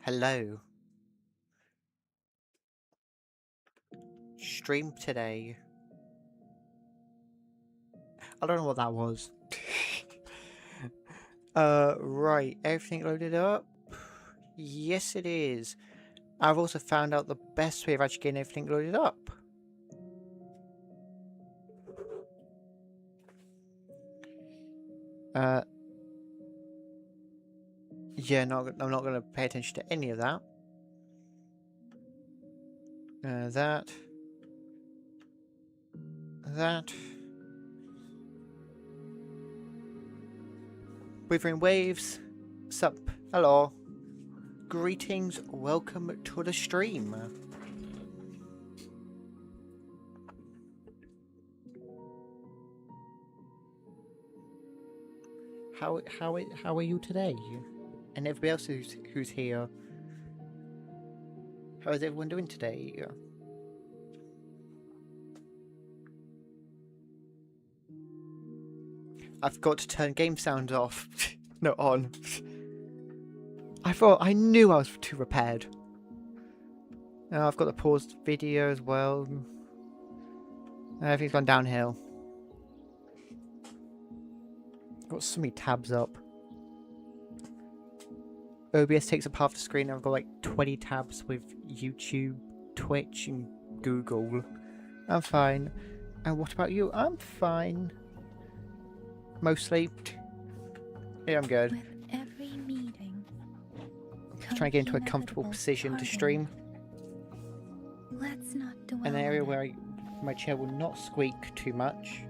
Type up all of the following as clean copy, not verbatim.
Hello. Stream today. I don't know what that was. Right. Everything loaded up? Yes, it is. I've also found out the best way of actually getting everything loaded up. Yeah, no, I'm not going to pay attention to any of that. That. Wuthering Waves. Sup. Hello. Greetings. Welcome to the stream. How are you today? And everybody else who's here. How is everyone doing today? I forgot to turn game sound off. No, on. I knew I was too prepared. Now I've got the paused video as well. Everything's gone downhill. Got so many tabs up. OBS takes up half the screen. I've got like 20 tabs with YouTube, Twitch, and Google. I'm fine. And what about you? I'm fine. Mostly. Yeah, I'm good. With every meeting, Trying to get into a comfortable position to stream. Let's not dwell An area on where my chair will not squeak too much.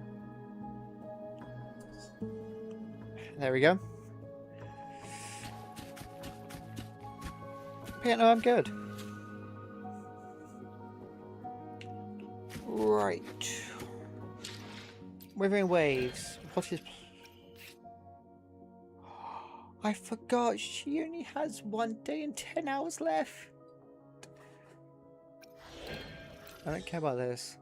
There we go. Yeah, no, I'm good. Right. Wuthering Waves. What is... I forgot she only has 1 day and 10 hours left. I don't care about this.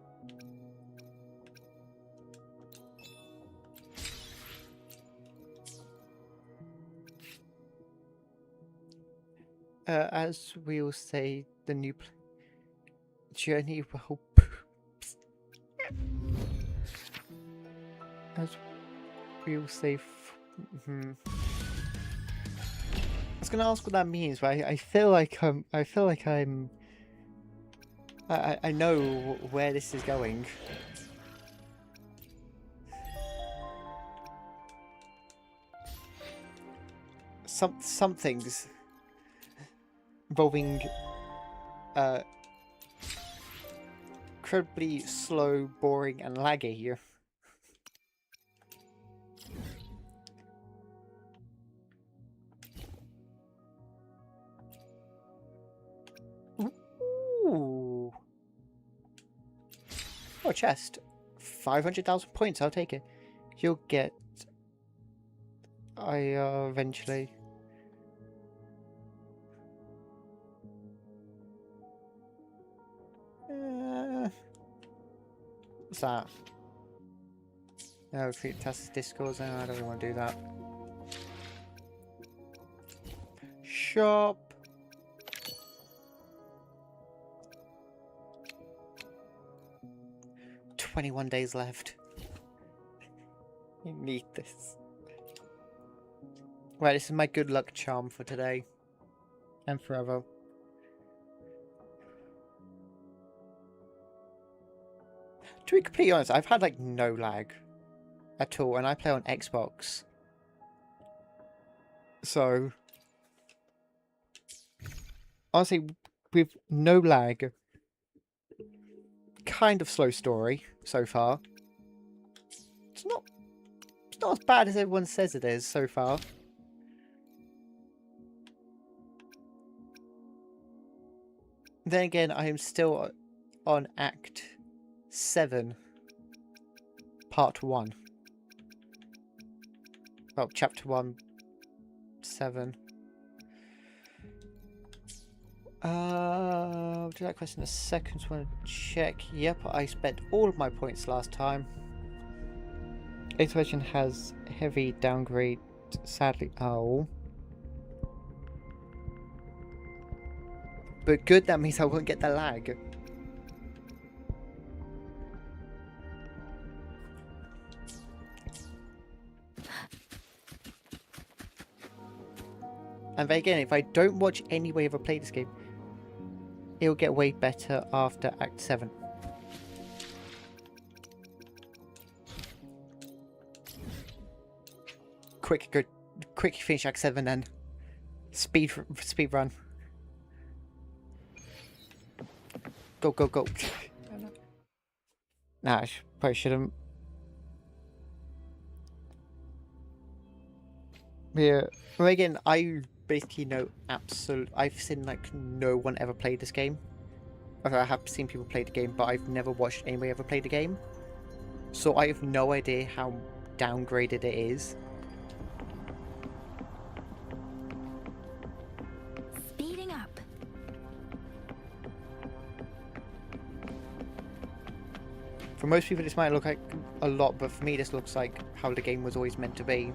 As we will say, the new journey will... As we will say... I was gonna ask what that means, but I feel like I know where this is going. Some things involving incredibly slow, boring, and laggy. Ooh. Oh, chest. 500,000 points, I'll take it. You'll get... eventually. What's that? No, free test discords. No, I don't really want to do that. Shop. "21 days left. You need this." Right, this is my good luck charm for today. And forever. To be completely honest, I've had like no lag at all, and I play on Xbox. So, honestly, with no lag, kind of slow story so far. It's not as bad as everyone says it is so far. Then again, I am still on Act 7, Part 1. Well, Chapter 1, 7. Do that question in a second. Just want to check. Yep, I spent all of my points last time. 8th version has heavy downgrade, sadly. Oh. But good, that means I won't get the lag. And then again, if I don't watch any way ever play this game, it'll get way better after Act 7. Quick finish Act 7 then. Speed run. Go, go, go. Nah, I probably shouldn't. Yeah. Well, again, I basically know I've seen like no one ever play this game. I have seen people play the game, but I've never watched anybody ever play the game. So I have no idea how downgraded it is. Speeding up. For most people, this might look like a lot, but for me, this looks like how the game was always meant to be.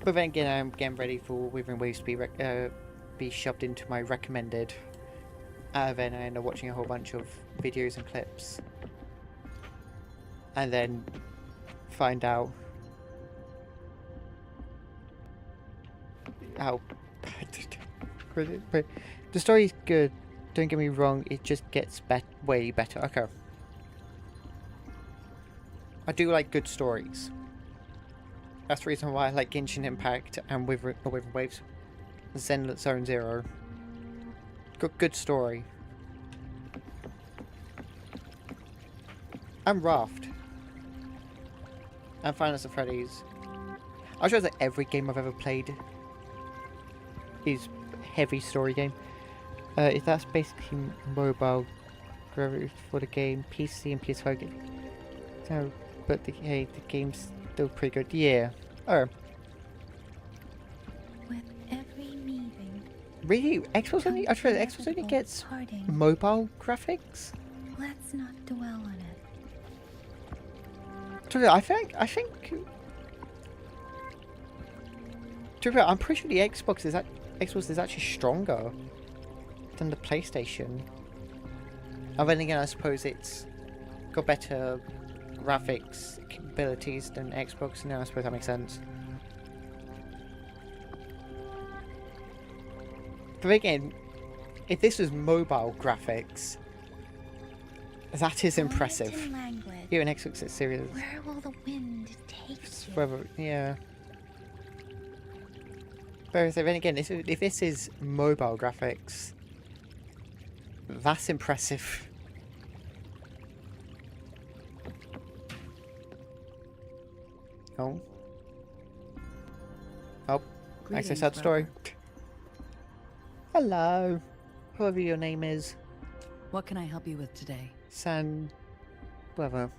But then again, I'm getting ready for Wuthering Waves to be shoved into my recommended. Then I end up watching a whole bunch of videos and clips. And then find out how bad. But the story's good, don't get me wrong, it just gets way better. Okay. I do like good stories. That's the reason why I like Genshin Impact and Wuthering Waves. Zenless Zone Zero. Good story. And Raft. And Final Fantasy Freddy's. I'm sure that every game I've ever played is heavy story game. If that's basically mobile for the game, PC and PS5 game. No, but the game's still pretty good. Yeah. Oh. With every meeting. Really? Xbox only? I swear Xbox only gets mobile graphics? Let's not dwell on it. I think. I'm pretty sure the Xbox is actually stronger than the PlayStation. And then again, I suppose it's got better graphics capabilities than Xbox. No, I suppose that makes sense. But again, if this was mobile graphics, that is impressive. Here in Xbox Series. Where will the wind take you? Whether, yeah. Whereas then again, if this is mobile graphics, that's impressive. Oh. Oh. Actually, sad story. Hello. Whoever your name is. What can I help you with today? Whatever.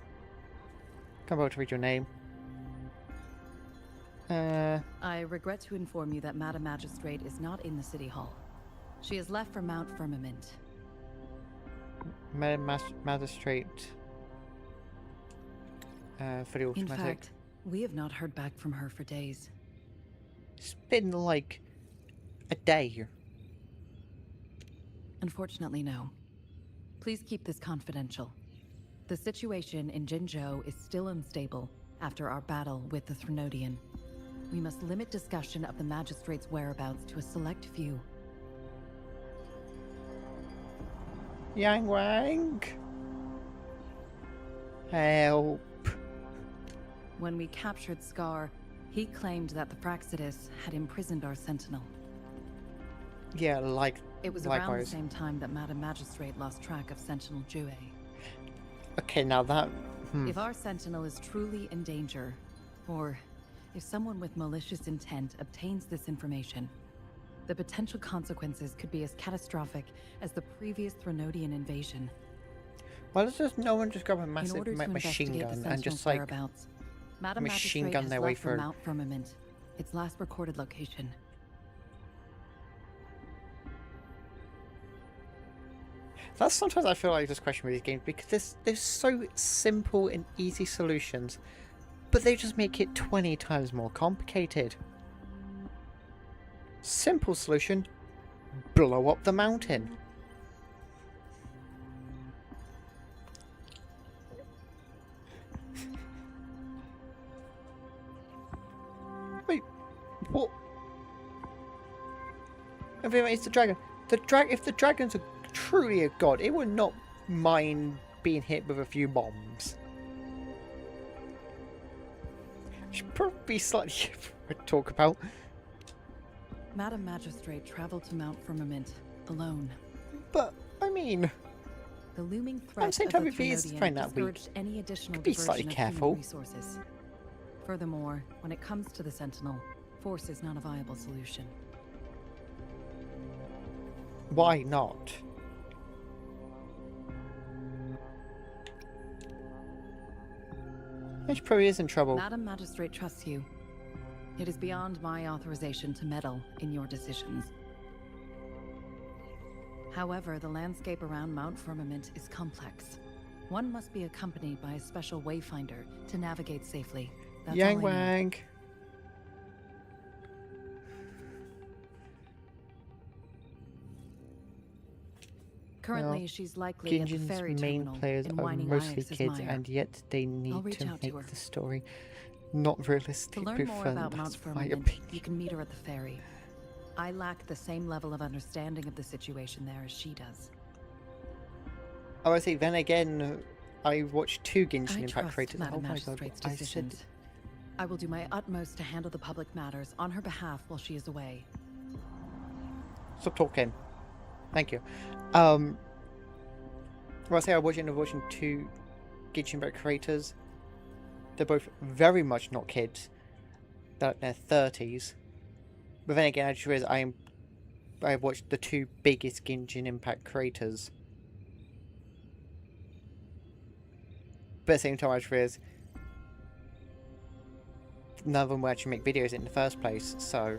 Can't bother to read your name. I regret to inform you that Madam Magistrate is not in the City Hall. She has left for Mount Firmament. Magistrate. For the automatic. In fact, we have not heard back from her for days. It's been like a day. Unfortunately, no. Please keep this confidential. The situation in Jinzhou is still unstable after our battle with the Threnodian. We must limit discussion of the Magistrate's whereabouts to a select few. Yang Wang? Help. When we captured Scar, he claimed that the Praxidus had imprisoned our sentinel. Yeah, It was likewise. around the same time that Madam Magistrate lost track of Sentinel Jue. Okay, now that... If our sentinel is truly in danger, or if someone with malicious intent obtains this information, the potential consequences could be as catastrophic as the previous Threnodian invasion. Why does just no one just grab a In massive order to machine investigate gun the and Sentinel's just like whereabouts, Madam machine Magistrate gun has their way left for through? Mount Firmament, its last recorded location. That's sometimes I feel like this question with these games because they're so simple and easy solutions, but they just make it 20 times more complicated. Simple solution: blow up the mountain. Wait, what? I mean, it's the dragon. If the dragons are truly a god, it would not mind being hit with a few bombs. Should probably be slightly different to talk about. Madam Magistrate traveled to Mount Firmament alone. But I mean, The looming threat same of time, the if he is Threnodian trying that weak, discouraged any additional be slightly diversion of careful. human resources. Furthermore, when it comes to the Sentinel, force is not a viable solution. Why not? She probably is in trouble. Madam Magistrate trusts you. It is beyond my authorization to meddle in your decisions. However, the landscape around Mount Firmament is complex. One must be accompanied by a special wayfinder to navigate safely. That's Yang all I know. Wang. Currently, Well, she's likely at the Ginjin's ferry main terminal players in are Winding mostly Onyx's kids, mire. and yet they need reach to out to make her. the story not realistic. To learn but more fun. about Mount That's my Firmament, opinion. you can meet her at the ferry. I lack the same level of understanding of the situation there as she does. Oh, I see. Then again, I watched two Genshin I Impact trust creators. Madam Oh my god! Magistrate's I said decisions. I will do my utmost to handle the public matters on her behalf while she is away. stop talking. Thank you. Well, I say I was watching two Genshin Impact creators. They're both very much not kids. They're in their 30s. But then again, I just realized I watched the two biggest Genshin Impact creators. But at the same time, I just realized none of them will actually make videos in the first place, so...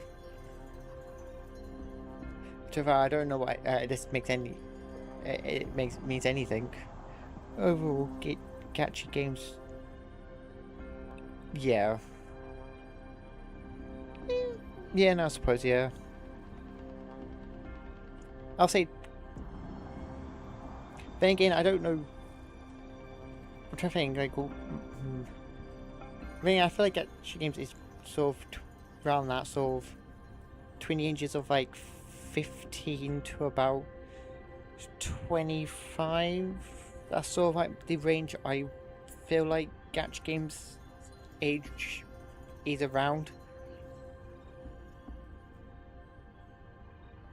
To that, I don't know why this makes any... means anything. Overall, gacha games... Yeah. Yeah, no, I suppose, yeah. I'll say... Then again, I don't know... I'm trying to think, like... I mean, I feel like gacha games is sort of around that sort of 20 inches of like 15 to about 25. That's sort of like the range I feel like gacha games age is around.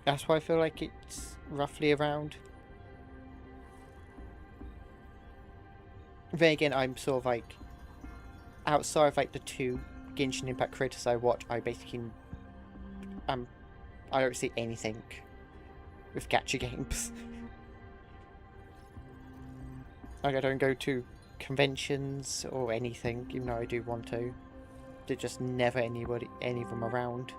That's why I feel like it's roughly around. Then again, I'm sort of like outside of like the two Genshin Impact creators I watch, I basically I don't see anything with gacha games. Like I don't go to conventions or anything, even though I do want to. There's just never any of them around.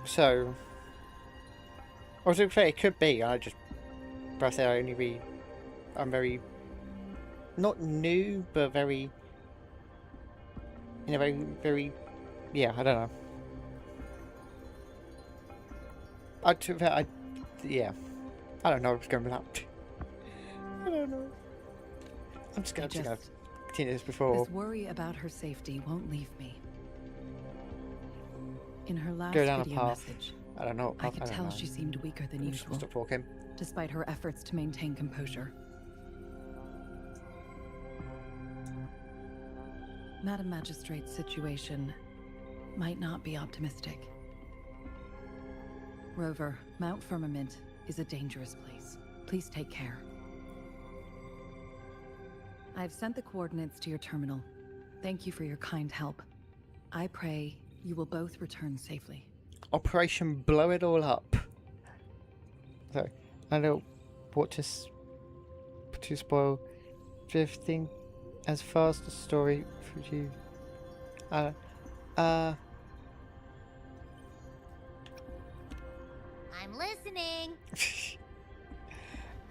So I was going to say it could be, but I say I only read. I'm very not new, but very very yeah. I don't know. Yeah. I don't know what's going with that. I don't know. I'm just gonna continue this before. This worry about her safety won't leave me. In her last Go down a video path. message, I don't know. I could don't tell know. she seemed weaker than I'm just gonna usual, stop talking. despite her efforts to maintain composure. Madam Magistrate's situation might not be optimistic. Rover, Mount Firmament is a dangerous place. Please take care. I've sent the coordinates to your terminal. Thank you for your kind help. I pray you will both return safely. Operation Blow It All Up. Sorry. I don't know what to spoil. Drifting as fast as story for you. Uh, I'm listening.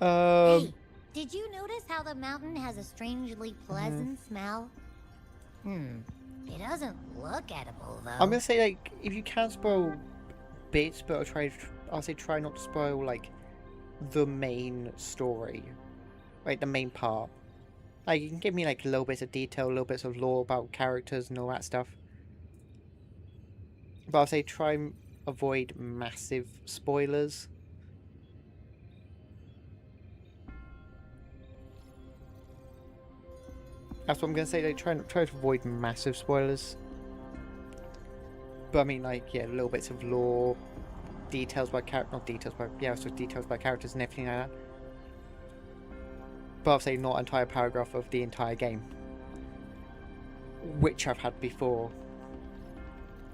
Hey, did you notice how the mountain has a strangely pleasant smell? It doesn't look edible though. I'm gonna say, like, if you can spoil bits, but I'll say try not to spoil like the main story, like the main part. Like, you can give me like little bits of detail, little bits of lore about characters and all that stuff. But I'll say try and avoid massive spoilers. That's what I'm gonna say. Like, try to avoid massive spoilers. But I mean, like, yeah, little bits of lore, details about not details, but yeah, so details about characters and everything like that. But I'll say not an entire paragraph of the entire game, which I've had before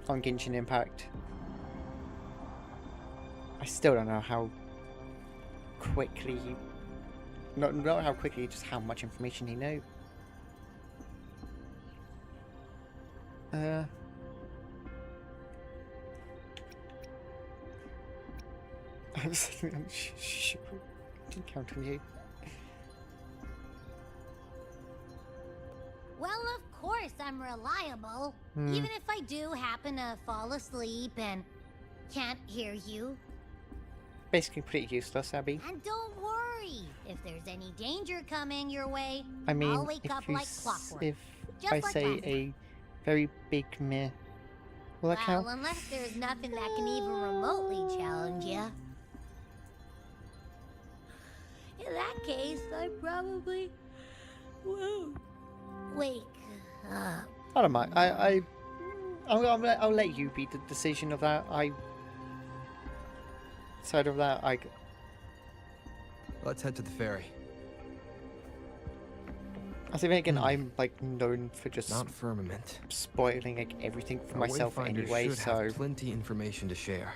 on Genshin Impact. I still don't know how quickly, not how quickly, just how much information he knew. I'm sure. Didn't count on you. Well, of course I'm reliable. Even if I do happen to fall asleep and can't hear you. Basically pretty useless, Abby. And don't worry, if there's any danger coming your way, I mean, I'll wake up like clockwork. if Just I like say last time. a very big meh, will that count? Well, unless there's nothing that can even remotely challenge you. In that case, I probably won't wake up. I don't mind. I'll let you be the decision of that. Side of that, Let's head to the ferry. I think again, I'm like known for just Mount Firmament. spoiling like everything for Our myself Wayfinder anyway. should So have plenty information to share.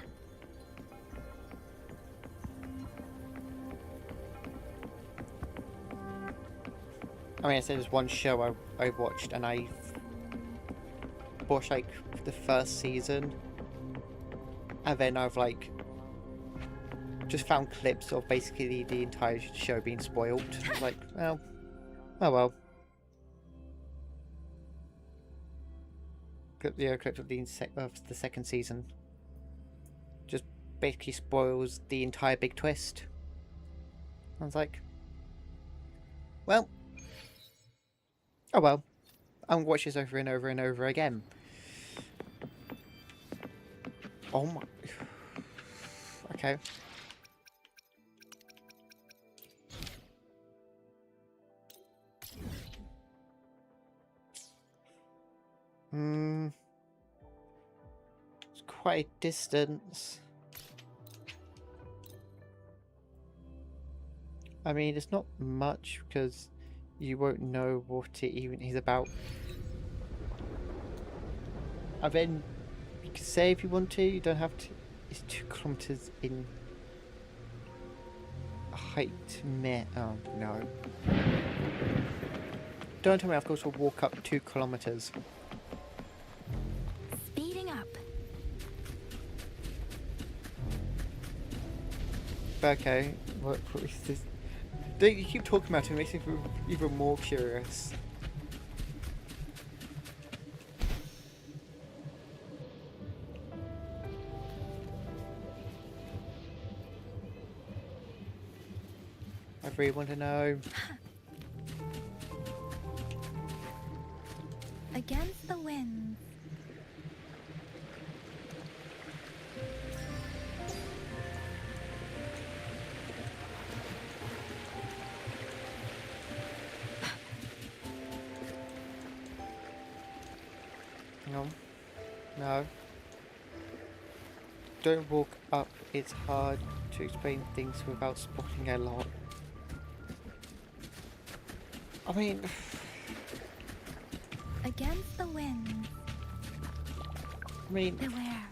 I mean, I say there's one show I watched, and I watched like the first season, and then I've like just found clips of basically the entire show being spoiled. Like, well, oh well. Yeah, clips of the second season. Just basically spoils the entire big twist. I was like, well, oh well. I'll watch this over and over and over again. Oh my. Okay. It's quite a distance. I mean, it's not much because you won't know what it even is about. And then you can say if you want to, you don't have to. It's 2 kilometers in height. Meh. Oh no. Don't tell me I've got to walk up 2 kilometers. Speeding up. Okay, what is this? Don't you keep talking about it, it makes me even more curious. I really want to know. Against the wind. No. No. Don't walk up. It's hard to explain things without spotting a lot. I mean... Against the wind. I mean... Beware.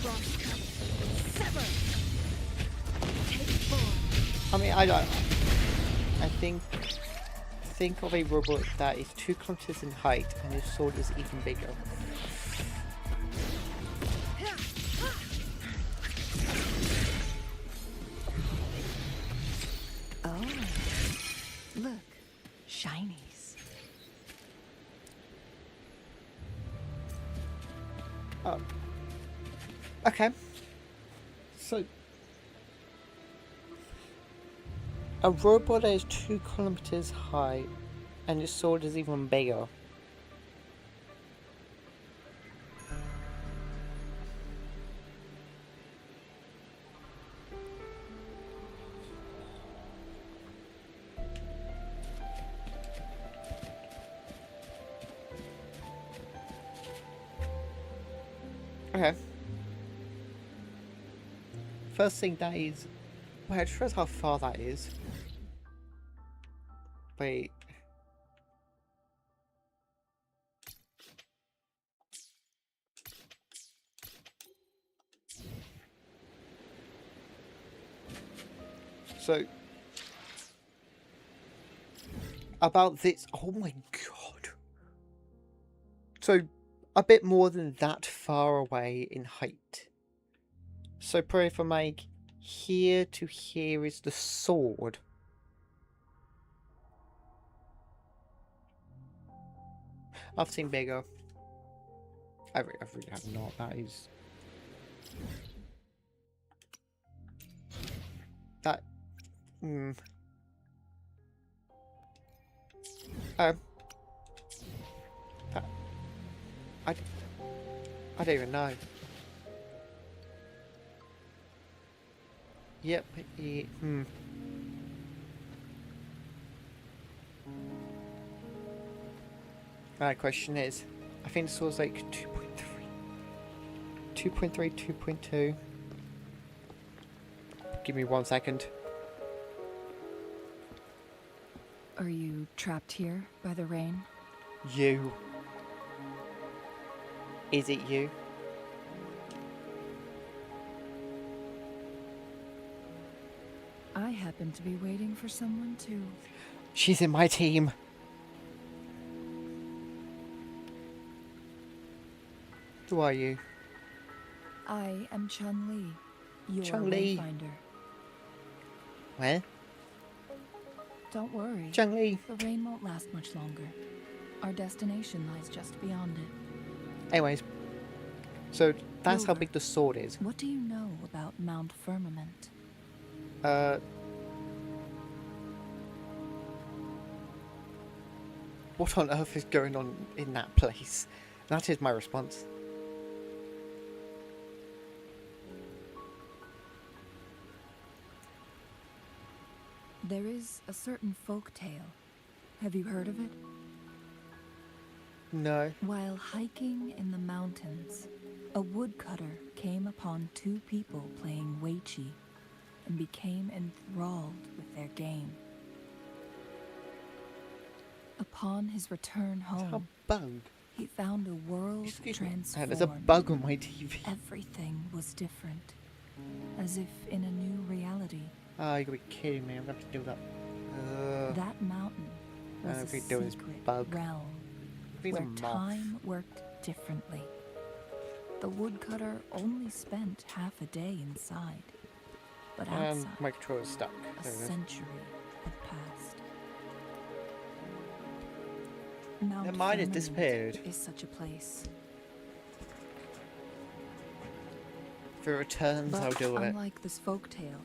Cross I don't. I think of a robot that is 2 kilometers in height and his sword is even bigger. Oh, look, shinies. Oh. Okay. So a robot that is 2 kilometers high and his sword is even bigger. Okay. First thing that is... Wait, I just realized how far that is. Wait. So... About this... Oh my god. So, a bit more than that far away in height. So probably from like here to here is the sword. I've seen bigger. I really have not. That is... That... Hmm. That... I don't even know. Yep. Hmm. My question is, I think this was like 2.3. 2.3, 2.2. Give me 1 second. Are you trapped here by the rain? You. Is it you? I happen to be waiting for someone to... She's in my team. Who are you? I am Chun-Li, your Chun-Li. wayfinder. Where? Don't worry. Chun-Li. The rain won't last much longer. Our destination lies just beyond it. Anyways, so that's how Rover, big the sword is. what do you know about Mount Firmament? What on earth is going on in that place? That is my response. There is a certain folk tale. Have you heard of it? No. While hiking in the mountains, a woodcutter came upon 2 people playing Weiqi and became enthralled with their game. Upon his return Is that a home, bug? he found a world Excuse me. transformed. There's a bug on my TV. Everything was different, as if in a new reality. Oh, you gotta be kidding me. I'm gonna have to do that. That mountain I was don't a think there was secret bug. realm He's a where moth. time worked differently. The woodcutter only spent half a day inside, but And outside, my controller's stuck. a There it is. century had passed. Mount Their mine has Firmament disappeared. is such a place. If it returns, I'll But deal with it. unlike this folktale,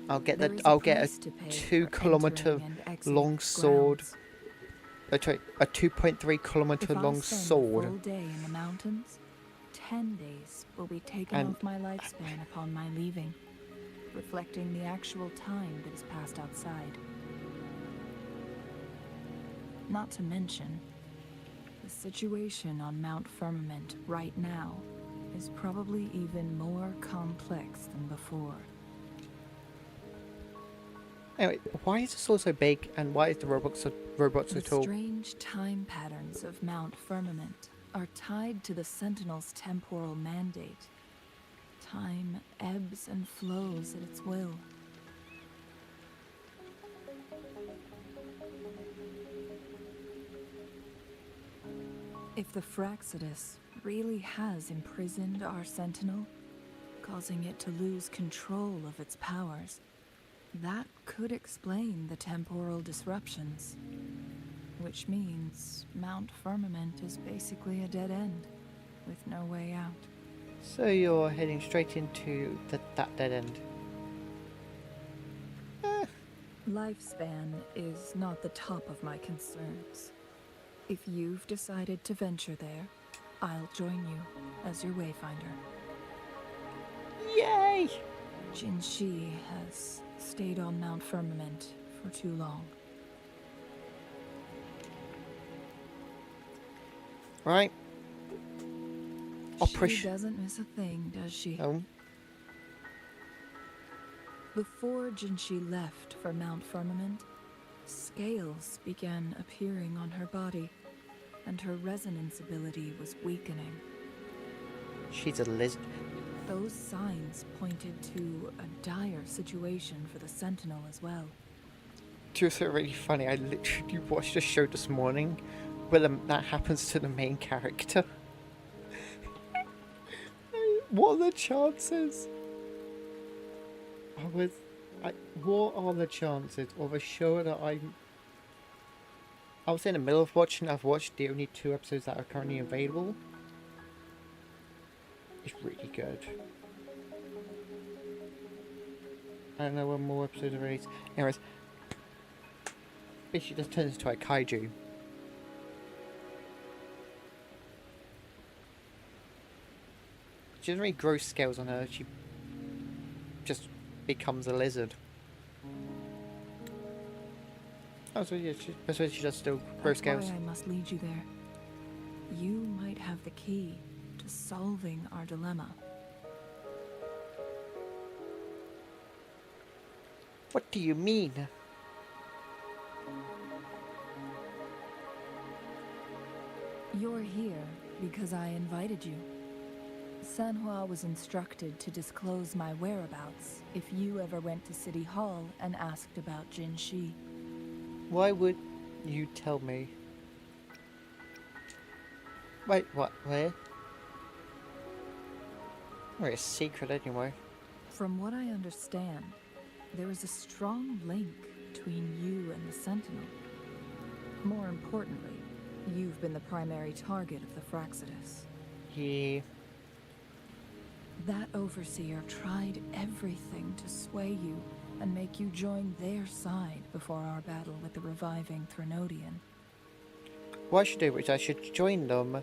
I'll get there the. is I'll get price a to pay 2 for kilometer entering and exiting long its sword. grounds. Sorry, a 2.3 kilometer If I long spend sword. a full day in the mountains, 10 days will be taken And- off my lifespan upon my leaving, reflecting the actual time that is passed outside. Not to mention, the situation on Mount Firmament right now is probably even more complex than before. Anyway, why is the sword so big, and why is the robot so The tall? strange time patterns of Mount Firmament are tied to the Sentinel's temporal mandate. Time ebbs and flows at its will. If the Fraxidus really has imprisoned our Sentinel, causing it to lose control of its powers, that could explain the temporal disruptions. Which means Mount Firmament is basically a dead end, with no way out. So you're heading straight into that dead end. Lifespan is not the top of my concerns. If you've decided to venture there, I'll join you as your wayfinder. Yay! Jinshi has stayed on Mount Firmament for too long. Right. She doesn't miss a thing, does she? Oh. Before Jinshi left for Mount Firmament, scales began appearing on her body, and her resonance ability was weakening. She's a lizard. Those signs pointed to a dire situation for the Sentinel as well. Just really funny. I literally watched a show this morning where that happens to the main character. What are the chances? What are the chances of a show that I was in the middle of watching? I've watched the only 2 episodes that are currently available. It's really good. I don't know when more episodes are released. Anyways, basically just turns into a kaiju. She doesn't really grow scales on her, she just becomes a lizard. Oh, so yeah, she does still grow scales. That's why I must lead you there. You might have the key to solving our dilemma. What do you mean? You're here because I invited you. Sanhua was instructed to disclose my whereabouts if you ever went to City Hall and asked about Jinshi. Why would you tell me? Wait, what? Where? We're a secret anyway. From what I understand, there is a strong link between you and the Sentinel. More importantly, you've been the primary target of the Fraxidus. Yeah. That overseer tried everything to sway you and make you join their side before our battle with the reviving Threnodian. What I should do is I should join them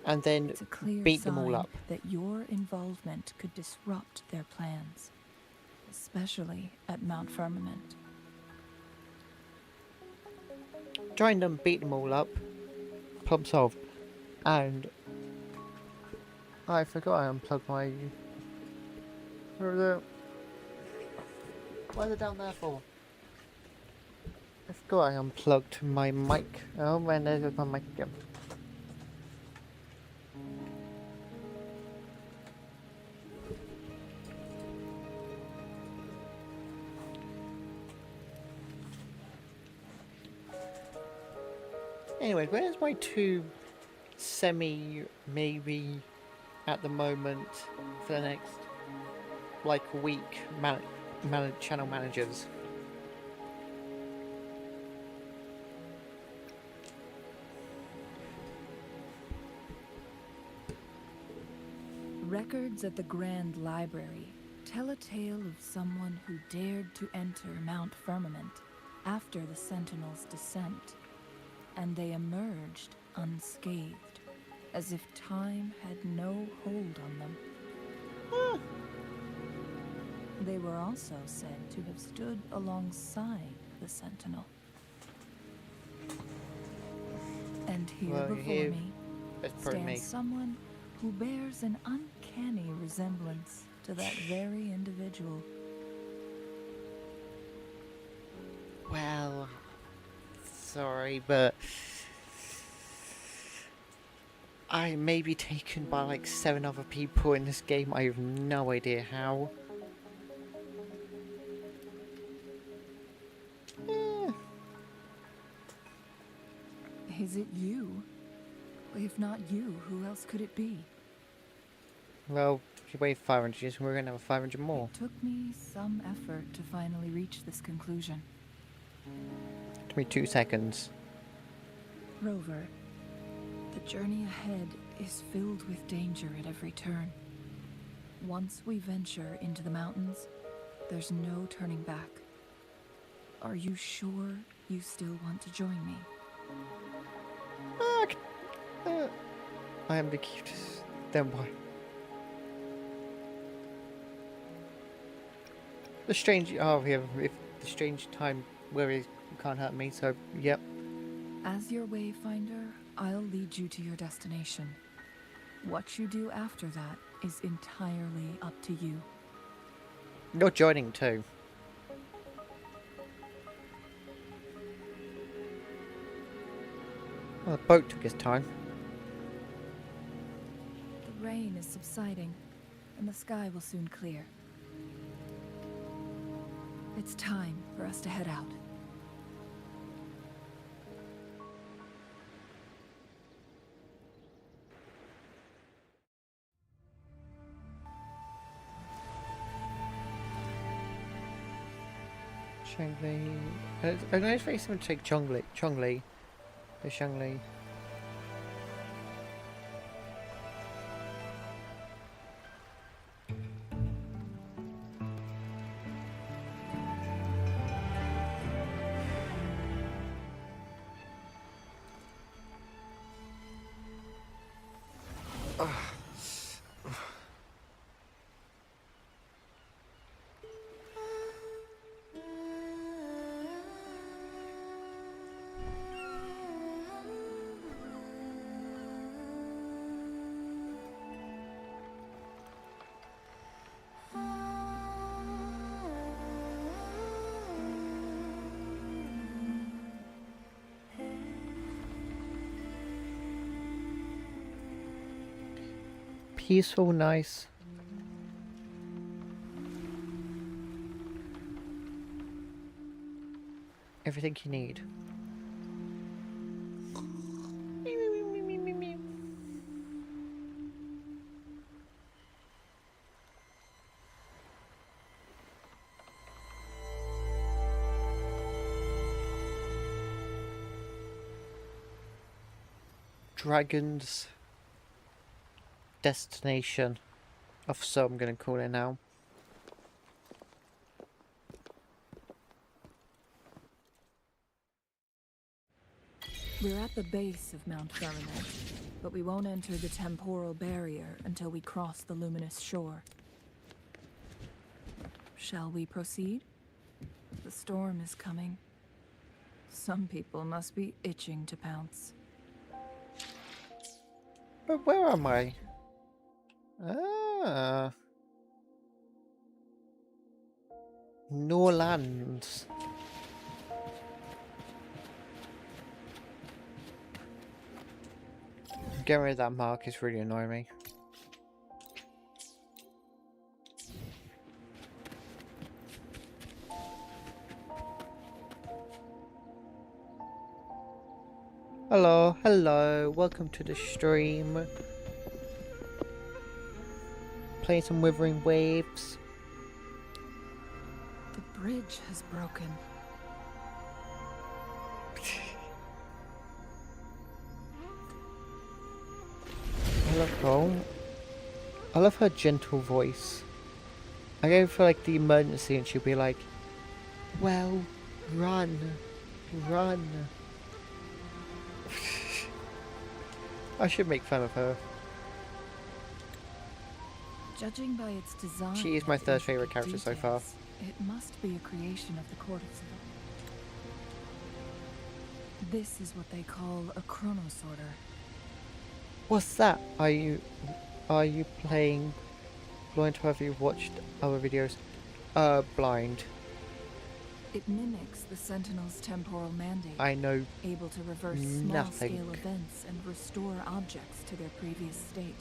and then It's a clear beat them all sign up. that your involvement could disrupt their plans, especially at Mount Firmament. Join them, beat them all up. Problem solved. And I forgot I unplugged my... Where is it? Why is it down there for? I forgot I unplugged my mic. Oh man, there's my mic again. Anyway, where's my 2 maybe at the moment for the next like week channel managers? Records at the Grand Library tell a tale of someone who dared to enter Mount Firmament after the Sentinel's descent, and they emerged unscathed, as if time had no hold on them. They were also said to have stood alongside the Sentinel. And here Well, before here- me That's probably me. stands someone who bears an uncanny resemblance to that very individual. Well, sorry, but I may be taken by like 7 other people in this game. I have no idea how. Is it you? If not you, who else could it be? Well, if you wait 500 years, we're going to have 500 more. It took me some effort to finally reach this conclusion. Took me 2 seconds. Rover, the journey ahead is filled with danger at every turn. Once we venture into the mountains, there's no turning back. Are you sure you still want to join me? I am the cutest. Then why? The strange. Oh, yeah. If the strange time where you can't hurt me. So, yep. As your wayfinder, I'll lead you to your destination. What you do after that is entirely up to you. You're joining too. Well, the boat took its time. The rain is subsiding, and the sky will soon clear. It's time for us to head out. Shangli. I know it's very similar to take Chongli. The Shangli. Peaceful, nice. Everything you need. Dragon's destination. So I'm going to call it now. We're at the base of Mount Firmament, but we won't enter the temporal barrier until we cross the luminous shore. Shall we proceed? The storm is coming. Some people must be itching to pounce. But where am I? Ah. Norlands. Getting rid of that mark is really annoying me. Hello, hello, welcome to the stream. Playing some Wuthering Waves. The bridge has broken. I love her. I love her gentle voice. I go for like the emergency and she'll be like, well, run, run. I should make fun of her. Judging by its design, She is my third and favourite character so far. details, it must be a creation of the Courtesan. This is what they call a chronosorter. What's that? Are you playing blind, or have you watched other videos? Blind. It mimics the Sentinel's temporal mandate, I know able to reverse nothing. small-scale events and restore objects to their previous state.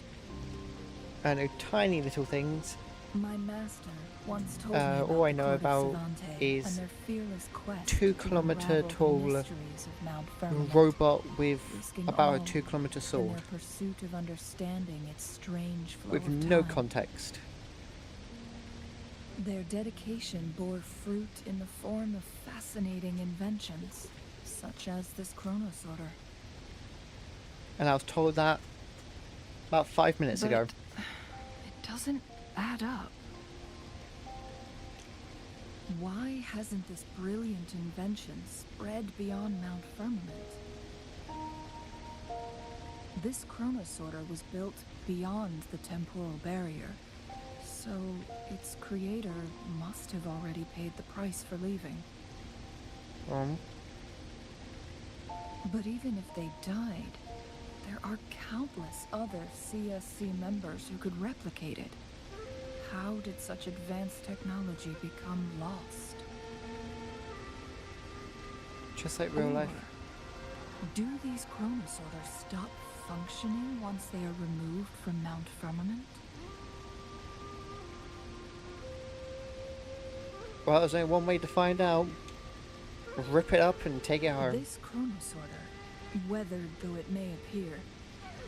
I know tiny little things. My master once told me all I know the Court of about Savante is and their fearless quest 2 to kilometer unravel the tall mysteries of Mount Firmament, robot with risking about a all 2 kilometer in sword their pursuit of understanding its strange flow with of no time. context. Their dedication bore fruit in the form of fascinating inventions, such as this chronosorter. And I was told that about 5 minutes ago. It doesn't add up. Why hasn't this brilliant invention spread beyond Mount Firmament? This chronosorter was built beyond the temporal barrier, so its creator must have already paid the price for leaving. But even if they died, there are countless other CSC members who could replicate it. How did such advanced technology become lost? Just like real life. Or do these chronosorters stop functioning once they are removed from Mount Firmament? Well, there's only one way to find out. Rip it up and take it home. This chronosorter, weathered though it may appear,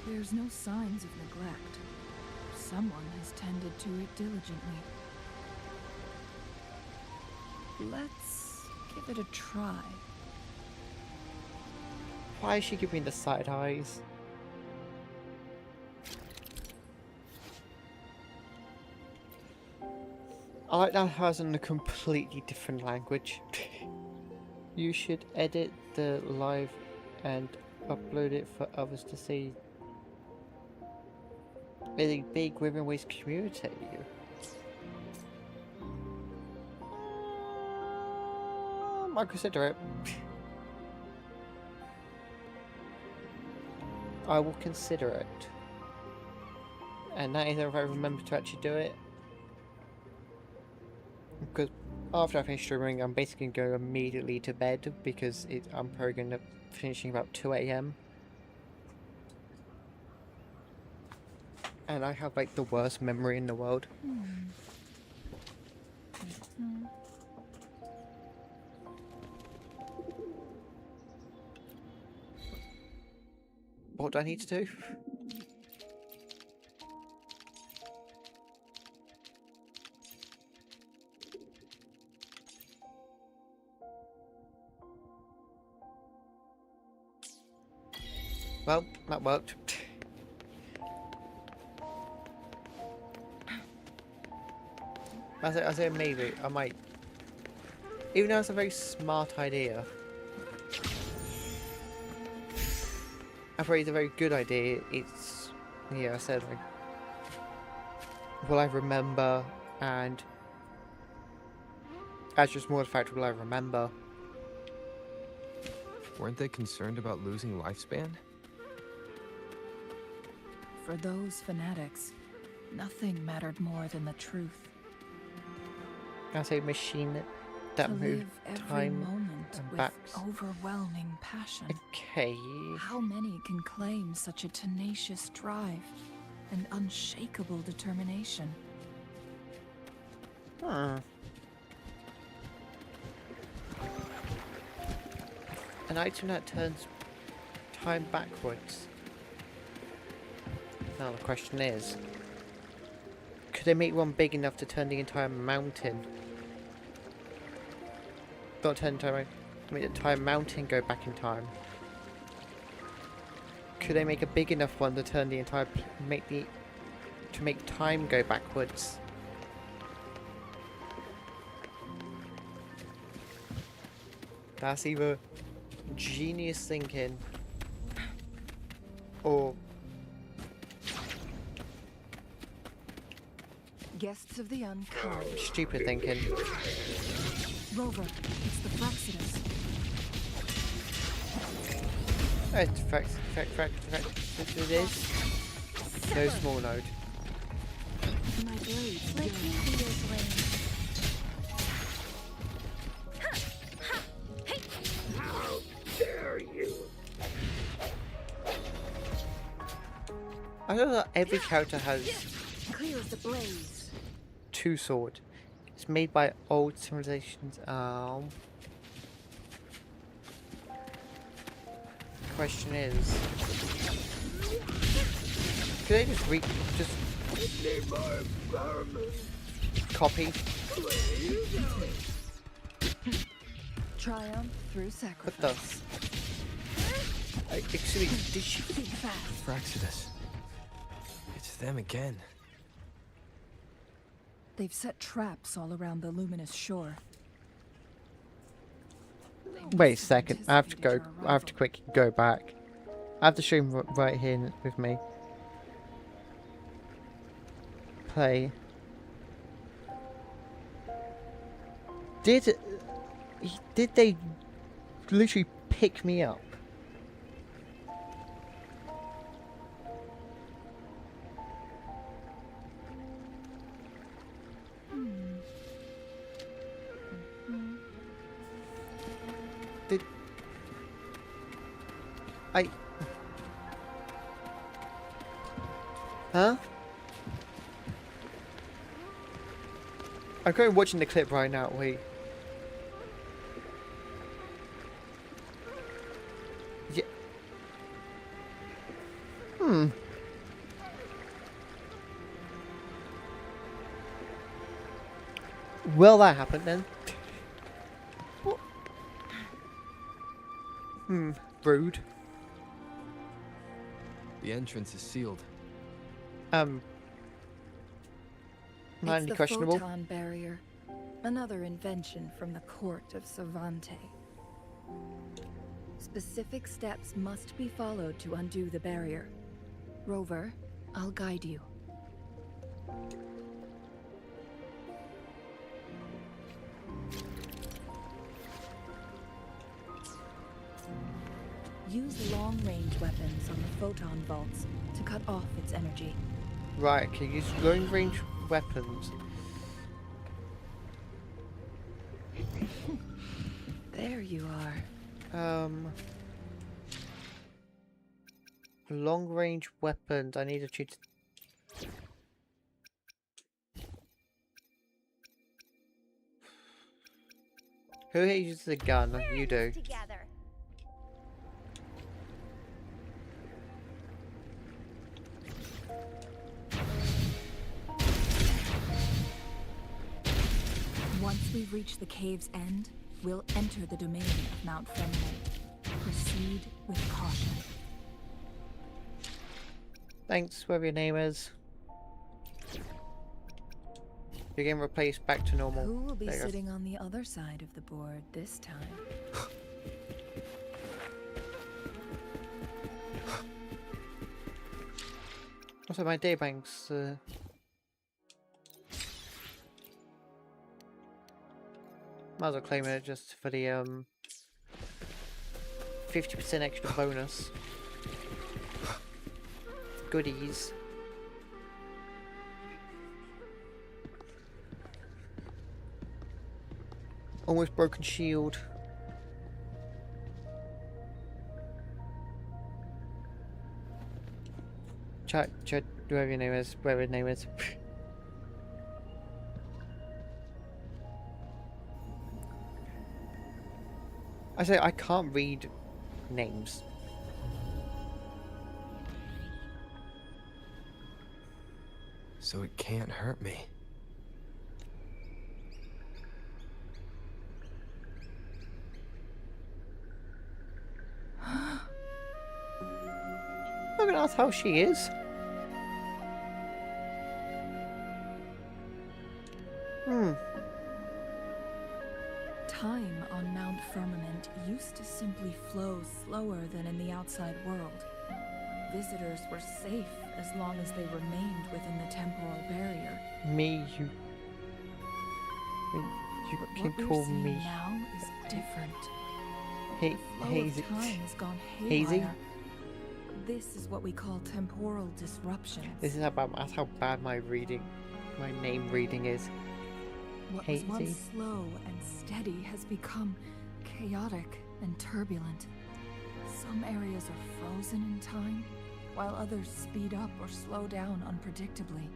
bears no signs of neglect. Someone has tended to it diligently. Let's give it a try. Why is she giving the side eyes? I like that how it's in a completely different language. You should edit the live and upload it for others to see. A big Women Waste community. I'll consider it. I will consider it. And that is if I remember to actually do it. Because after I finish streaming, I'm basically going to go immediately to bed because I'm probably going to finishing about 2 AM. And I have like the worst memory in the world. What do I need to do? Well, that worked. I say maybe, I might. Even though it's a very smart idea. I thought it's a very good idea. It's, yeah, I said, like, will I remember, and as just more the fact, will I remember? Weren't they concerned about losing lifespan? For those fanatics, nothing mattered more than the truth. I say machine that To moved live every time moment and with backs. overwhelming passion. Okay. How many can claim such a tenacious drive and unshakable determination? An item that turns time backwards. Now the question is, could they make one big enough to turn the entire mountain? Not turn time, make the entire mountain go back in time. Could they make a big enough one to turn the entire to make time go backwards? That's either genius thinking or Guests of the unkind. stupid thinking. Rover, it's the Fraxidus. It is. No small node. My blade. Let me be your blade. I know that every character has Clear as the blaze. two sword. It's made by old civilizations. Question is, could I just copy? Triumph through What sacrifice. the? Excuse me, did she? Think fast. Fraxidus. It's them again. They've set traps all around the luminous shore. They Wait a must have second. I have to go. anticipated your I have to arrival. quickly go back. I have the stream right here with me. Play. Did they literally pick me up? Did I? Huh? I'm going watching the clip right now. Wait. Yeah. Well, that happened then. Rude. The entrance is sealed. It's Mildly the questionable. photon barrier, another invention from the court of Savante. Specific steps must be followed to undo the barrier. Rover, I'll guide you. Use long-range weapons on the photon vaults to cut off its energy. Right, okay, use long range weapons. There you are. Long range weapons. I need to shoot. Who here uses a gun? You do. Together. Once we reach the cave's end, we'll enter the domain of Mount Firmament. Proceed with caution. Thanks, whatever your name is. You're getting replaced back to normal. Who will be There you go. sitting on the other side of the board this time? Also, my daybanks. Might as well claim it just for the 50% extra bonus. Goodies. Almost broken shield. Chat, whatever your name is, whatever your name is. I say I can't read names. So it can't hurt me. Look at that's how she is. Time on Mount Firmament used to simply flow slower than in the outside world. Visitors were safe as long as they remained within the temporal barrier. Me, you But can what we're call seeing me now is different. Hey, Flow Hazy. of time has gone Hazy? haywire. This is what we call temporal disruptions. This is that's how bad my reading, my name reading is. What was once Hazy. slow and steady has become chaotic and turbulent. Some areas are frozen in time, while others speed up or slow down unpredictably.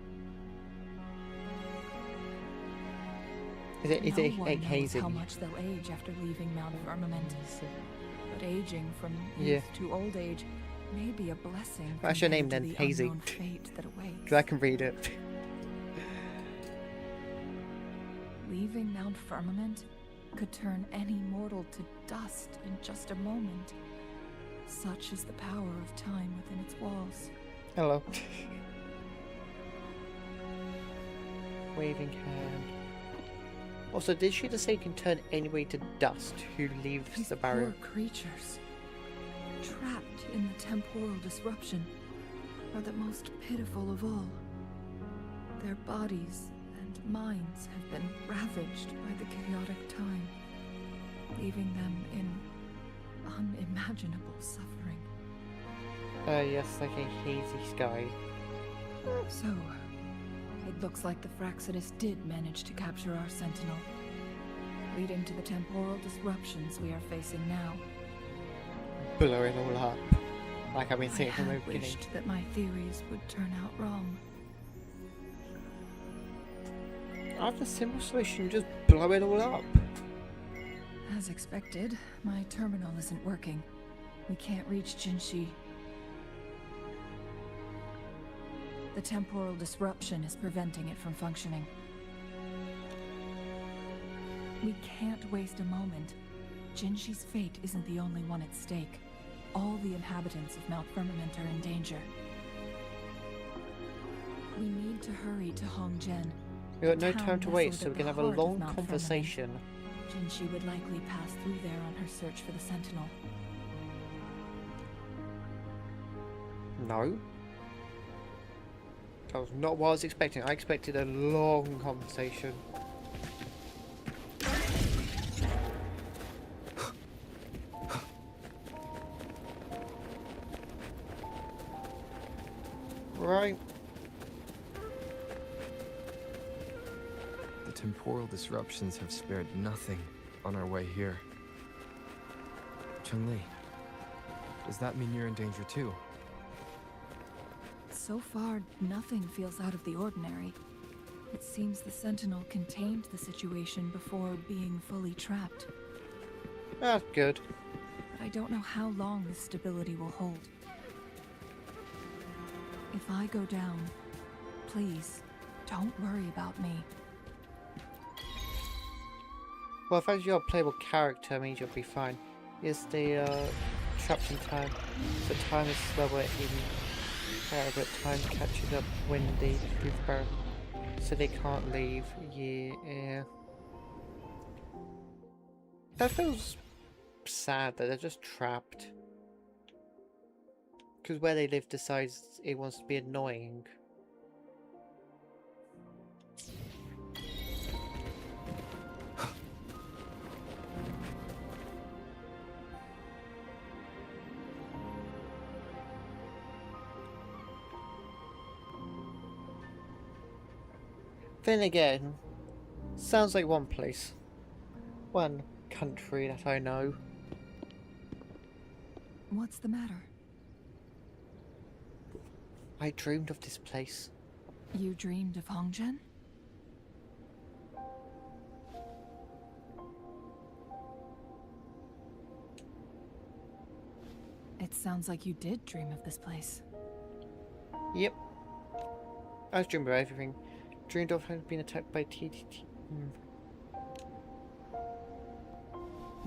Is it No one knows hazing? how much they'll age after leaving Mount Firmament. But aging from Yeah. youth to old age may be a blessing. What's your name compared to then? the Hazy. unknown fate that awaits. Because I can read it. Leaving Mount Firmament could turn any mortal to dust in just a moment. Such is the power of time within its walls. Hello. Waving hand. Also, did she just say you can turn anybody to dust who leaves These the barrier? poor creatures, trapped in the temporal disruption, are the most pitiful of all. Their bodies and minds have been ravaged by the chaotic time, leaving them in unimaginable suffering. Yes, like a hazy sky. So, it looks like the Fraxinus did manage to capture our sentinel, leading to the temporal disruptions we are facing now. Blow it all up. Like I've been I saying from the had beginning. wished that my theories would turn out wrong. I have the simple solution, just blow it all up. As expected, my terminal isn't working. We can't reach Jinshi. The temporal disruption is preventing it from functioning. We can't waste a moment. Jinshi's fate isn't the only one at stake. All the inhabitants of Mount Firmament are in danger. We need to hurry to Hongjian. We've got no Town time to wait, nestled so at we're gonna have the a heart of long Mount conversation. Jinshi would likely pass through there on her search for the Sentinel. No. That was not what I was expecting. I expected a long conversation. Right. The temporal disruptions have spared nothing on our way here. Chun-Li, does that mean you're in danger too? So far, nothing feels out of the ordinary. It seems the Sentinel contained the situation before being fully trapped. That's good. But I don't know how long this stability will hold. If I go down, please, don't worry about me. Well, if you're a playable character, means you'll be fine. Is the trapped in time. So time is slower in barrier, but time catches up when they leave the barrier. So they can't leave. Yeah. That feels sad that they're just trapped. Because where they live decides it wants to be annoying. Then again, sounds like one place. One country that I know. What's the matter? I dreamed of this place. You dreamed of Hongjian? It sounds like you did dream of this place. Yep. I was dreaming about everything. Dreamed of having been attacked by TTT.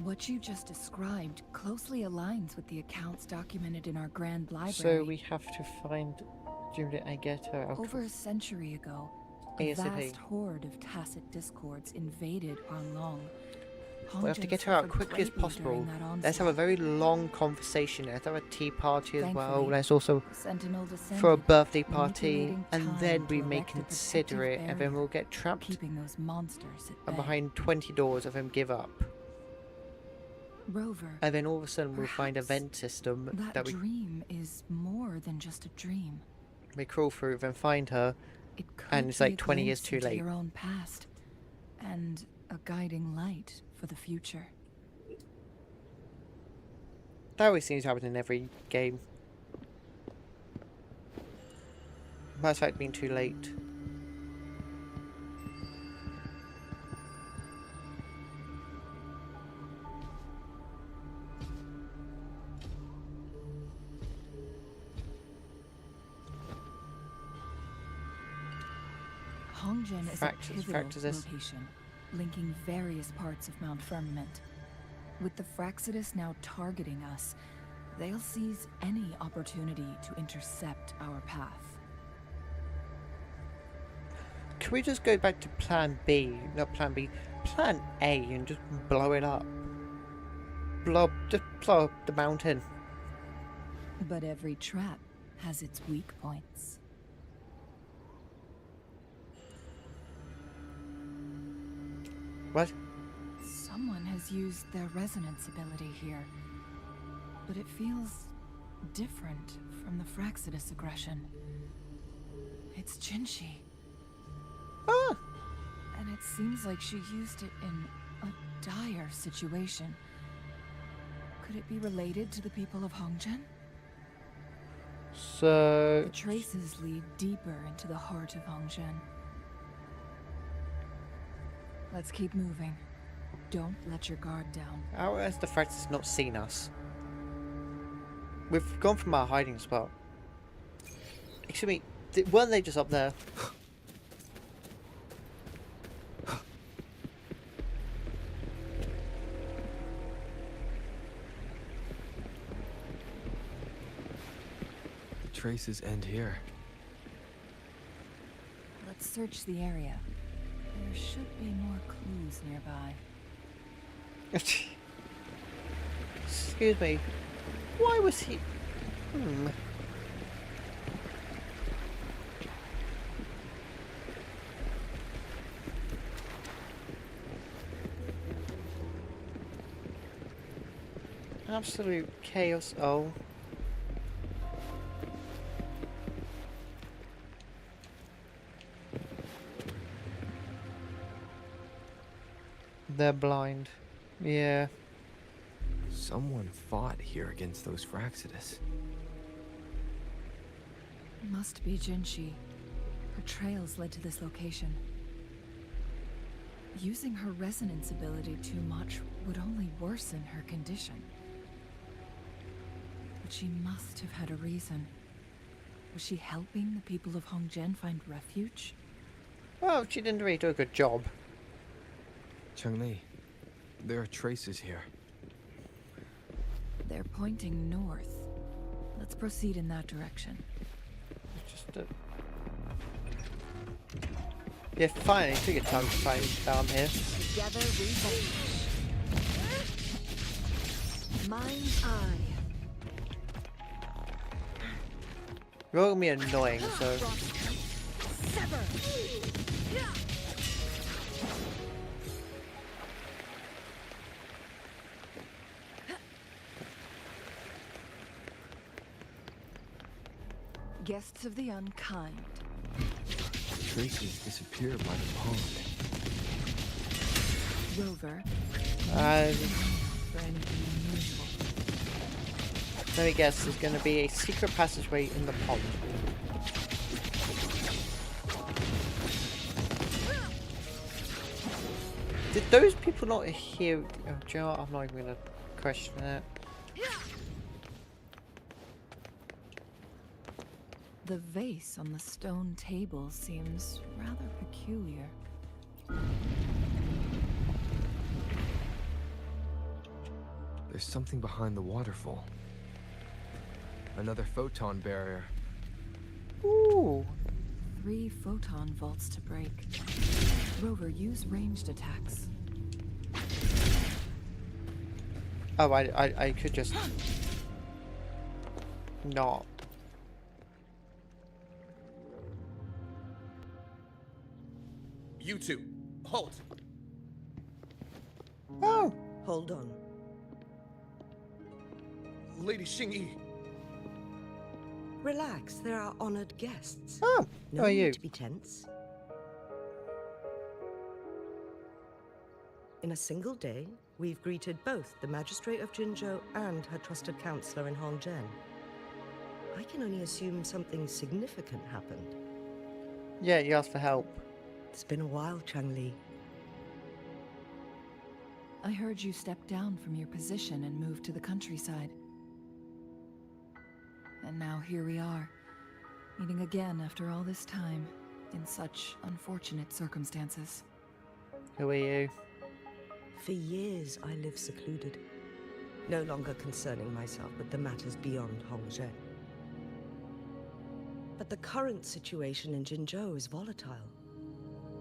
What you just described closely aligns with the accounts documented in our grand library. So we have to find Jimmy and get her out. Over a century ago, a ASAP. vast horde of tacit discords invaded Huanglong. We have to Hongjian get her out suffered quickly as greatly possible. during that Let's have a onslaught. very long conversation. Let's have a tea party as well. Thankfully, Let's also Sentinel descended, throw a birthday party, manipulating and time then we to may erect a consider it, protective and then we'll barrier, get trapped keeping those monsters at and bay. behind 20 doors and then give up. Rover, And then all of a sudden we'll find a perhaps vent system that we dream is more than just a dream. crawl through, then find her. It could And it's be like a 20 years glimpse too into late. Your own past, and a guiding light for the future. That always seems to happen in every game. That's like being too late. Hongzhen is a pivotal Fractus. location, linking various parts of Mount Firmament. With the Fraxidus now targeting us, they'll seize any opportunity to intercept our path. Can we just go back to Plan B? Not Plan B. Plan A and just blow it up. Just blow up the mountain. But every trap has its weak points. What? Someone has used their resonance ability here, but it feels different from the Fraxidus aggression. It's Jinshi, Ah! and it seems like she used it in a dire situation. Could it be related to the people of Hongzhen? So... The traces lead deeper into the heart of Hongzhen. Let's keep moving. Don't let your guard down. How has the Fractus not seen us? We've gone from our hiding spot. Excuse me, weren't they just up there? The traces end here. Let's search the area. There should be more clues nearby. Excuse me. Why was he... Absolute chaos. Oh. They're blind. Yeah. Someone fought here against those Fraxidus. Must be Jinshi. Her trails led to this location. Using her resonance ability too much would only worsen her condition. But she must have had a reason. Was she helping the people of Hongzhen find refuge? Well, she didn't really do a good job. Changli, there are traces here. They're pointing north. Let's proceed in that direction. Just yeah, fine. It took your time to find down here. Together we vanish. Mind's eye. You're all gonna be annoying, so. Sever. Guests of the unkind. Traces disappear by the pond. Rover. For anything unusual. Let me guess, there's gonna be a secret passageway in the pond. Did those people not hear? Oh, do you know what? I'm not even gonna question it. The vase on the stone table seems rather peculiar. There's something behind the waterfall. Another photon barrier. Ooh. 3 photon vaults to break. Rover, use ranged attacks. Oh, I could just not. You two, halt! Oh. Hold on. Lady Xingyi, Relax, they're our honored guests. Oh. No How are need you? to be tense. In a single day, we've greeted both the Magistrate of Jinzhou and her trusted counselor in Hongzhen. I can only assume something significant happened. Yeah, you asked for help. It's been a while, Changli. I heard you stepped down from your position and moved to the countryside. And now here we are, meeting again after all this time. in such unfortunate circumstances. Who are you? For years, I lived secluded, no longer concerning myself with the matters beyond Hongzhen. But the current situation in Jinzhou is volatile.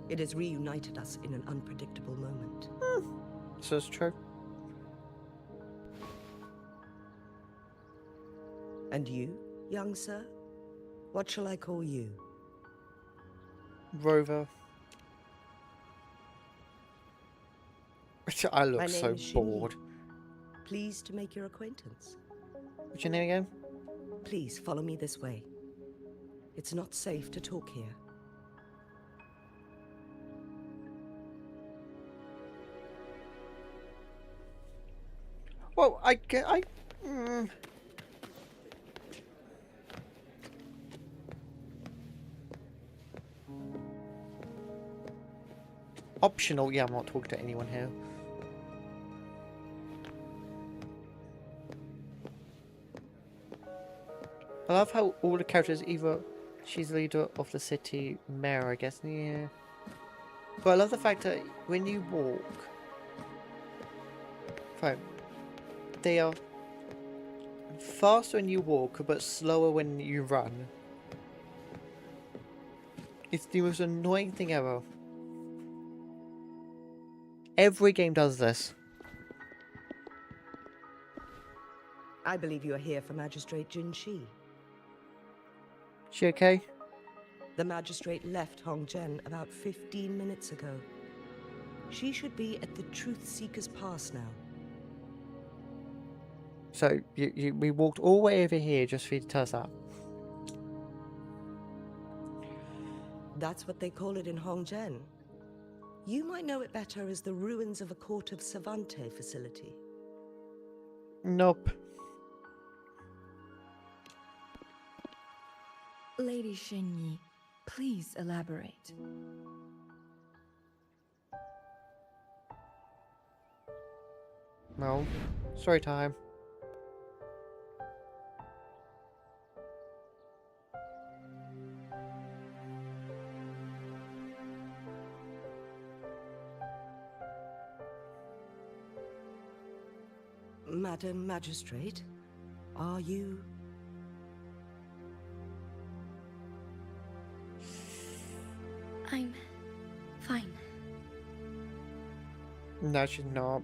It has reunited us in an unpredictable moment. This is true. And you, young sir? What shall I call you? Rover. I My look name so is Xinyi. bored. Pleased to make your acquaintance. What's your name again? Please follow me this way. It's not safe to talk here. Well, Optional, yeah, I'm not talking to anyone here. I love how all the characters, either she's the leader of the city, mayor, I guess, yeah. But I love the fact that when you walk, right, they are faster when you walk, but slower when you run. It's the most annoying thing ever. Every game does this. I believe you are here for Magistrate Jin Shi. She okay? The magistrate left Hongzhen about 15 minutes ago. She should be at the Truth Seeker's Pass now. So, we walked all the way over here just for you to tell us that. That's what they call it in Hongzhen. You might know it better as the ruins of a Court of Savante facility. Nope. Lady Xinyi, please elaborate. No. Story time. Madam Magistrate, are you... I'm fine. No, she's not.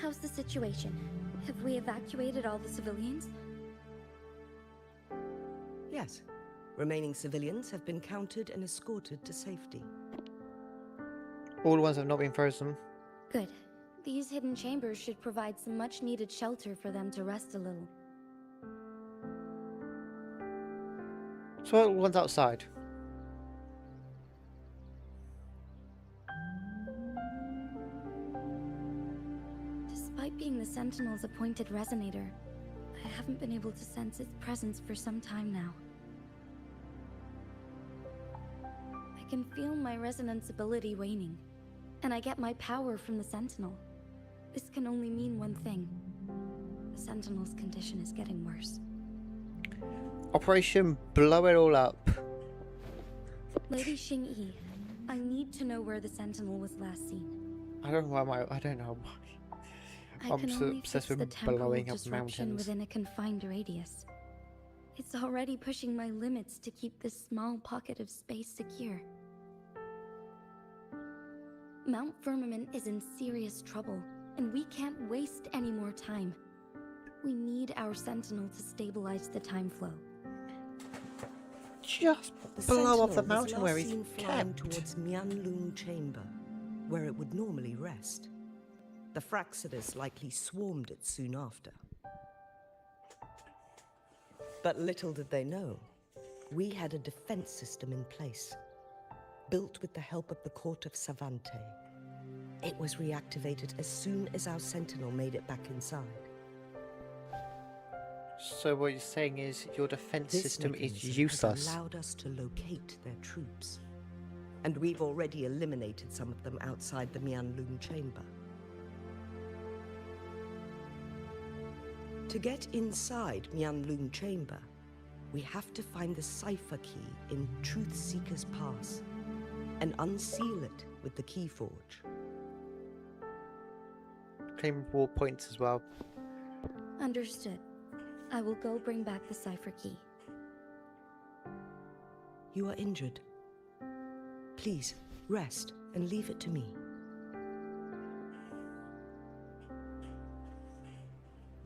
How's the situation? Have we evacuated all the civilians? Yes. Remaining civilians have been counted and escorted to safety. All the ones have not been frozen. Good. These hidden chambers should provide some much-needed shelter for them to rest a little. So all the ones outside. Despite being the Sentinel's appointed resonator, I haven't been able to sense its presence for some time now. I can feel my resonance ability waning, and I get my power from the Sentinel. This can only mean one thing. The Sentinel's condition is getting worse. Operation Blow It All Up. Lady Xingyi, I need to know where the Sentinel was last seen. I don't know why I don't know why. I I'm can so only obsessed fix with the temporal blowing up disruption mountains. within a confined radius. It's already pushing my limits to keep this small pocket of space secure. Mount Firmament is in serious trouble, and we can't waste any more time. We need our Sentinel to stabilize the time flow. Just The blow up the Sentinel was mountain where last he's seen flying kept. towards Mianlung Chamber, where it would normally rest. The Fraxidus likely swarmed it soon after. But little did they know, we had a defense system in place, built with the help of the Court of Savante. It was reactivated as soon as our Sentinel made it back inside. So what you're saying is your defense This system is mechanism has useless. allowed us to locate their troops, and we've already eliminated some of them outside the Mianlung Chamber. To get inside Mianlung Chamber, We have to find the cipher key in Truth Seeker's Pass and unseal it with the Keyforge. Claim war points as well. Understood. I will go bring back the cipher key. You are injured. Please, rest and leave it to me.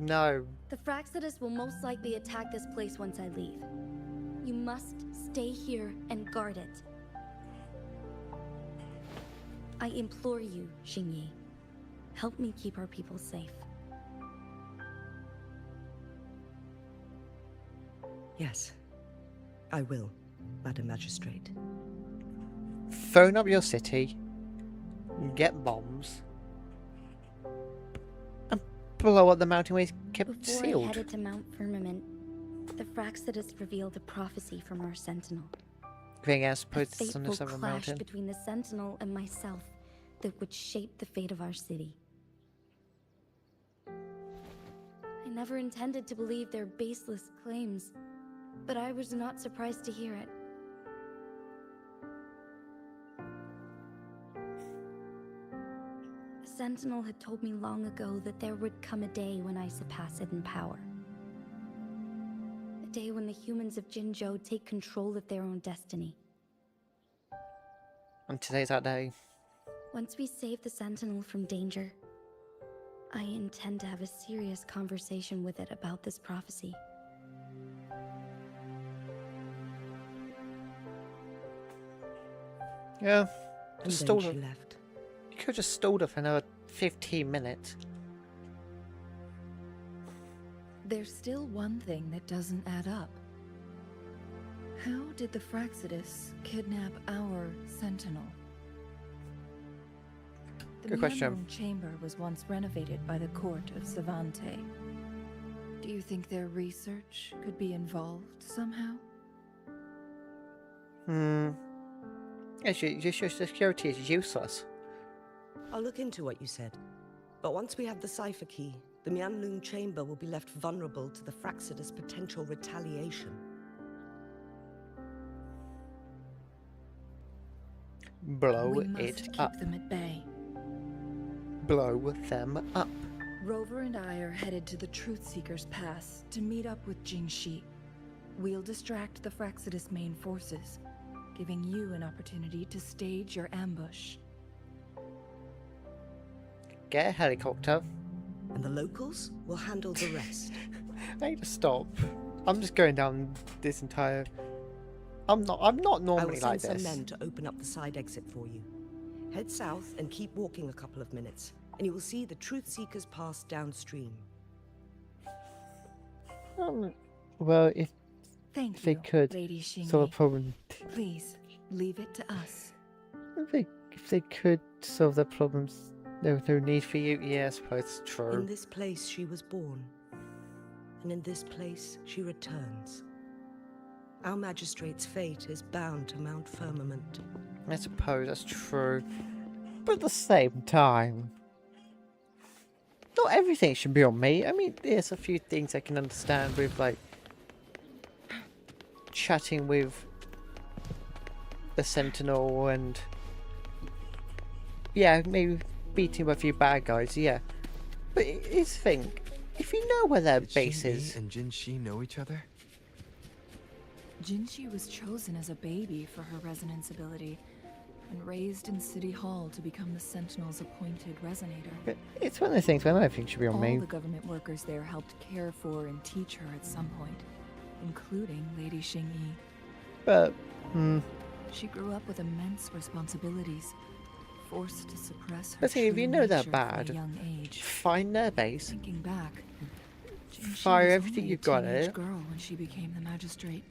No. The Fraxidus will most likely attack this place once I leave. You must stay here and guard it. I implore you, Xingyi. Help me keep our people safe. Yes, I will, Madam Magistrate. Phone up your city, get bombs, and blow up the mountain ways kept Before I sealed. headed to Mount Firmament, the Fraxidus revealed a prophecy from our sentinel. Being as A supposed to on fateful this other clash mountain. between the sentinel and myself that would shape the fate of our city. I never intended to believe their baseless claims, but I was not surprised to hear it. The sentinel had told me long ago that there would come a day when I surpass it in power. A day when the humans of Jinzhou take control of their own destiny. And today's that day. Once we save the Sentinel from danger, I intend to have a serious conversation with it about this prophecy. Yeah. And Just then stalled she her. left. You could have just stalled her for another 15 minutes. There's still one thing that doesn't add up. How did the Fraxidus kidnap our Sentinel? The Good question. Meandering Chamber was once renovated by the court of Savante. Do you think their research could be involved somehow? Yes, your security is useless. I'll look into what you said. But once we have the cipher key, the Mianlun chamber will be left vulnerable to the Fraxidus' potential retaliation. Blow We must it keep up. them at bay. Blow them up. Rover and I are headed to the Truth Seeker's Pass to meet up with Jingxi. We'll distract the Fraxidus main forces, giving you an opportunity to stage your ambush. Get a helicopter. And the locals will handle the rest. I need to stop. I'm just going down this entire... I'm not I normally will like send this. some men to open up the side exit for you. Head south and keep walking a couple of minutes, and you will see the Truth Seeker's Pass downstream. Well, if Thank they you, could Lady Xingyi. solve the problem... Please, leave it to us. If they could solve their problems, there's no need for you. Yeah, I suppose it's true. In this place she was born, and in this place she returns. Our magistrate's fate is bound to Mount Firmament. I suppose that's true. But at the same time, not everything should be on me. I mean, there's a few things I can understand with, like, chatting with the Sentinel and, yeah, maybe beating up a few bad guys, yeah. But it's the thing, if you know where their Did base Xingyi is... and Jinxi know each other? Jinxi was chosen as a baby for her resonance ability and raised in City Hall to become the Sentinel's appointed resonator. But it's one of the things when I think should be on All me. the government workers there helped care for and teach her at some point, including Lady Xingyi. But, She grew up with immense responsibilities, forced to suppress her But see, if you true know they're nature from bad, a young age. find their base, Thinking back, Jinxi fire was everything only you've a got teenage here. girl when she became the magistrate.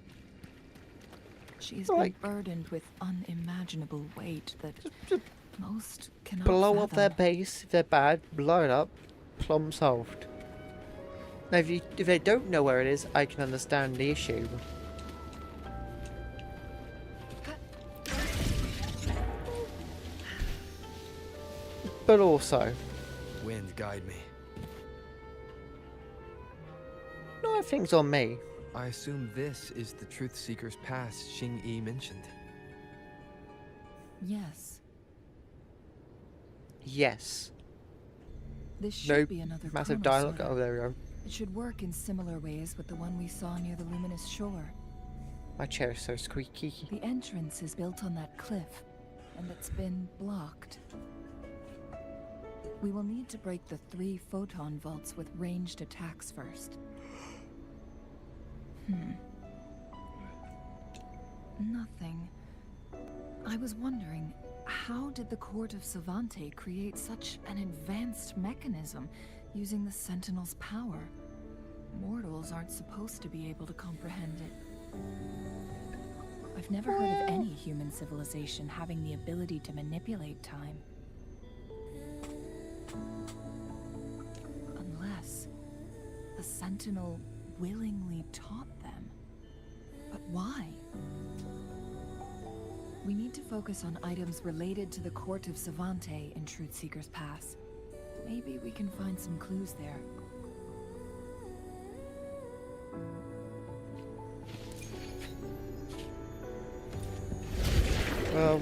She has Like- been burdened with unimaginable weight that just most cannot blow up their fathom. base. If they're bad, blow it up. Problem solved. Now, if they don't know where it is, I can understand the issue. But also, Wind, guide me. not everything's on me. I assume this is the Truth Seeker's Pass Xing-Yi mentioned. Yes, Yes. this should No be another massive chronosorter. dialogue. Oh, there we go. It should work in similar ways with the one we saw near the luminous shore. My chair is so squeaky. The entrance is built on that cliff, and it's been blocked. We will need to break the 3 photon vaults with ranged attacks first. Nothing. I was wondering, how did the Court of Savante create such an advanced mechanism using the Sentinel's power? Mortals aren't supposed to be able to comprehend it. I've never heard of any human civilization having the ability to manipulate time. Unless the Sentinel willingly taught them. But why? We need to focus on items related to the Court of Savante in Truthseeker's Pass. Maybe we can find some clues there. Well,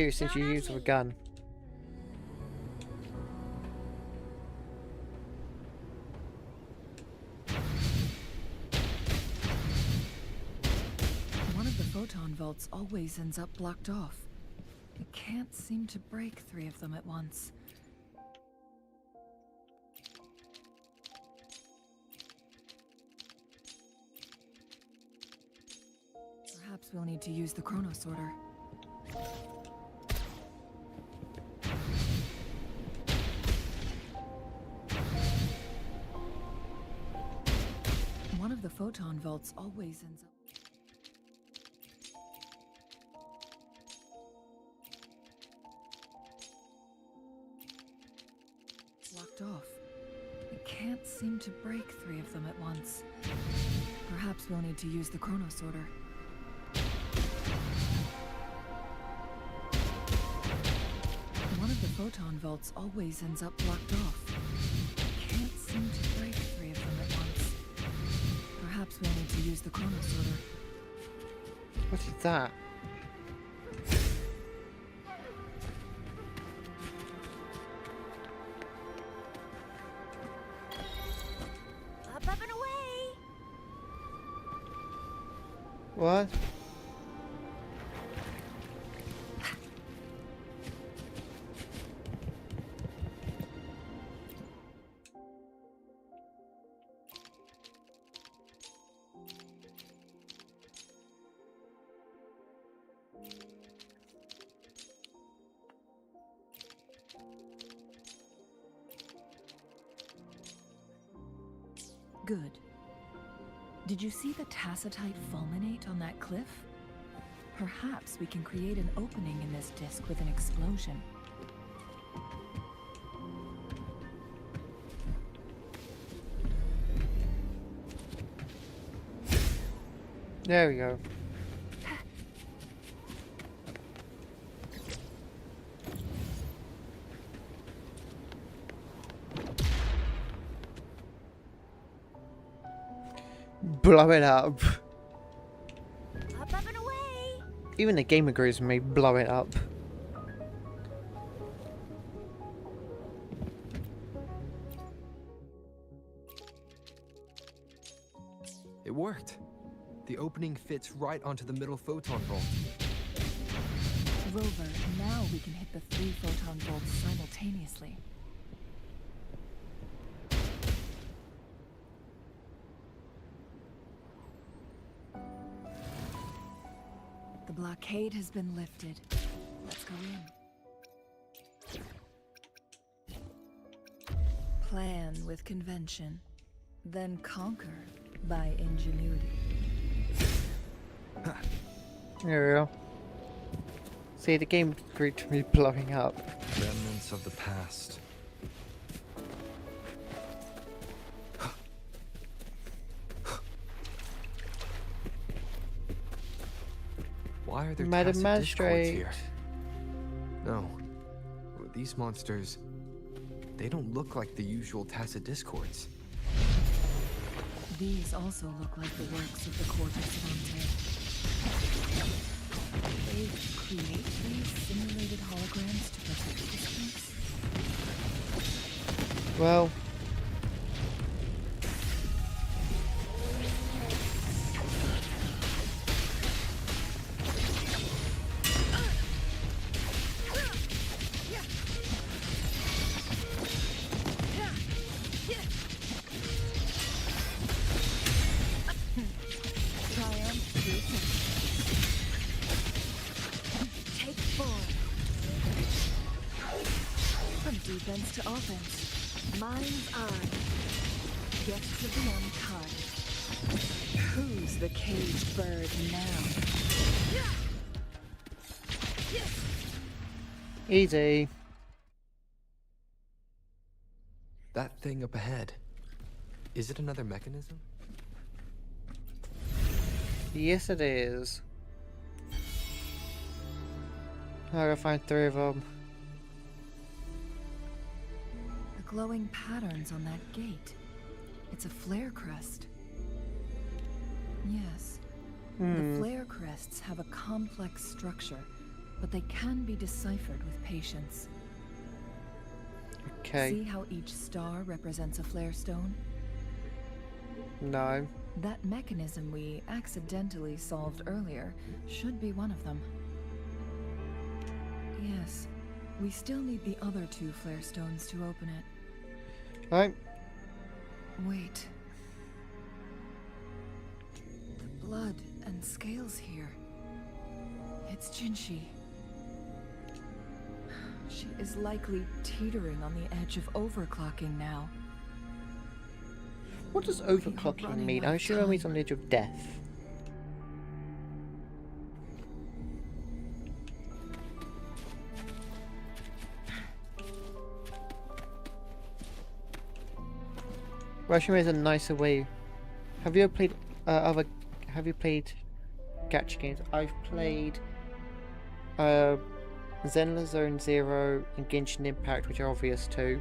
you, since you use a gun. One of the photon vaults always ends up blocked off. It can't seem to break 3 of them at once. Perhaps we'll need to use the chronosorter. One of the photon vaults always ends up... blocked off. It can't seem to break 3 of them at once. Perhaps we'll need to use the chronosorter. One of the photon vaults always ends up blocked off. It can't seem to break 3 of them at once. Perhaps we'll need to use the chronosorter. What is that? Up, up, and away! What? Good. Did you see the tacitite fulminate on that cliff? Perhaps we can create an opening in this disk with an explosion. There we go. Blow it up. Up, up, and away! Even the game agrees with me, blow it up. It worked. The opening fits right onto the middle photon vault. Rover, now we can hit the 3 photon bolts simultaneously. The blockade has been lifted. Let's go in. Plan with convention, then conquer by ingenuity. There we go. See, the game agreed to me blowing up. Remnants of the past. Why are there Madam tacit discords Magistrate. here? No. These monsters, they don't look like the usual tacit discords. These also look like the works of the court of Savante. They create these simulated holograms to protect this place? Well, Take 4. From defense to offense. Mind's eye. Get to the uncut. Who's the caged bird now? easy. That thing up ahead, is it another mechanism? Yes, it is. I gotta find 3 of them. The glowing patterns on that gate. It's a flare crest. Yes. The flare crests have a complex structure, but they can be deciphered with patience. Okay. See how each star represents a flare stone? No. That mechanism we accidentally solved earlier should be one of them. Yes. We still need the other 2 flare stones to open it. Right. Wait. The blood and scales here. It's Jinshi. She is likely teetering on the edge of overclocking now. What does are overclocking running mean? out I'm of sure it means time. on the edge of death. Russian is a nicer way. Have you ever played Have you played gacha games? I've played Zenless Zone Zero and Genshin Impact, which are obvious too.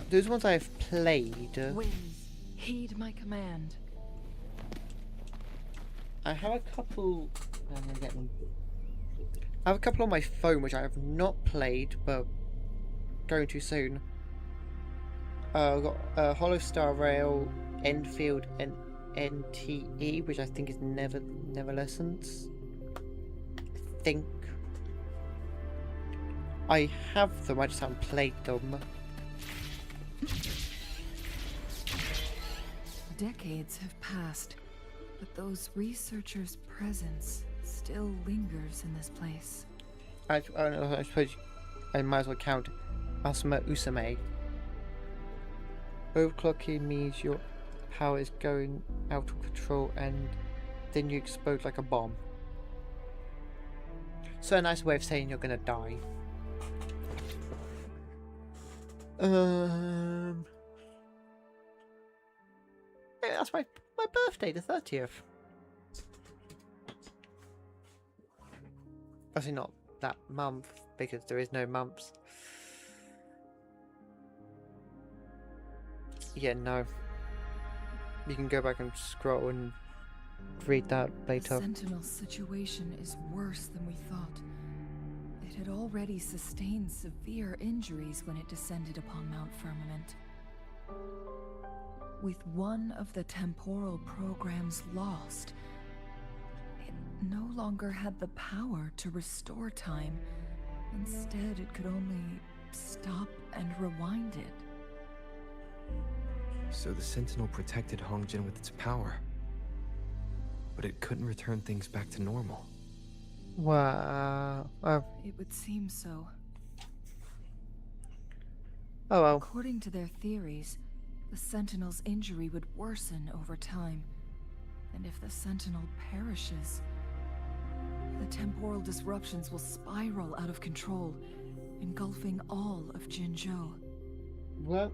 Those ones I've played. Winds, heed my command. I have a couple. I'm gonna get them. I have a couple on my phone which I have not played, but going to soon. I've got Hollow Star Rail, Enfield, and NTE, which I think is Neverlessence. I think. I have them, I just haven't played them. Decades have passed, but those researchers' presence still lingers in this place. I suppose I might as well count Asuma Usame. Overclocking means your power is going out of control and then you explode like a bomb. So a nice way of saying you're gonna die. Yeah, that's my birthday, the 30th. Obviously not that month, because there is no months. Yeah, no. You can go back and scroll and read that later. The Sentinel's situation is worse than we thought. It had already sustained severe injuries when it descended upon Mount Firmament. With one of the temporal programs lost, it no longer had the power to restore time. Instead, it could only stop and rewind it. So the Sentinel protected Hongjin with its power. But it couldn't return things back to normal. Wow. It would seem so. Oh well. According to their theories, the Sentinel's injury would worsen over time. And if the Sentinel perishes, temporal disruptions will spiral out of control, engulfing all of Jinzhou. What?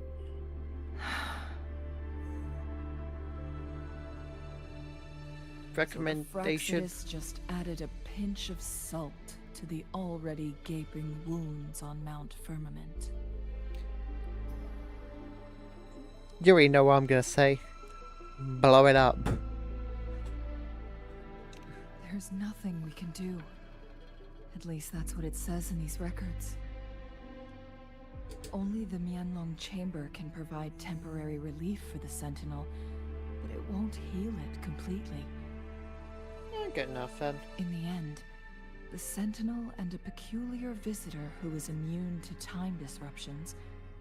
Recommendation. So the Fraxidus just added a pinch of salt to the already gaping wounds on Mount Firmament. You already know what I'm gonna say. Blow it up. There's nothing we can do. At least that's what it says in these records. Only the Mianlong Chamber can provide temporary relief for the Sentinel, but it won't heal it completely. Good enough then. In the end, the Sentinel and a peculiar visitor who is immune to time disruptions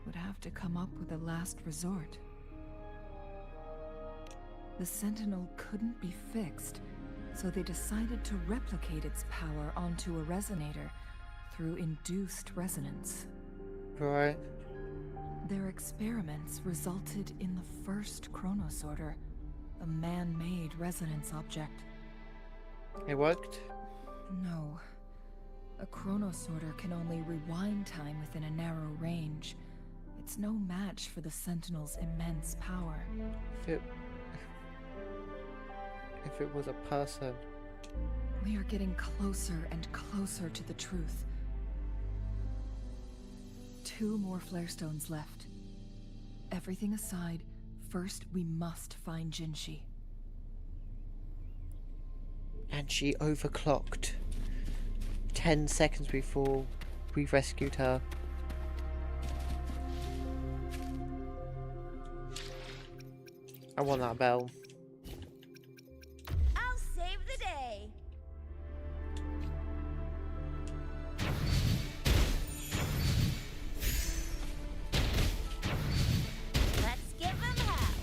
would have to come up with a last resort. The Sentinel couldn't be fixed, so they decided to replicate its power onto a resonator through induced resonance. Right. Their experiments resulted in the first chronosorter, a man-made resonance object. It worked? No. A chronosorter can only rewind time within a narrow range. It's no match for the Sentinel's immense power. If it was a person. We are getting closer and closer to the truth. 2 more flare stones left. Everything aside, first we must find Jinshi. And she overclocked 10 seconds before we rescued her. I want that bell. I'll save the day. Let's give 'em hell.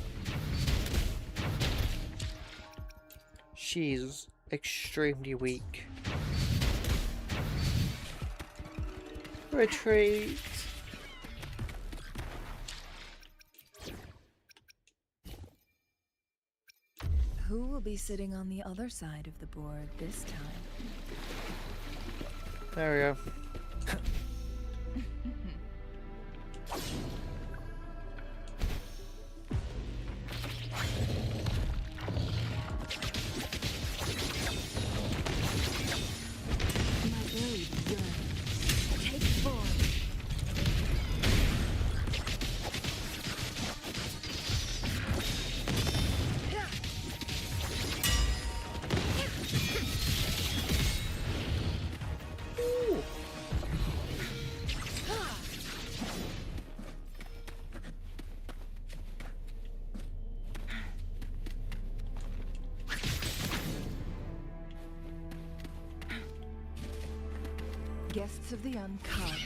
She's extremely weak. Retreat. Who will be sitting on the other side of the board this time? There we go. My blade yearns. Take form. Guests of the uncut.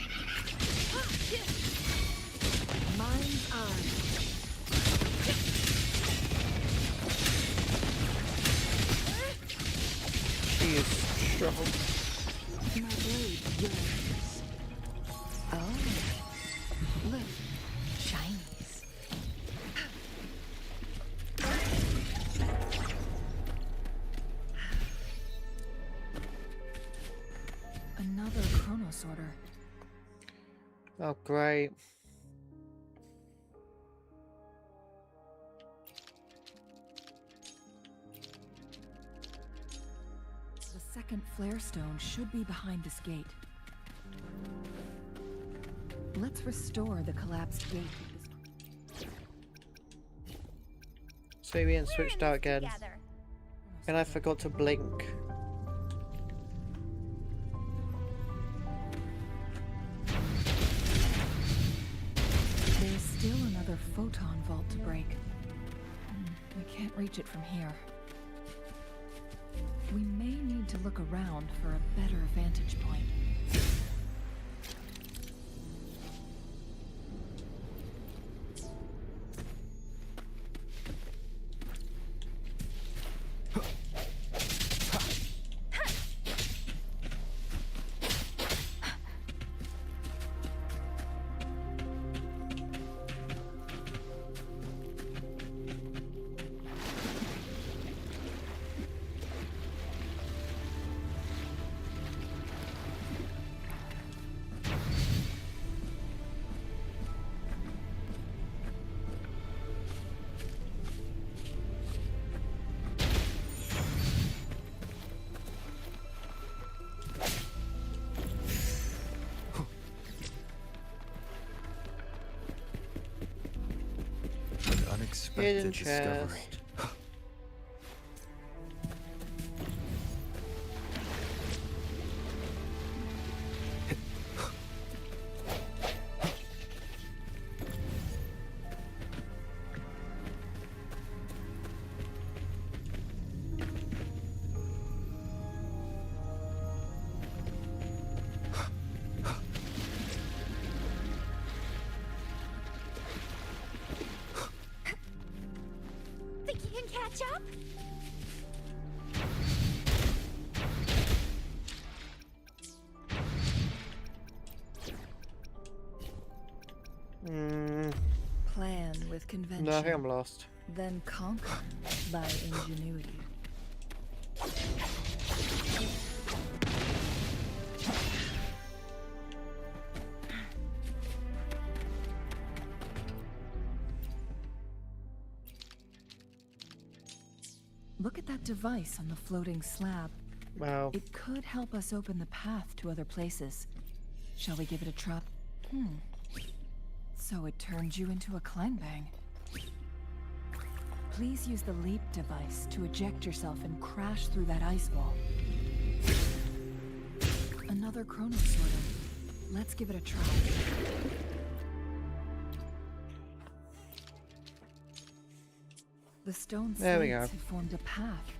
Mind's eye. She is strong. My blade yearns. Oh, look, shinies. Another chronosorter. Oh, great. The second flare stone should be behind this gate. Let's restore the collapsed gate. So we switched out again. Together. And I forgot to blink. There's still another photon vault to break. We can't reach it from here. We may need to look around for a better vantage point. unexpected discovery. chest. Think you can catch up? Plan with convention. No, I think I'm lost. Then conquer by ingenuity. Look at that device on the floating slab. Wow. It could help us open the path to other places. Shall we give it a try? So it turned you into a Kleinbang. Please use the leap device to eject yourself and crash through that ice wall. Another chrono sorter. Let's give it a try. The stone There we slates go. have formed a path.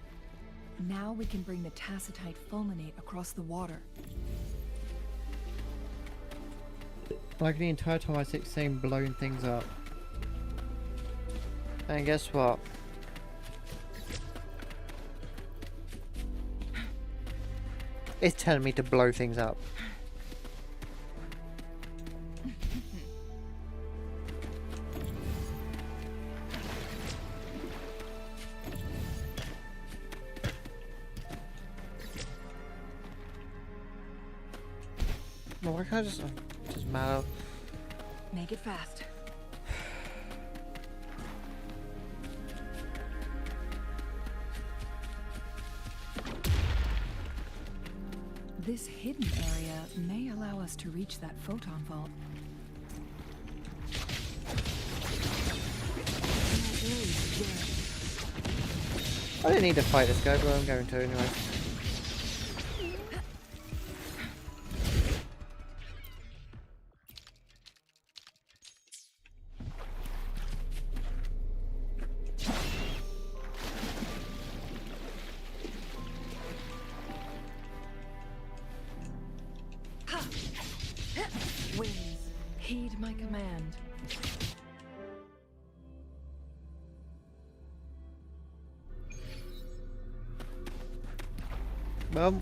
Now we can bring the tacitite fulminate across the water. Like the entire time I keep saying blowing things up. And guess what? It's telling me to blow things up. Well, why can't I just matter? Make it fast. This hidden area may allow us to reach that photon vault. I didn't need to fight this guy, but I'm going to anyway. Winds, heed my command. Well,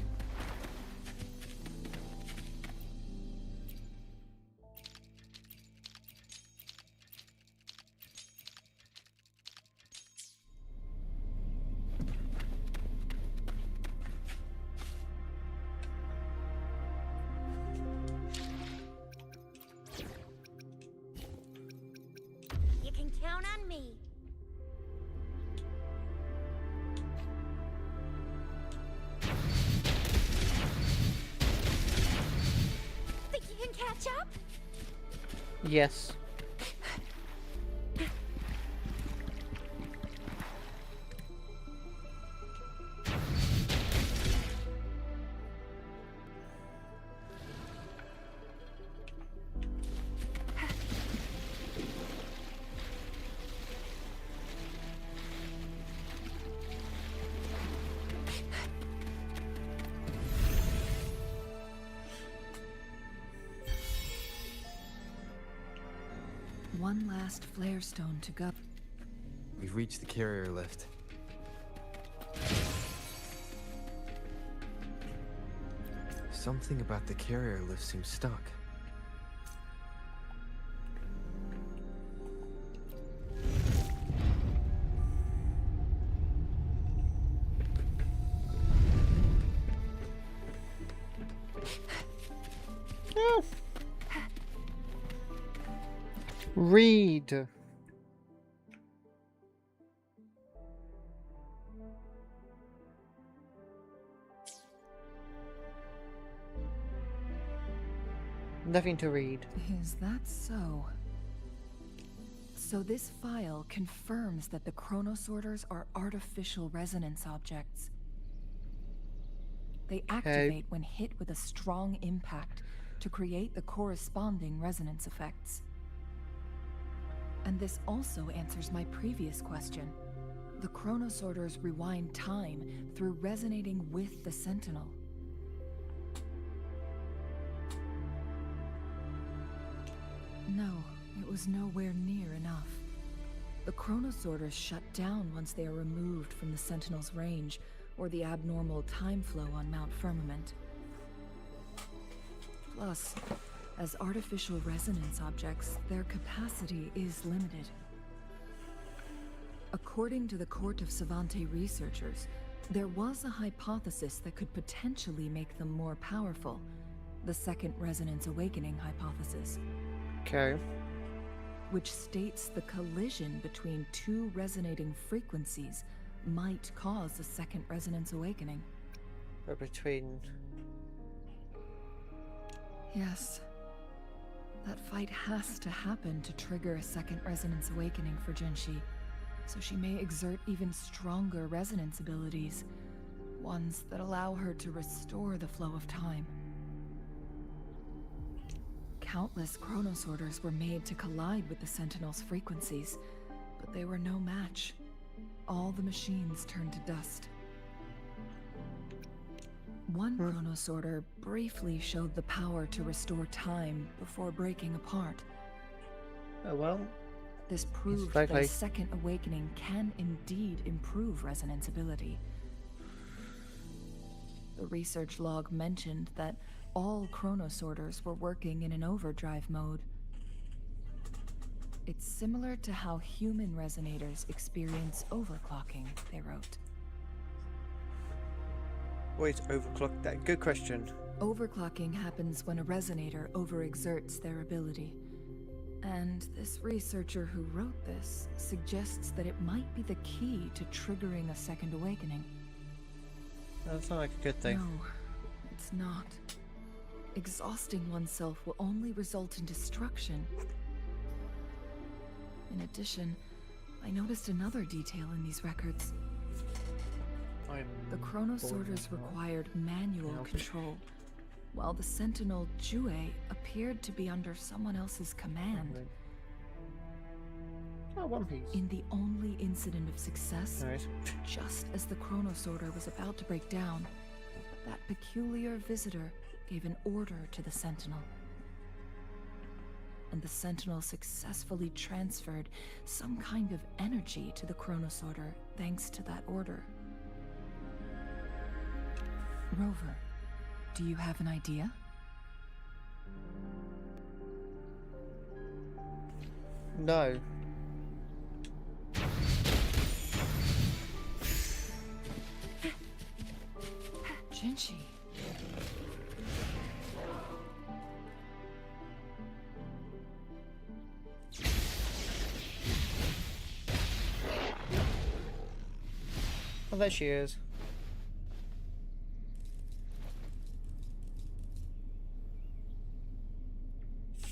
You can count on me. Think you can catch up? yes. One last flare stone to go. We've reached the carrier lift. Something about the carrier lift seems stuck. Read. Nothing to read. Is that so? So this file confirms that the chronosorters are artificial resonance objects. They activate when hit with a strong impact to create the corresponding resonance effects. And this also answers my previous question. The chronosorters rewind time through resonating with the Sentinel. No, it was nowhere near enough. The chronosorters shut down once they are removed from the Sentinel's range, or the abnormal time flow on Mount Firmament. Plus, as artificial resonance objects, their capacity is limited. According to the Court of Savante researchers, there was a hypothesis that could potentially make them more powerful. The Second Resonance Awakening hypothesis. Okay. Which states the collision between two resonating frequencies might cause a second resonance awakening. Or between... Yes. That fight has to happen to trigger a second resonance awakening for Jinshi, so she may exert even stronger resonance abilities, ones that allow her to restore the flow of time. Countless chronosorters were made to collide with the Sentinel's frequencies, but they were no match. All the machines turned to dust. One chronosorter briefly showed the power to restore time before breaking apart. Oh well. This proved that a second awakening can indeed improve resonance ability. The research log mentioned that all chronosorters were working in an overdrive mode. It's similar to how human resonators experience overclocking, they wrote. What is overclock? That good question. Overclocking happens when a resonator overexerts their ability. And this researcher who wrote this suggests that it might be the key to triggering a second awakening. That sounds like a good thing. No, it's not. Exhausting oneself will only result in destruction. In addition, I noticed another detail in these records. The chronosorters required manual control, while the Sentinel Jue appeared to be under someone else's command. Oh, One Piece. In the only incident of success, Nice. just as the chronosorter was about to break down, that peculiar visitor gave an order to the Sentinel. And the Sentinel successfully transferred some kind of energy to the chronosorter thanks to that order. Rover, do you have an idea? No. Jinshi. Oh, there she is.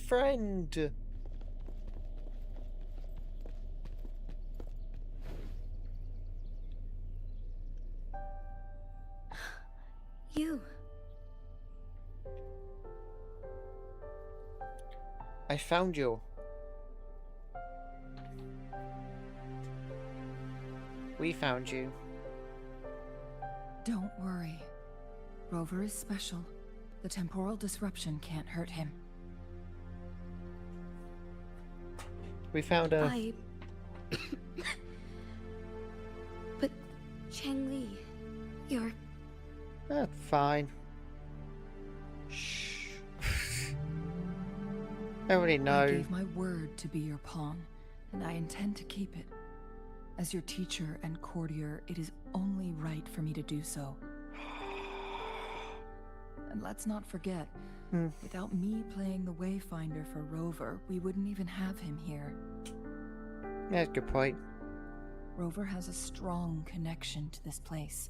Friend. You. I found you. We found you. Don't worry. Rover is special. The temporal disruption can't hurt him. We found her. But Changli, you're... Fine. Shh. I already know. I gave my word to be your pawn, and I intend to keep it. As your teacher and courtier, it is only right for me to do so. And let's not forget, without me playing the Wayfinder for Rover, we wouldn't even have him here. Yeah, that's a good point. Rover has a strong connection to this place.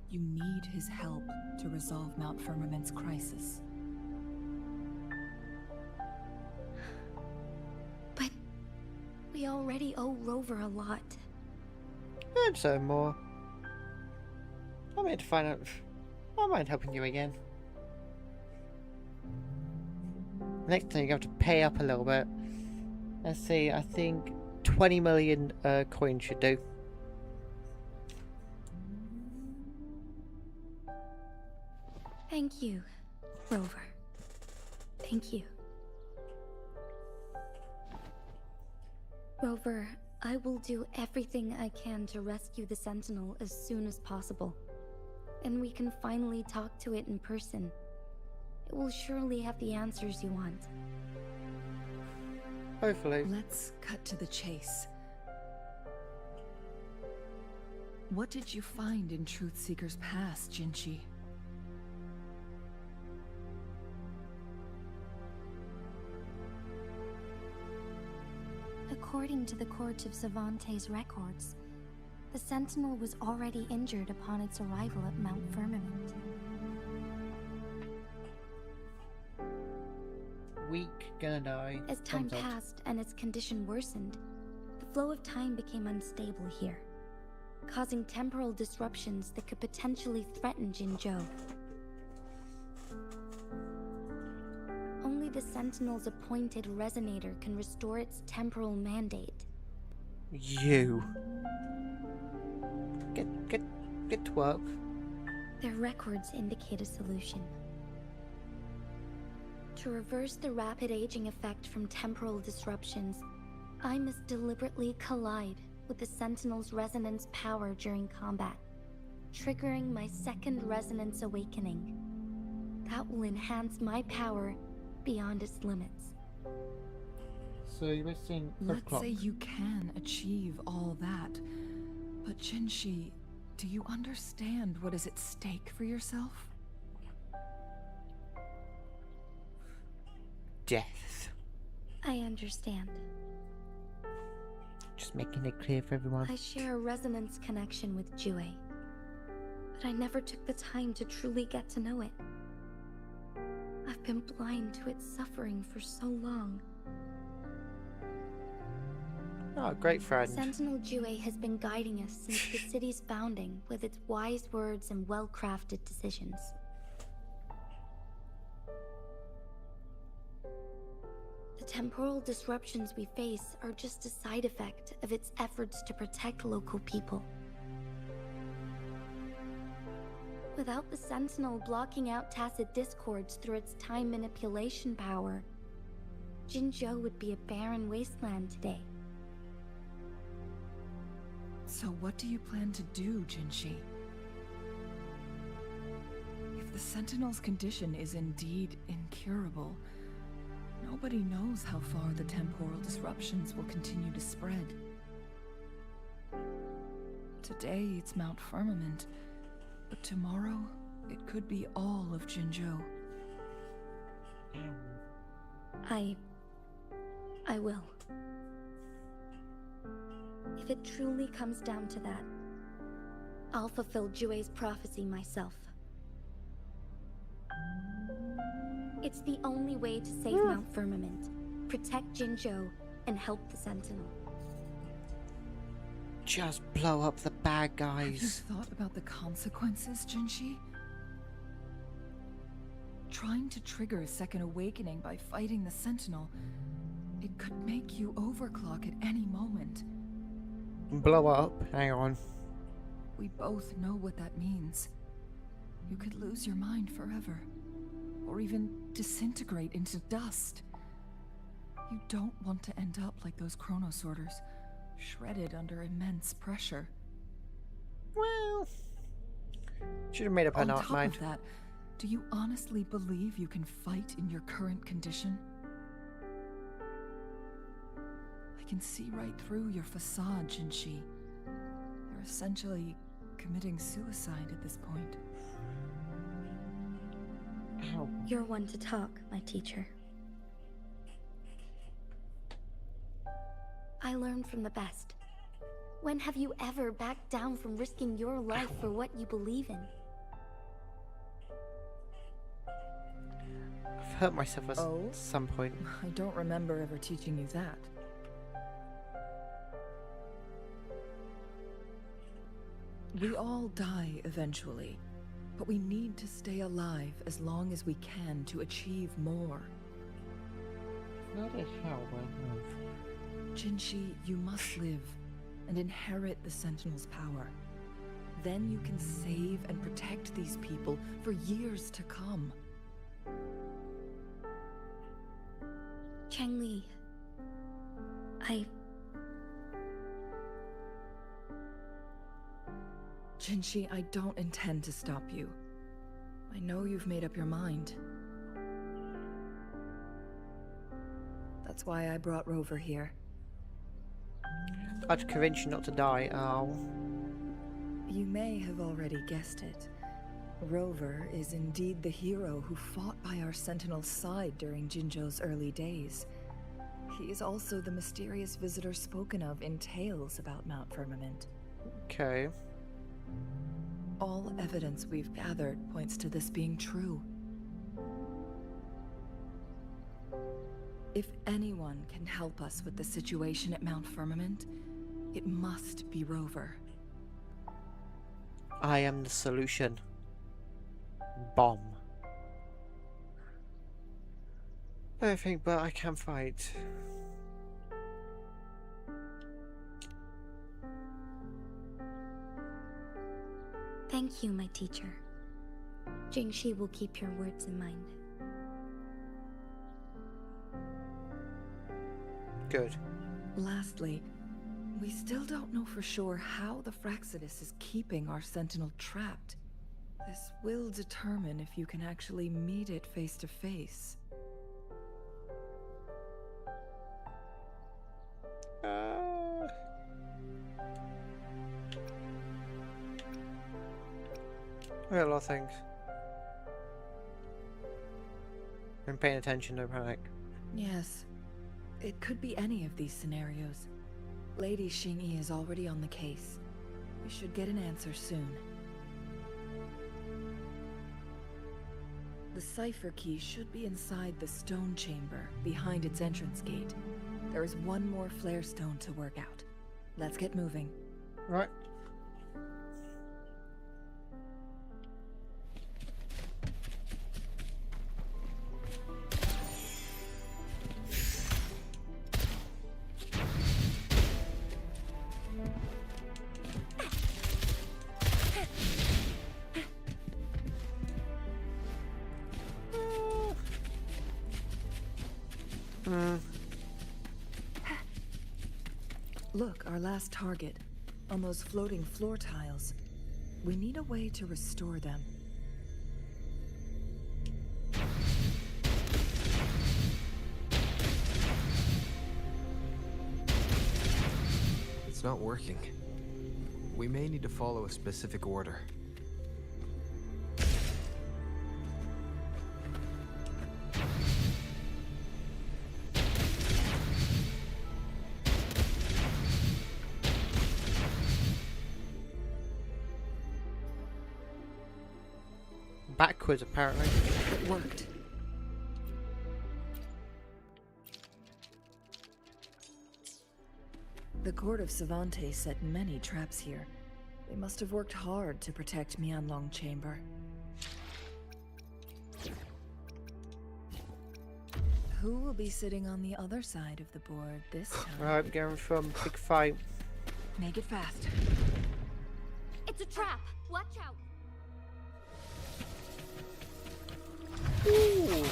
You need his help to resolve Mount Firmament's crisis. But we We already owe Rover a lot. And so more. I'm here to find out if I mind helping you again. Next time you have to pay up a little bit. Let's see, I think 20 million coins should do. Thank you, Rover. Thank you. Rover, I will do everything I can to rescue the Sentinel as soon as possible. And we can finally talk to it in person. It will surely have the answers you want. Hopefully. Let's cut to the chase. What did you find in Truthseeker's past, Jinchi? According to the Court of Savante's records, the Sentinel was already injured upon its arrival at Mount Firmament. Weak, gonna die. As time Thumbs up. passed and its condition worsened, the flow of time became unstable here, causing temporal disruptions that could potentially threaten Jinzhou. Only the Sentinel's appointed resonator can restore its temporal mandate. You. Get to work. Their records indicate a solution. To reverse the rapid aging effect from temporal disruptions, I must deliberately collide with the Sentinel's resonance power during combat, triggering my second resonance awakening. That will enhance my power beyond its limits. So you're missing a Let's clock. say you can achieve all that. But Jinchi, do you understand what is at stake for yourself? Death. I understand. Just making it clear for everyone. I share a resonance connection with Jue, but I never took the time to truly get to know it. I've been blind to its suffering for so long. Oh, great friend. Sentinel Jue has been guiding us since the city's founding with its wise words and well-crafted decisions. The temporal disruptions we face are just a side effect of its efforts to protect local people. Without the Sentinel blocking out tacit discords through its time manipulation power, Jinzhou would be a barren wasteland today. So what do you plan to do, Jinchi? If the Sentinel's condition is indeed incurable, nobody knows how far the temporal disruptions will continue to spread. Today it's Mount Firmament, but tomorrow it could be all of Jinzhou. I will. If it truly comes down to that, I'll fulfill Jue's prophecy myself. It's the only way to save Mount Firmament, protect Jinzhou, and help the Sentinel. Just blow up the bad Have you guys. thought about the consequences, Jinchi? Trying to trigger a second awakening by fighting the Sentinel, it could make you overclock at any moment. Blow up. Hang on. We both know what that means. You could lose your mind forever, or even disintegrate into dust. You don't want to end up like those chronosorters, shredded under immense pressure. Well, should have made up her On top mind. of that, do you honestly believe you can fight in your current condition? I can see right through your facade, Jinchi. You're essentially committing suicide at this point. Ow. You're one to talk, my teacher. I learned from the best. When have you ever backed down from risking your life for what you believe in? I've hurt myself at Oh? some point. I don't remember ever teaching you that. We all die eventually, but we need to stay alive as long as we can to achieve more. What the hell, man? Jinshi, you must live and inherit the Sentinel's power. Then you can save and protect these people for years to come. Changli, Jinshi, I don't intend to stop you. I know you've made up your mind. That's why I brought Rover here. I'd convince you not to die. Oh. You may have already guessed it. Rover is indeed the hero who fought by our Sentinel's side during Jinzhou's early days. He is also the mysterious visitor spoken of in tales about Mount Firmament. Okay. All evidence we've gathered points to this being true. If anyone can help us with the situation at Mount Firmament, it must be Rover. I am the solution. Bomb. Everything but I can fight. thank you, my teacher. Jingxi will keep your words in mind. Good. Lastly, we still don't know for sure how the Fraxidus is keeping our Sentinel trapped. This will determine if you can actually meet it face to face. I got a lot of things. I'm paying attention, no panic. Yes, it could be any of these scenarios. Lady Xingyi is already on the case. We should get an answer soon. The cipher key should be inside the stone chamber, behind its entrance gate. There is one more flare stone to work out. Let's get moving. Right. Look, our last target. On those floating floor tiles. We need a way to restore them. It's not working. We may need to follow a specific order. Backwards, apparently. It worked. The court of Savante set many traps here. They must have worked hard to protect Mianlong Chamber. Who will be sitting on the other side of the board this time? Right, going from big fight. Make it fast. It's a trap! Watch out! Ooh.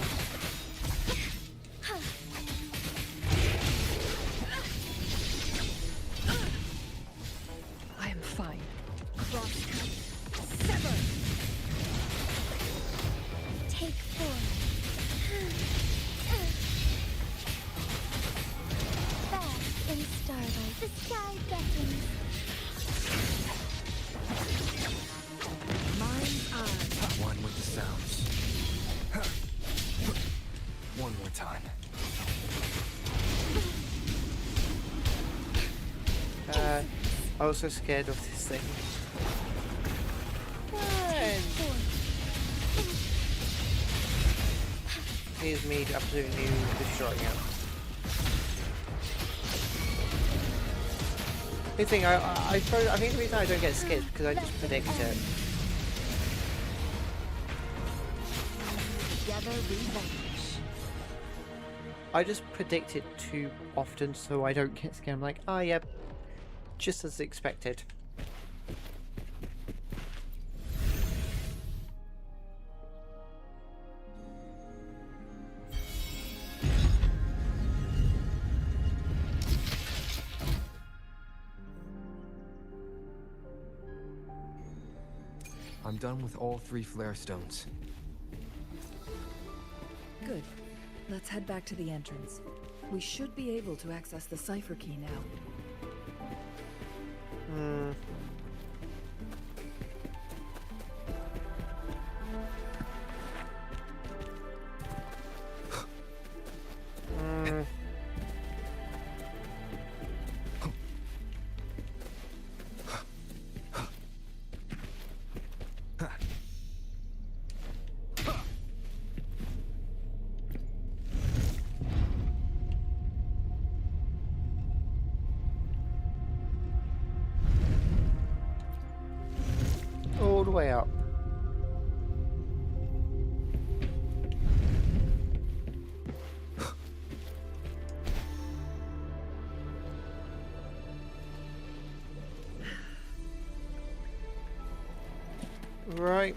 I am fine. Crosscut. Sever! Take 4. Fast in starlight, the sky beckons. Mind's eye. One with the sounds. One more time. I was so scared of this thing. Here's me absolutely destroying it. The thing, I think the reason I don't get scared is because I just predict it. Together we vanish. I just predict it too often, so I don't get scared. I'm like, oh yeah, just as expected. I'm done with all 3 flare stones. Good. Let's head back to the entrance. We should be able to access the cipher key now. Hmm. All the way up. Right.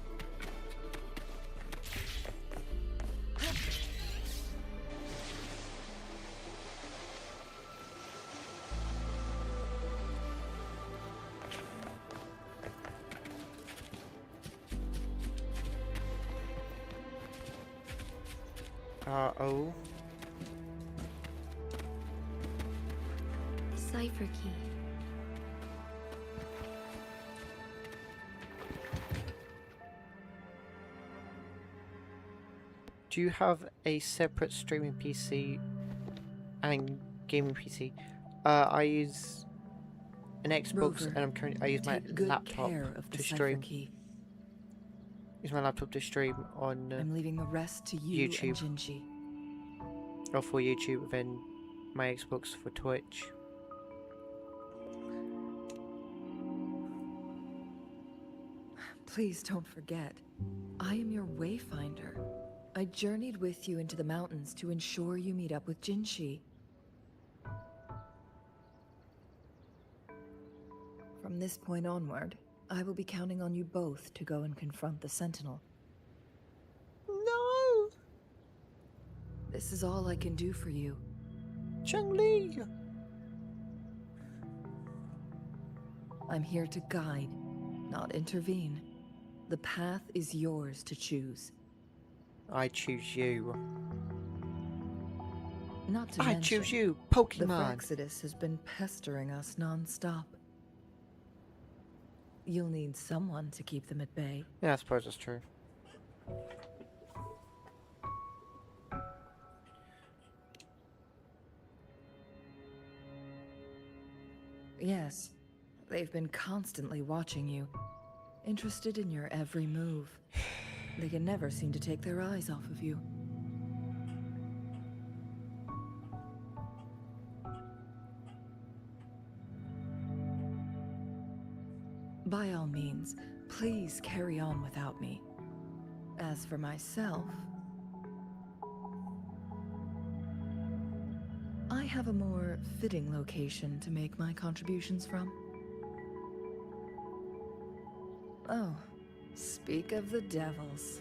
Uh-oh. The cipher key. Do you have a separate streaming PC and gaming PC? I use an Xbox, Rover, and I use my take good laptop care of the to cipher stream. key. Use my laptop to stream on I'm leaving the rest to you YouTube. and Jinji. or for YouTube, then my Xbox for Twitch. Please don't forget, I am your wayfinder. I journeyed with you into the mountains to ensure you meet up with Jinshi. From this point onward, I will be counting on you both to go and confront the Sentinel. No! This is all I can do for you. Chun-Li! I'm here to guide, not intervene. The path is yours to choose. I choose you. Not to I mention, choose you, the Pokemon! Fraxidus has been pestering us non-stop. You'll need someone to keep them at bay. Yeah, I suppose that's true. Yes, they've been constantly watching you, interested in your every move. They can never seem to take their eyes off of you. By all means, please carry on without me. As for myself, I have a more fitting location to make my contributions from. Oh, speak of the devils.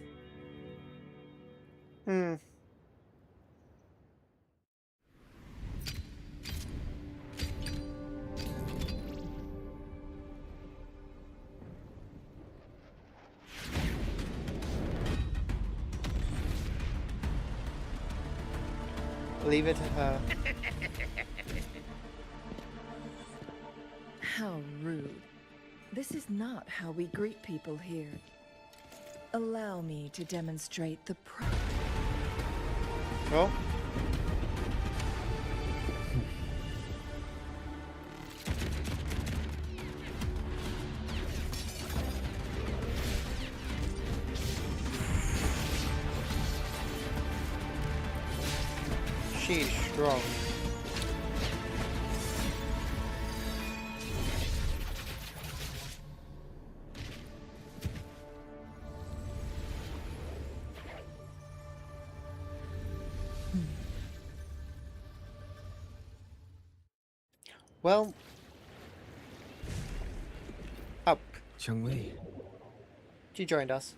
Leave it to her. How rude. This is not how we greet people here. Allow me to demonstrate the Oh? She's strong. Well... Oh, Cheng-Li. you joined us.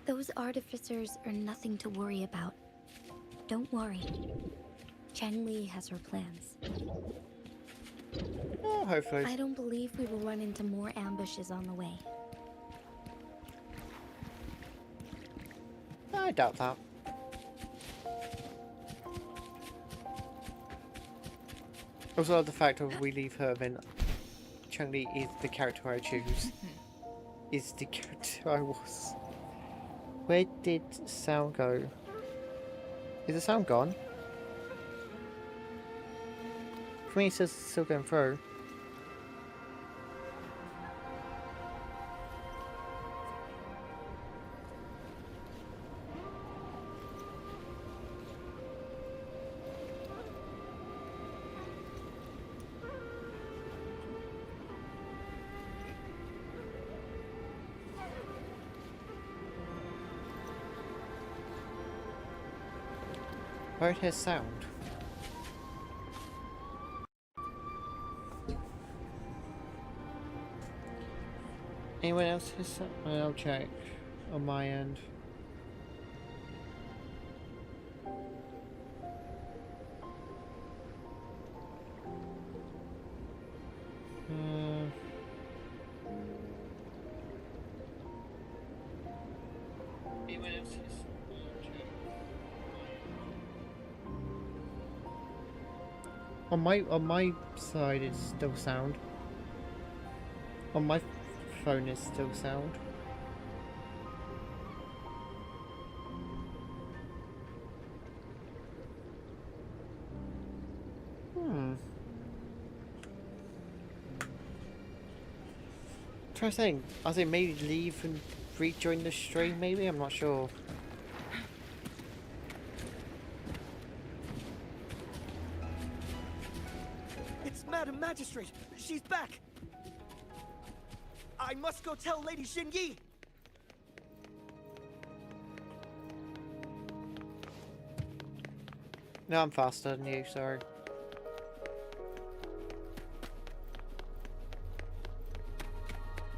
Those artificers are nothing to worry about. Don't worry. Cheng-Li has her plans. Oh, hopefully. I don't believe we will run into more ambushes on the way. I doubt that. Also, the fact that we leave her, then Cheng-Li is the character I choose. Is the character I was. Where did sound go? Is the sound gone? For me, it says it's still going through. Where it has sound. Anyone else has sound? I'll check on my end. Anyone else has on my side it's still sound. On my phone is still sound. Try to think. I think maybe leave and rejoin the stream maybe? I'm not sure. It's Madam Magistrate! She's back! I must go tell Lady Xinyi! No, I'm faster than you, sorry.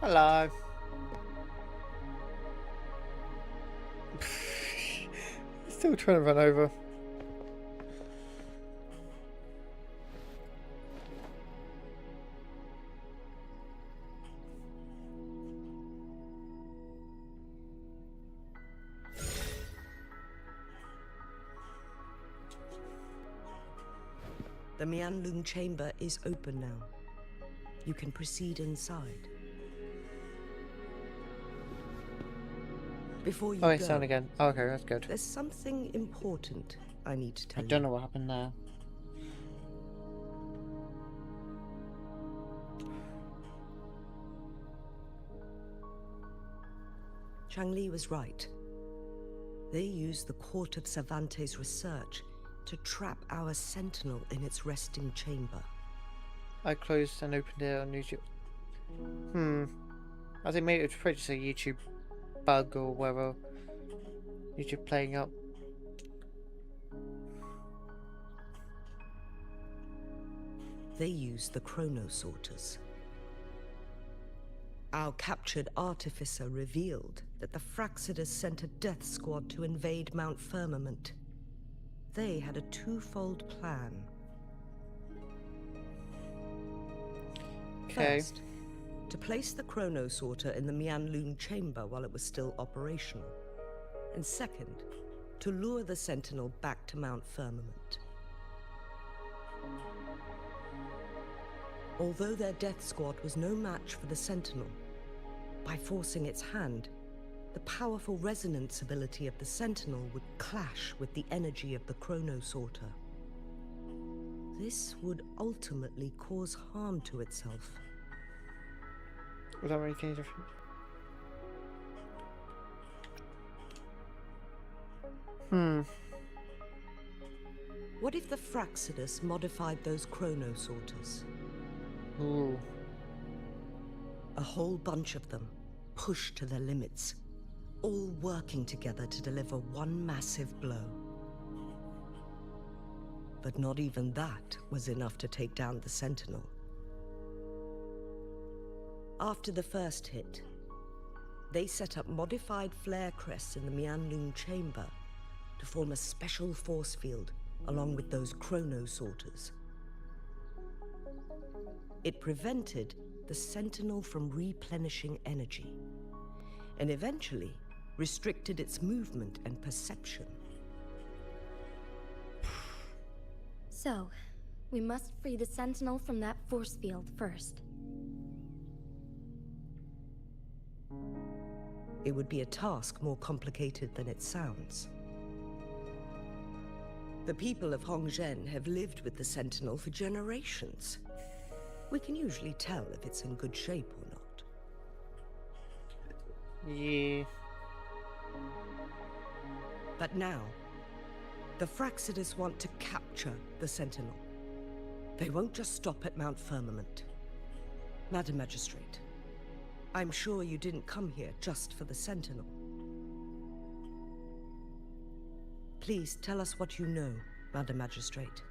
Hello. Still trying to run over. The Mianlun chamber is open now. You can proceed inside. Before you Oh, go, it's sound again. Oh, okay, that's good. there's something important I need to I tell you. don't know what happened there. Cheng-Li was right. They used the Court of Cervantes' research to trap our sentinel in its resting chamber. I closed and opened it on YouTube. I think maybe it's probably just a YouTube bug or whatever. YouTube playing up. They used the chronosorters. Our captured artificer revealed that the Fraxidus sent a death squad to invade Mount Firmament. They had a twofold plan. Okay. First, to place the chronosorter in the Mianlun chamber while it was still operational. And second, to lure the Sentinel back to Mount Firmament. Although their death squad was no match for the Sentinel, by forcing its hand, the powerful resonance ability of the Sentinel would clash with the energy of the chronosorter. This would ultimately cause harm to itself. Would that make any difference? What if the Fraxidus modified those chronosorters? Ooh. A whole bunch of them, pushed to their limits, all working together to deliver one massive blow. But not even that was enough to take down the Sentinel. After the first hit, they set up modified flare crests in the Mianlun chamber to form a special force field along with those chronosorters. It prevented the Sentinel from replenishing energy, and eventually restricted its movement and perception. So, we must free the Sentinel from that force field first. It would be a task more complicated than it sounds. The people of Hongzhen have lived with the Sentinel for generations. We can usually tell if it's in good shape or not. Yeah. But now, the Fraxidus want to capture the Sentinel. They won't just stop at Mount Firmament. Madam Magistrate, I'm sure you didn't come here just for the Sentinel. Please tell us what you know, Madam Magistrate.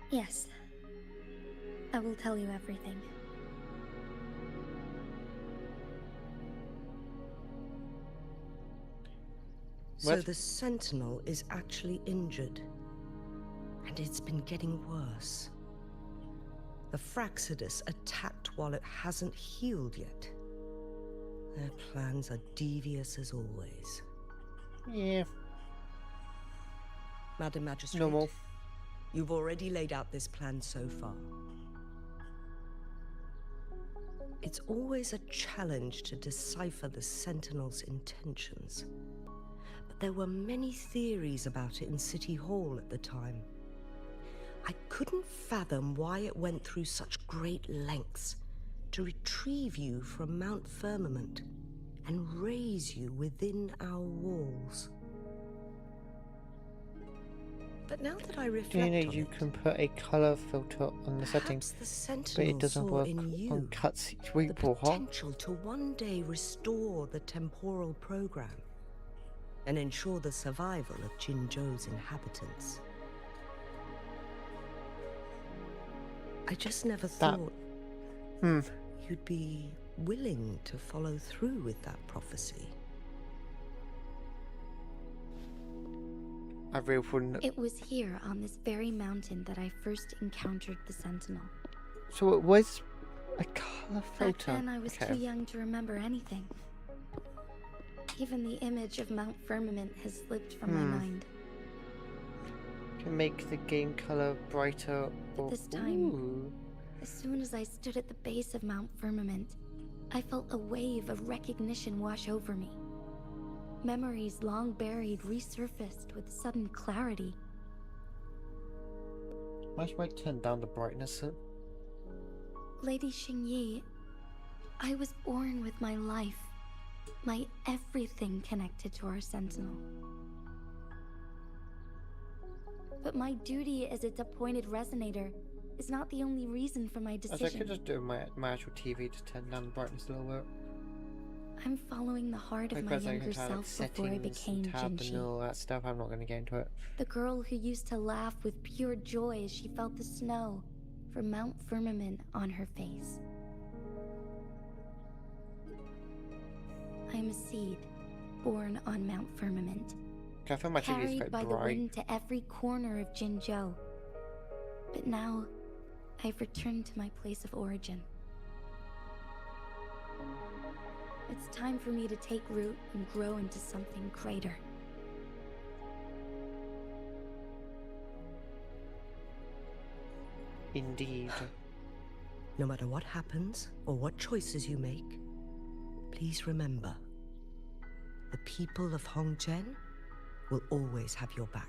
Yes. I will tell you everything. So What? the Sentinel is actually injured, and it's been getting worse. The Fraxidus attacked while it hasn't healed yet. Their plans are devious as always. Yeah. Madam Magistrate, Normal. you've already laid out this plan so far. It's always a challenge to decipher the Sentinel's intentions. But there were many theories about it in City Hall at the time. I couldn't fathom why it went through such great lengths to retrieve you from Mount Firmament and raise you within our walls. But now that I reflect You know, on you it, can put a color filter on the setting, perhaps the but Sentinel it doesn't saw work in you on cutscenes. Wait, the what? potential to one day restore the temporal program and ensure the survival of Jinzhou's inhabitants. I just never thought you'd be willing to follow through with that prophecy. I really wouldn't. It was here on this very mountain that I first encountered the Sentinel. So it was a color Back filter. then I was too young to remember anything. Even the image of Mount Firmament has slipped from my mind. Can make the game color brighter. Or... This time, Ooh. as soon as I stood at the base of Mount Firmament, I felt a wave of recognition wash over me. Memories long buried resurfaced with sudden clarity. I might turn down the brightness. Lady Xingyi, I was born with my life, my everything connected to our Sentinel. But my duty as its appointed resonator is not the only reason for my As decision. I could just do my actual TV to turn down the brightness a little bit. I'm following the heart of my Because I younger can tell, like, self before I settings became and tab and Jinxi. all that stuff. I'm not going to get into it. The girl who used to laugh with pure joy as she felt the snow from Mount Firmament on her face. I am a seed, born on Mount Firmament, I feel my TV is carried quite by the bright. wind to every corner of Jinzhou. But now, I've returned to my place of origin. It's time for me to take root and grow into something greater. Indeed. No matter what happens or what choices you make, please remember, the people of Hongzhen will always have your back.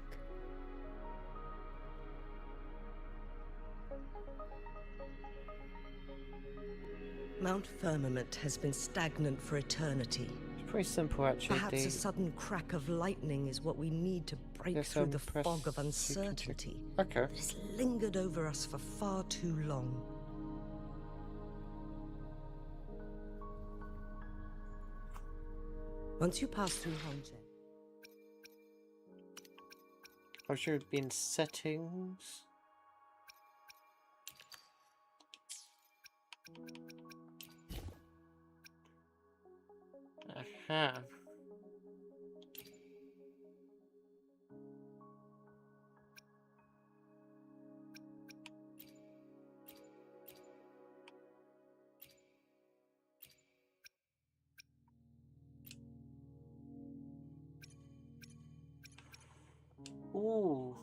Mount Firmament has been stagnant for eternity. It's pretty simple actually. Perhaps a sudden crack of lightning is what we need to break Yes, through the press fog of so you can uncertainty Okay. that has lingered over us for far too long. Once you pass through Hongzhen, I should be in settings. Aha. Ooh.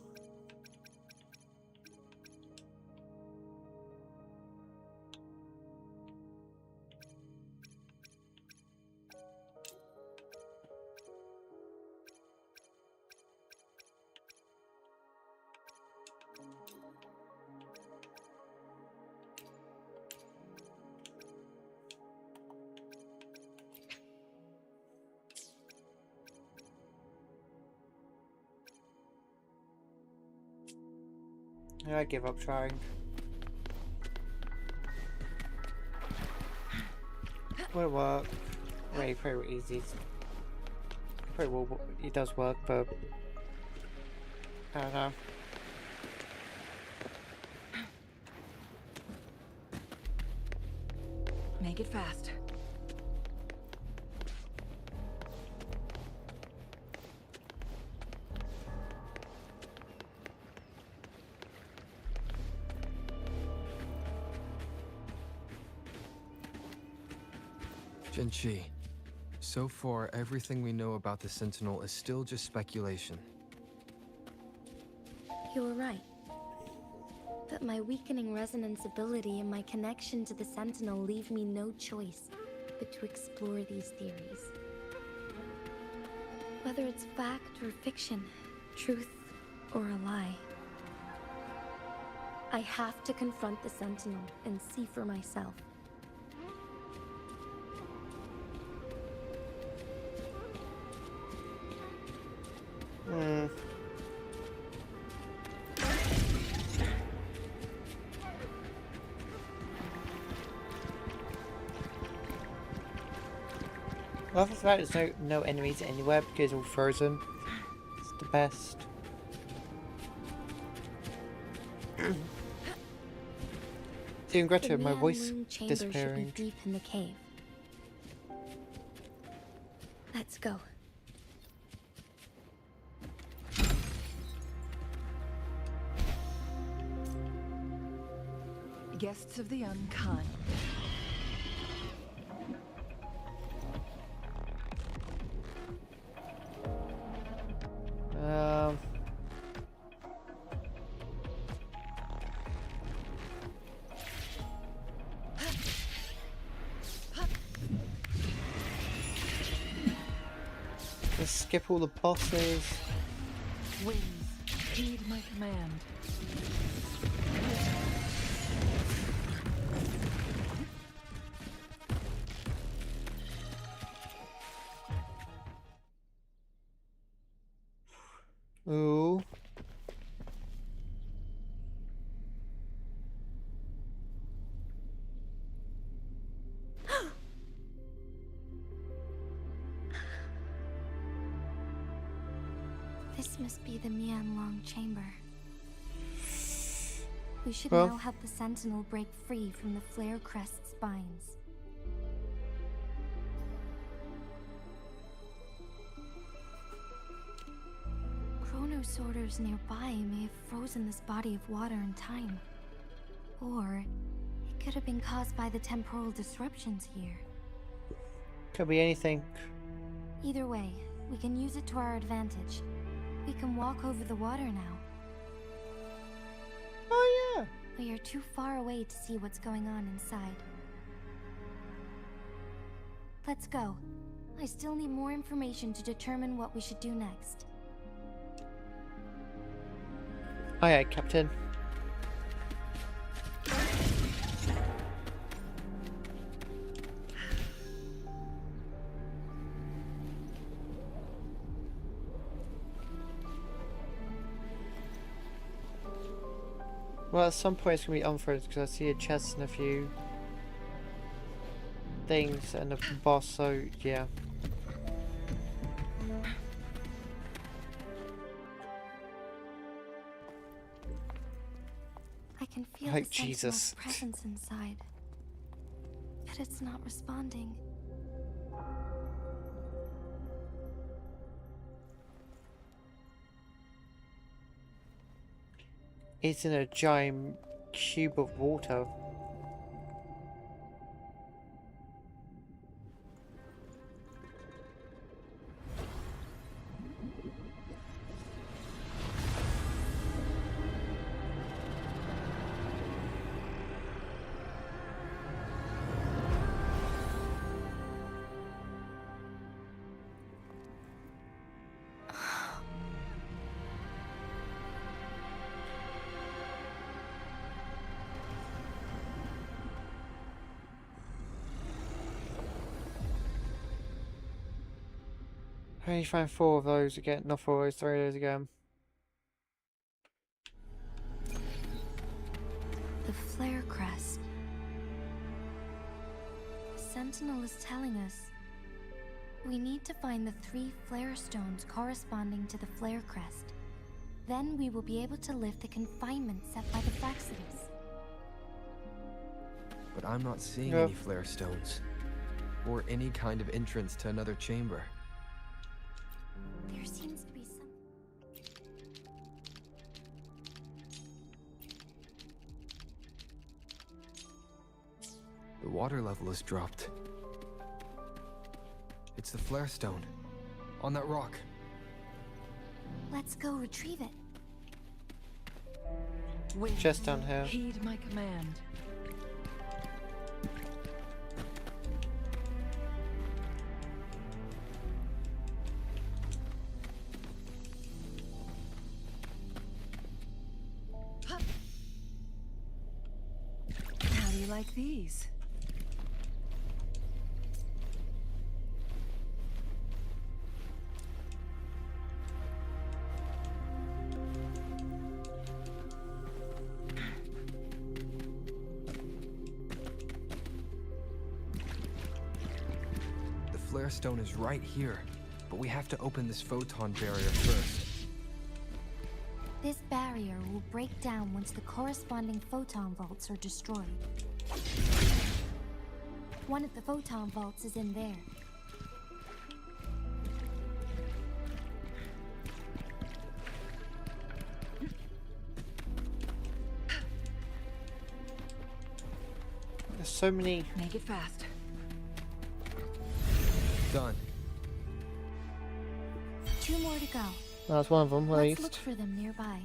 I give up trying. Will it work? Wait, pretty easy. Pretty well, it does work, but I don't know. Make it fast. Jinchi, so far everything we know about the Sentinel is still just speculation. You were right. But my weakening resonance ability and my connection to the Sentinel leave me no choice but to explore these theories. Whether it's fact or fiction, truth or a lie, I have to confront the Sentinel and see for myself. Love the fact there's no enemies anywhere because it's all frozen. It's the best. Seeing Greta, my voice disappearing. Should be deep in the cave. Let's go. Guests of the unkind. Let's skip all the bosses. Winds, heed my command. Ooh. This must be the Mianlong chamber. We should Well, now help the Sentinel break free from the Flare Crest spines. Chronosorters nearby may have frozen this body of water in time. Or it could have been caused by the temporal disruptions here. Could be anything. Either way, we can use it to our advantage. We can walk over the water now. Oh yeah. We are too far away to see what's going on inside. Let's go. I still need more information to determine what we should do next. Aye, aye, Captain. Well, at some point it's going to be unfrozen because I see a chest and a few things and a boss, so yeah. can feel Like the Sentinel's Jesus. presence inside, but it's not responding. It's in a giant cube of water. I only find 4 of those again, not 4 of those, 3 of those again. The flare crest. The Sentinel is telling us we need to find the 3 flare stones corresponding to the flare crest. Then we will be able to lift the confinement set by the Fraxities. But I'm not seeing Yep. any flare stones. Or any kind of entrance to another chamber. There seems to be some... The water level has dropped. It's the flare stone. On that rock. Let's go retrieve it. Wait. Just down here. Heed my command. How do you like these? The flare stone is right here. But we have to open this photon barrier first. This barrier will break down once the corresponding photon vaults are destroyed. One of the photon vaults is in there. There's so many. Make it fast. Done. 2 more to go. That's one of them, at Let's look least. for them nearby.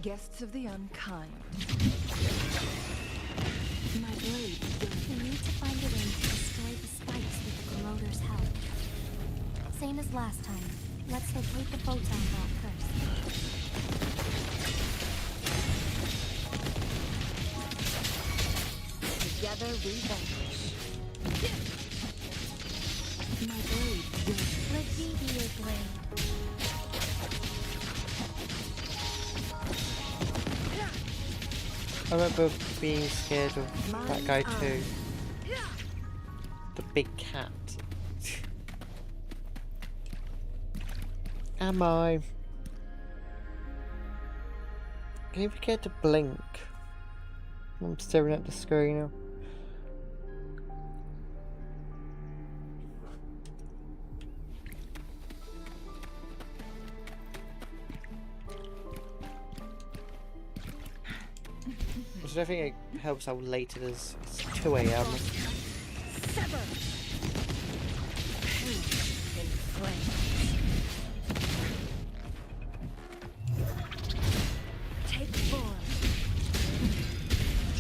Guests of the unkind. My blade. We need to find a way to destroy the spikes with the corroder's help. Same as last time. Let's locate the photon vault first. Together we vanquish. My blade. Let me be your blade. I remember being scared of that guy too. The big cat. Am I? Can you forget to blink? I'm staring at the screen now. So I think it helps how late it is. It's 2 AM. Sever. In flames. Take form.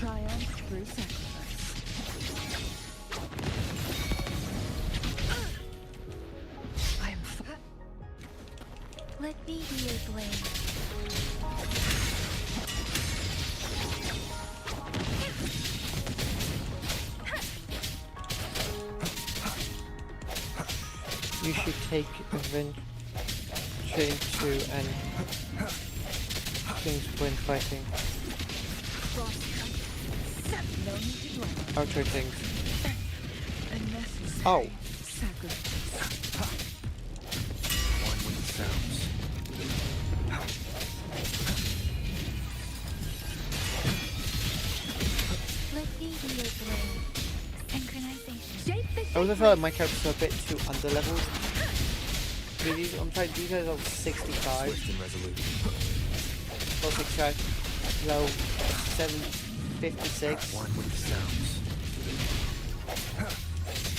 Triumph through sacrifice. I am. Let me be your blade. You should take adventure into and things when fighting. No need to dwell. Outro things. A necessary Oh. sacrifice. sounds. Let me be your blade. Synchronization. I also feel like my characters are a bit too underleveled. I mean, I'm trying, these guys are 65. Swift and resolute. Or 65. No, 756. One with the sounds.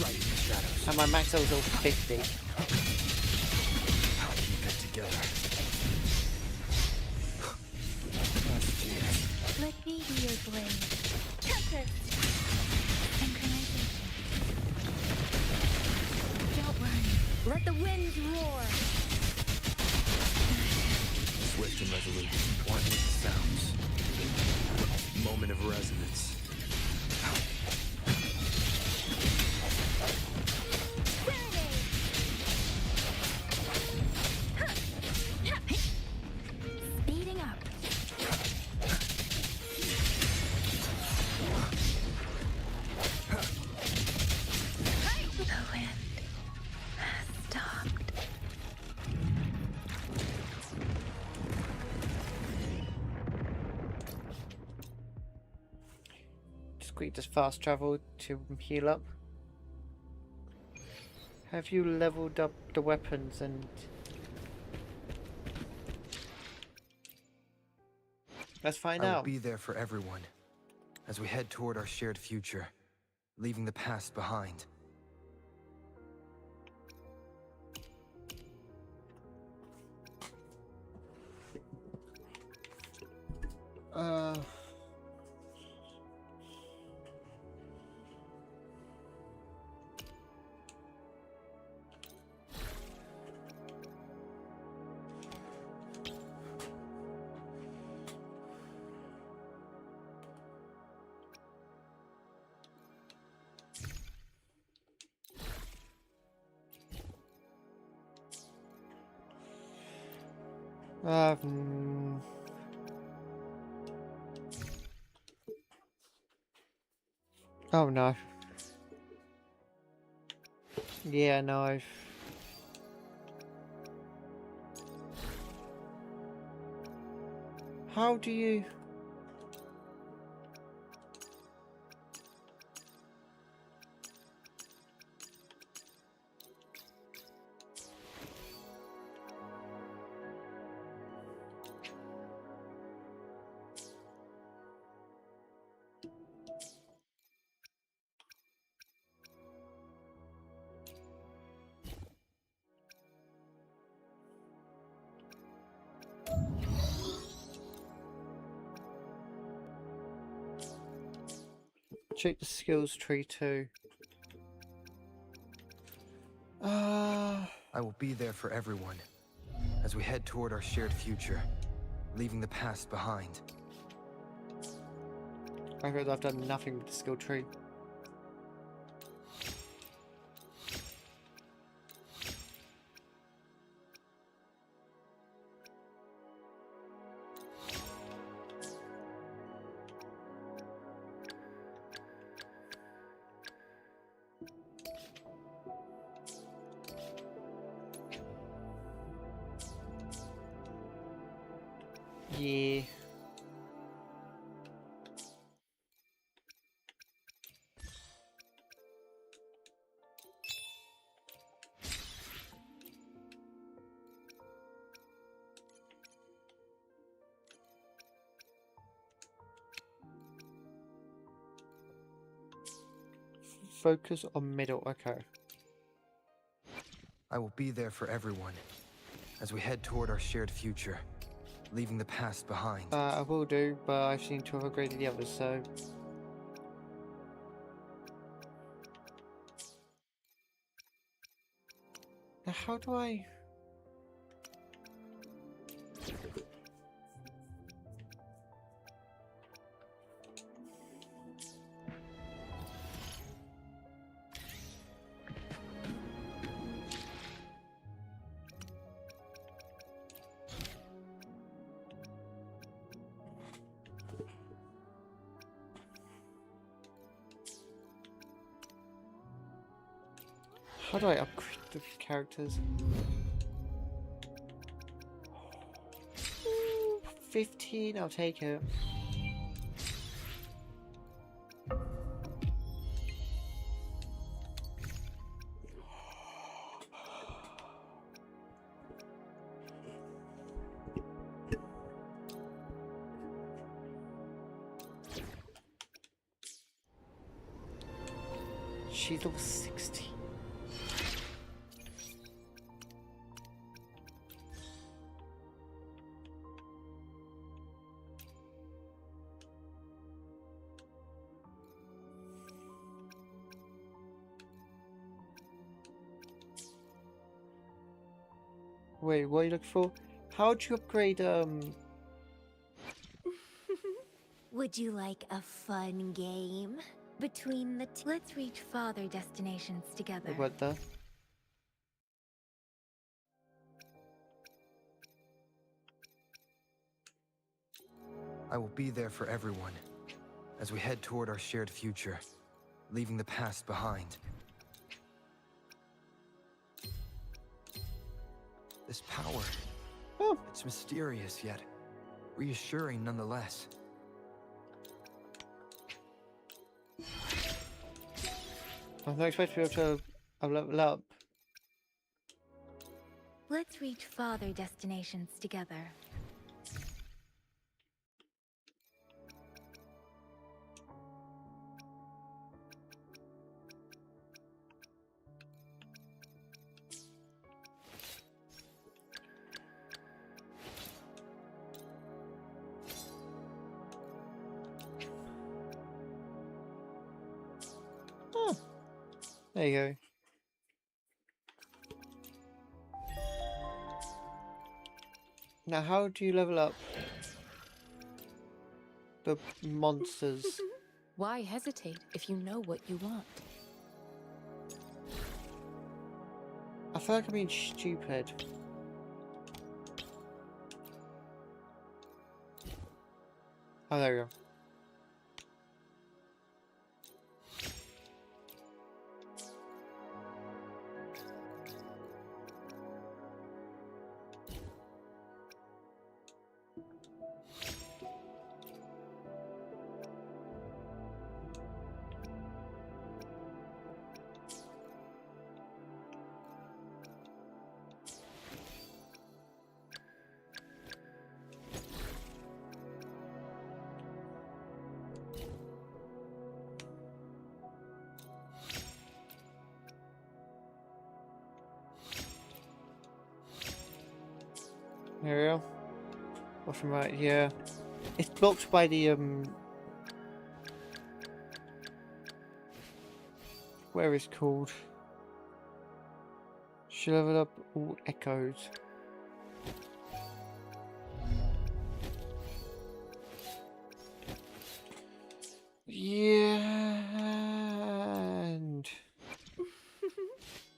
Right in the shadows. And my max level is all 50. Keep it together. Let me be your blade. Tempest. Synchronization. Don't worry. Let the winds roar. Swift and resolute. One with the sounds. Moment of resonance. Speeding up. The wind has stopped. Just fast travel to heal up. Have you leveled up the weapons and... Let's find I will out. be there for everyone as we head toward our shared future, leaving the past behind. Oh no. Yeah, no. How do you... Check the skills tree too. I will be there for everyone as we head toward our shared future, leaving the past behind. I heard I've done nothing with the skill tree. Yeah. Focus on middle, okay. I will be there for everyone as we head toward our shared future, leaving the past behind. I will do, but I seem to have upgraded the others, so... Now how do I... How do I upgrade the characters? 15, I'll take it. She's level 60. Wait, what are you looking for? How'd you upgrade, Would you like a fun game? Between the two, let's reach farther destinations together. what the? I will be there for everyone as we head toward our shared future, leaving the past behind. This power, Oh, it's mysterious yet reassuring nonetheless. I'm not expecting to be able to level up. Let's reach farther destinations together. Oh, there you go. Now, how do you level up the monsters? Why hesitate if you know what you want? I feel like I'm being stupid. Oh, there we go. There we go. Bottom right, yeah. It's blocked by the where is it called? Should level up all echoes. Yeah. And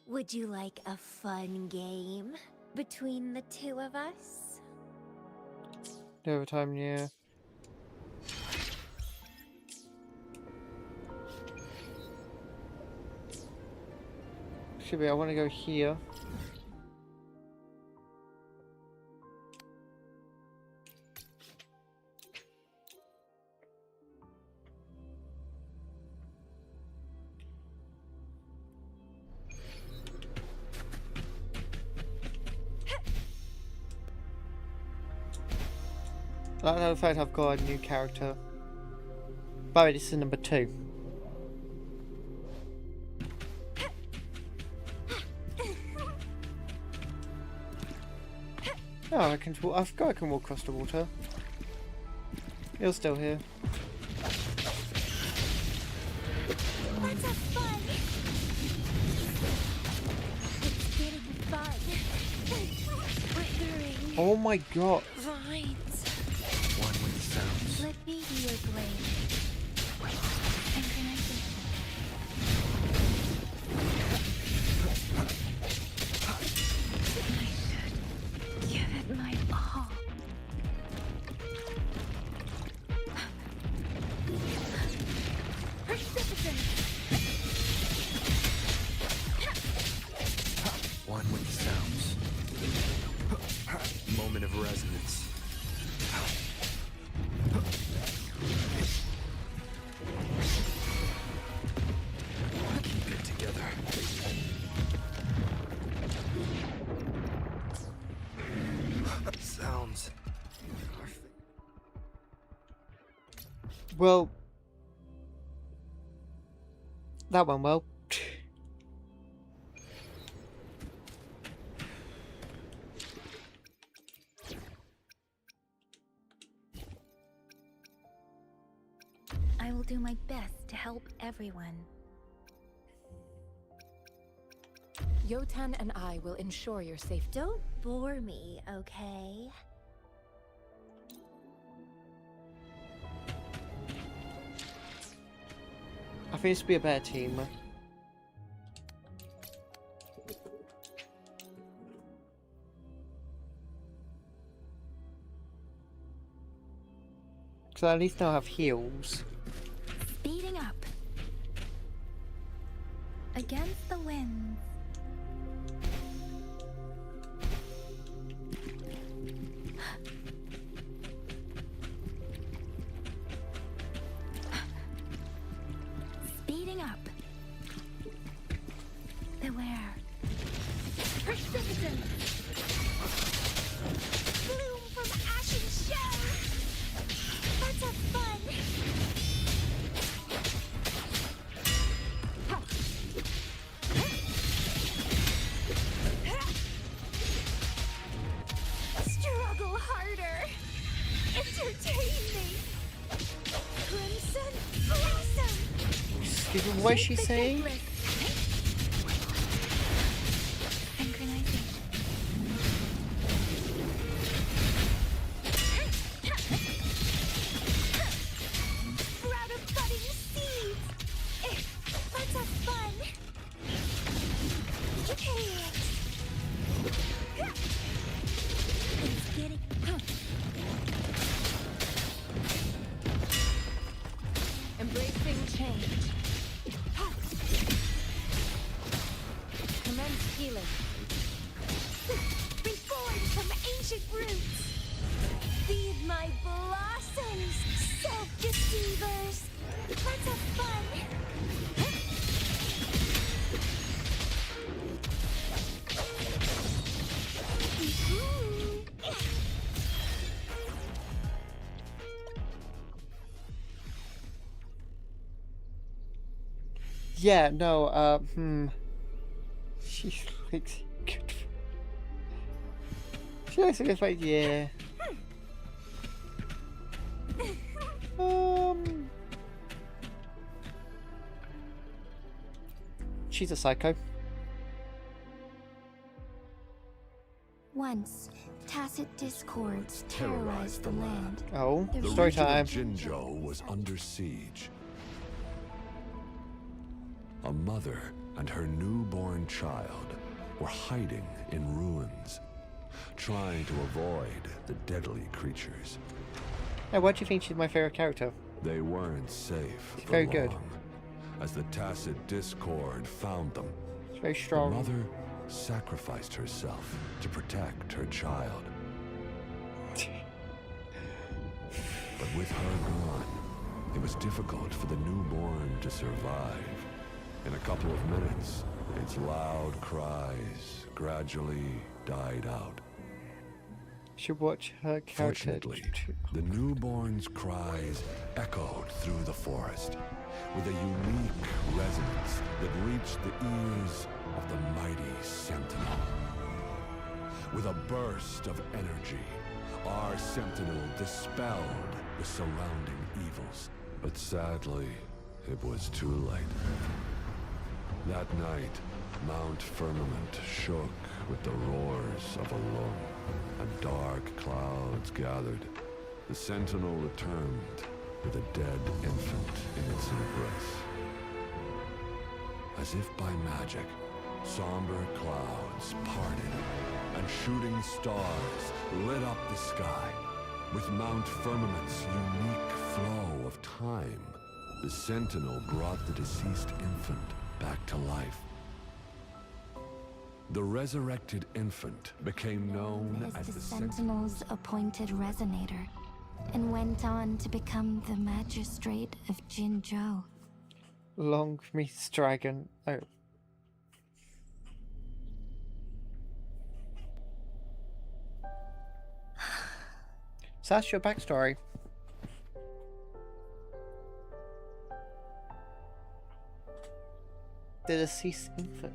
Would you like a fun game? Between the two of us? the other time, yeah. Should be. I want to go here. I like the fact I've got a new character. By the way, this is number 2. Oh, I forgot I can walk across the water. You're still here. Let's have fun! It's getting fun! Wuthering! Oh my god. Vines! One with the sounds. Let me be your blade. Synchronization. I should give it my all. Precipitant! One with the sounds. Moment of resonance. Well, that went well. I will do my best to help everyone. Yotan and I will ensure your safety. Don't bore me, okay? I think this would be a better team. Because at least they'll have heals. Speeding up. Against the winds. Speeding up. Beware. Persistence. Bloom from ashen shells. Let's have fun. Struggle harder. Entertain me. Crimson blossom. Excuse me, what is she saying? Sprout of budding seeds. Let's have fun. Chaos. It's getting. Embracing change. Commence healing. Reborn from ancient roots. Feed my blossoms, self-deceivers. Let's have fun. Yeah, no, She looks good. She looks a bit like, yeah. She's a psycho. Once, tacit discords terrorized the land. Oh, The story region of time. Jinzhou was under siege. A mother and her newborn child were hiding in ruins, trying to avoid the deadly creatures. Hey, why do you think she's my favorite character? They weren't safe for Very long, good. as the tacit discord found them. It's very The strong. mother sacrificed herself to protect her child. But with her gone, it was difficult for the newborn to survive. In a couple of minutes, its loud cries gradually died out. Should watch her character. Fortunately, the newborn's cries echoed through the forest with a unique resonance that reached the ears of the mighty Sentinel. With a burst of energy, our Sentinel dispelled the surrounding evils. But sadly, it was too late. That night, Mount Firmament shook with the roars of a lung, and dark clouds gathered. The Sentinel returned with a dead infant in its embrace. As if by magic, somber clouds parted, and shooting stars lit up the sky. With Mount Firmament's unique flow of time, the Sentinel brought the deceased infant back to life. The resurrected infant became known as the Sentinel's appointed resonator, and went on to become the magistrate of Jinzhou. Long meets dragon. Oh. So that's your backstory. The deceased infant.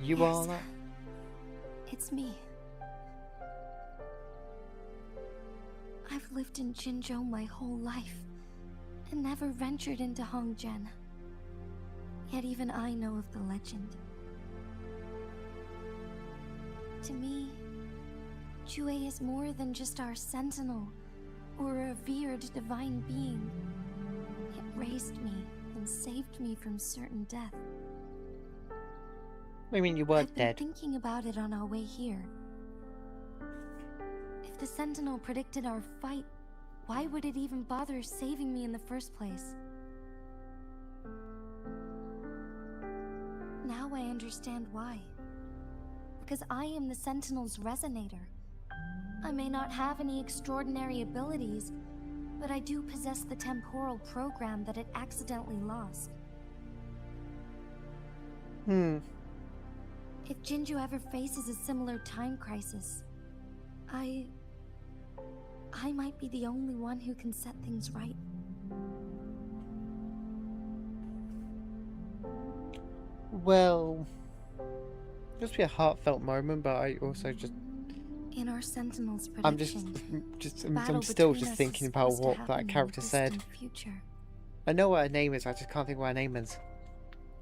You Yes. are that? It's me. I've lived in Jinzhou my whole life and never ventured into Hongzhen. Yet even I know of the legend. To me, Chue is more than just our sentinel or a revered divine being. It raised me and saved me from certain death. I mean, you were I've been dead. thinking about it on our way here. If the Sentinel predicted our fight, why would it even bother saving me in the first place? Now I understand why. Because I am the Sentinel's resonator. I may not have any extraordinary abilities, but I do possess the temporal program that it accidentally lost. If Jinzhou ever faces a similar time crisis, I might be the only one who can set things right. Well, just be a heartfelt moment, but I also just In our Sentinel's prediction, I'm still just thinking about what that character said. Future. I know what her name is, I just can't think what her name is.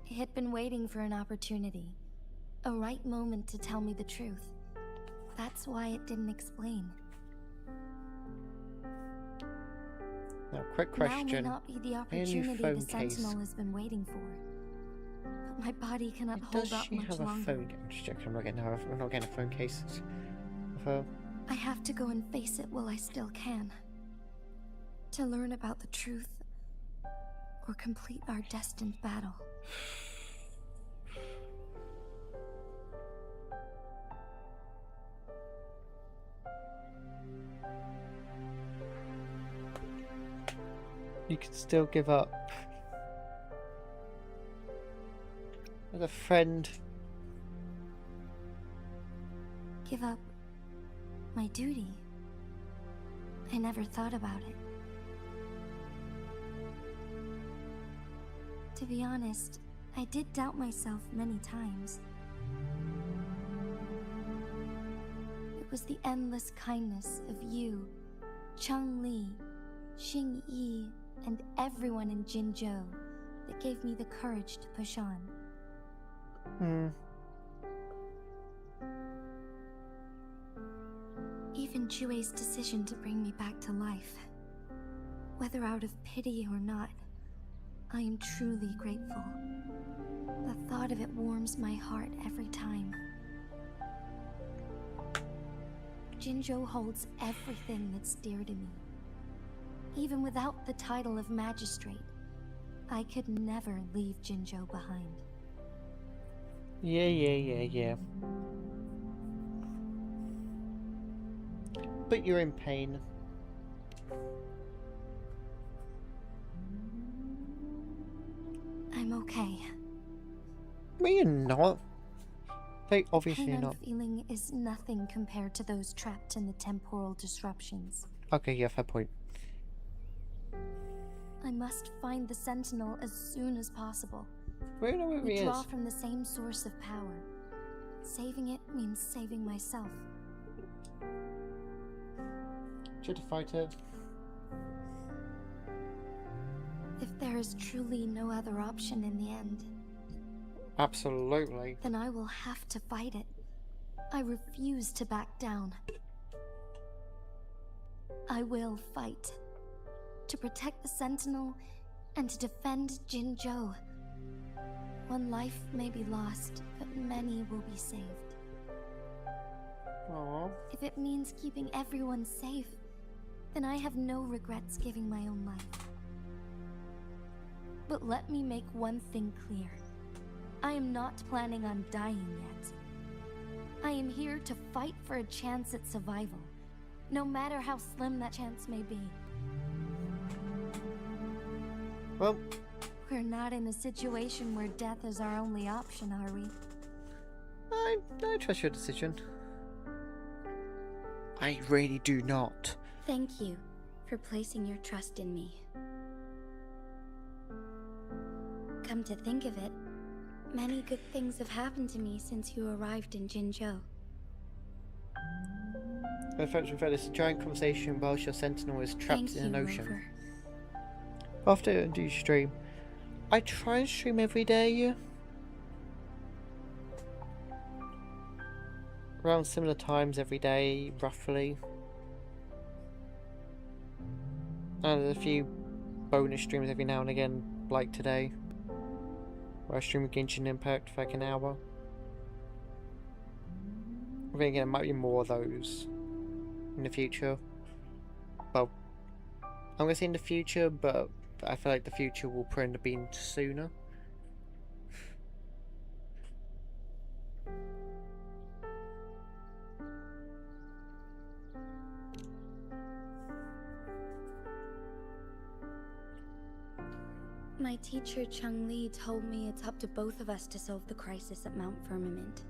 It had been waiting for an opportunity, a right moment to tell me the truth. That's why it didn't explain. Now, quick Now may question. not be the Any opportunity the phone case? Sentinel has been waiting for. But my body cannot hold Does up she much have a longer. phone? I'm just joking, I'm not getting a phone case of her. I have to go and face it while I still can. To learn about the truth, or complete our destined battle. You can still give up. As a friend. Give up my duty. I never thought about it. To be honest, I did doubt myself many times. It was the endless kindness of you, Cheng Li, Xing Yi, and everyone in Jinzhou that gave me the courage to push on. Even Chue's decision to bring me back to life, whether out of pity or not, I am truly grateful. The thought of it warms my heart every time. Jinzhou holds everything that's dear to me. Even without the title of magistrate, I could never leave Jinzhou behind. Yeah. But you're in pain. I'm okay. But you're not. Like, The obviously pain you're I'm not. feeling is nothing compared to those trapped in the temporal disruptions. Okay, yeah, fair point. I must find the Sentinel as soon as possible. We don't know where We he draw is. from the same source of power. Saving it means saving myself. Should have fight it. If there is truly no other option in the end, Absolutely. then I will have to fight it. I refuse to back down. I will fight. To protect the Sentinel and to defend Jinzhou. One life may be lost, but many will be saved. Aww. If it means keeping everyone safe, then I have no regrets giving my own life. But let me make one thing clear. I am not planning on dying yet. I am here to fight for a chance at survival, no matter how slim that chance may be. Well, We're not in a situation where death is our only option, are we? I trust your decision. I really do not. Thank you for placing your trust in me. Come to think of it, many good things have happened to me since you arrived in Jinzhou. In fact, we've had this giant conversation whilst your sentinel is trapped in an ocean. Rover. After do you stream? I try and stream every day. Around similar times every day, roughly. And there's a few bonus streams every now and again, like today, where I stream Genshin Impact for like an hour. I think there might be more of those in the future. Well, I'm gonna say in the future, but I feel like the future will probably end up being sooner. My teacher Chung Li told me it's up to both of us to solve the crisis at Mount Firmament.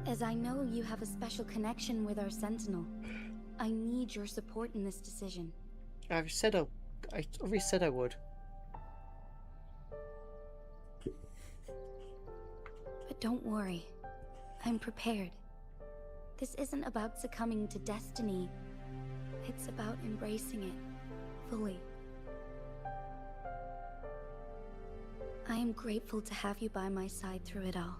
As I know you have a special connection with our Sentinel, I need your support in this decision. I already said I would. But don't worry, I'm prepared. This isn't about succumbing to destiny. It's about embracing it fully. I am grateful to have you by my side through it all.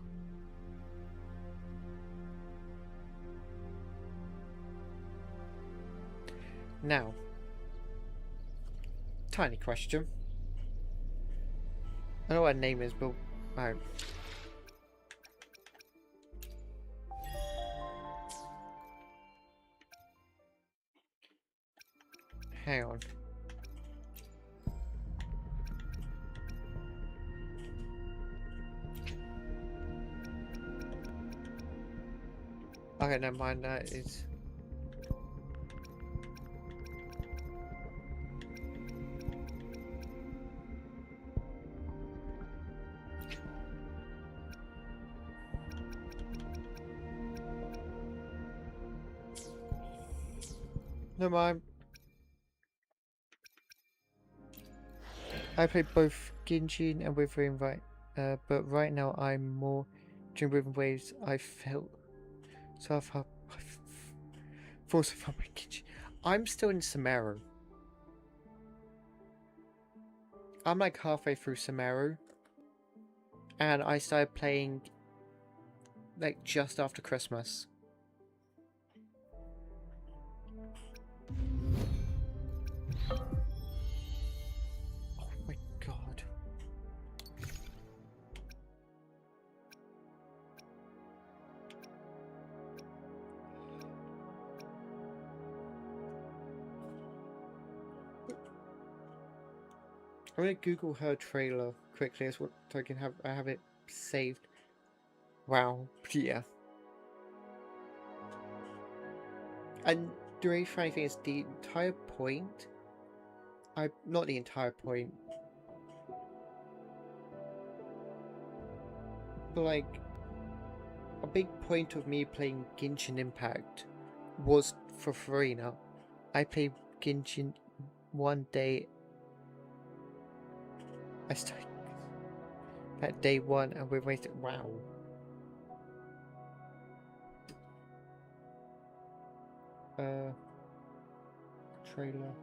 Now, tiny question. I know what her name is, but hang on. Okay, never mind, that is... Never mind. I played both Genshin and Wuthering but right now I'm more during Wuthering Waves. I felt so far. So far Genshin. I'm still in Sumeru. I'm like halfway through Sumeru, and I started playing like just after Christmas. Oh my god. I'm gonna Google her trailer quickly as what so I have it saved. Wow, yeah. And the really funny thing is the entire point. Not the entire point, but like a big point of me playing Genshin Impact was for Farina. I played Genshin one day. I started at day one and we wasted. Wow. Trailer.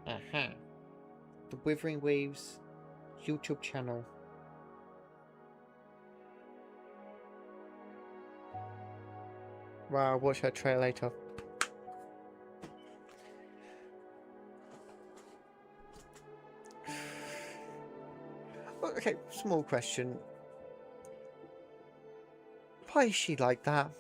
Aha. The Wuthering Waves YouTube channel. Wow, I'll watch that trailer later. Okay, small question. Why is she like that?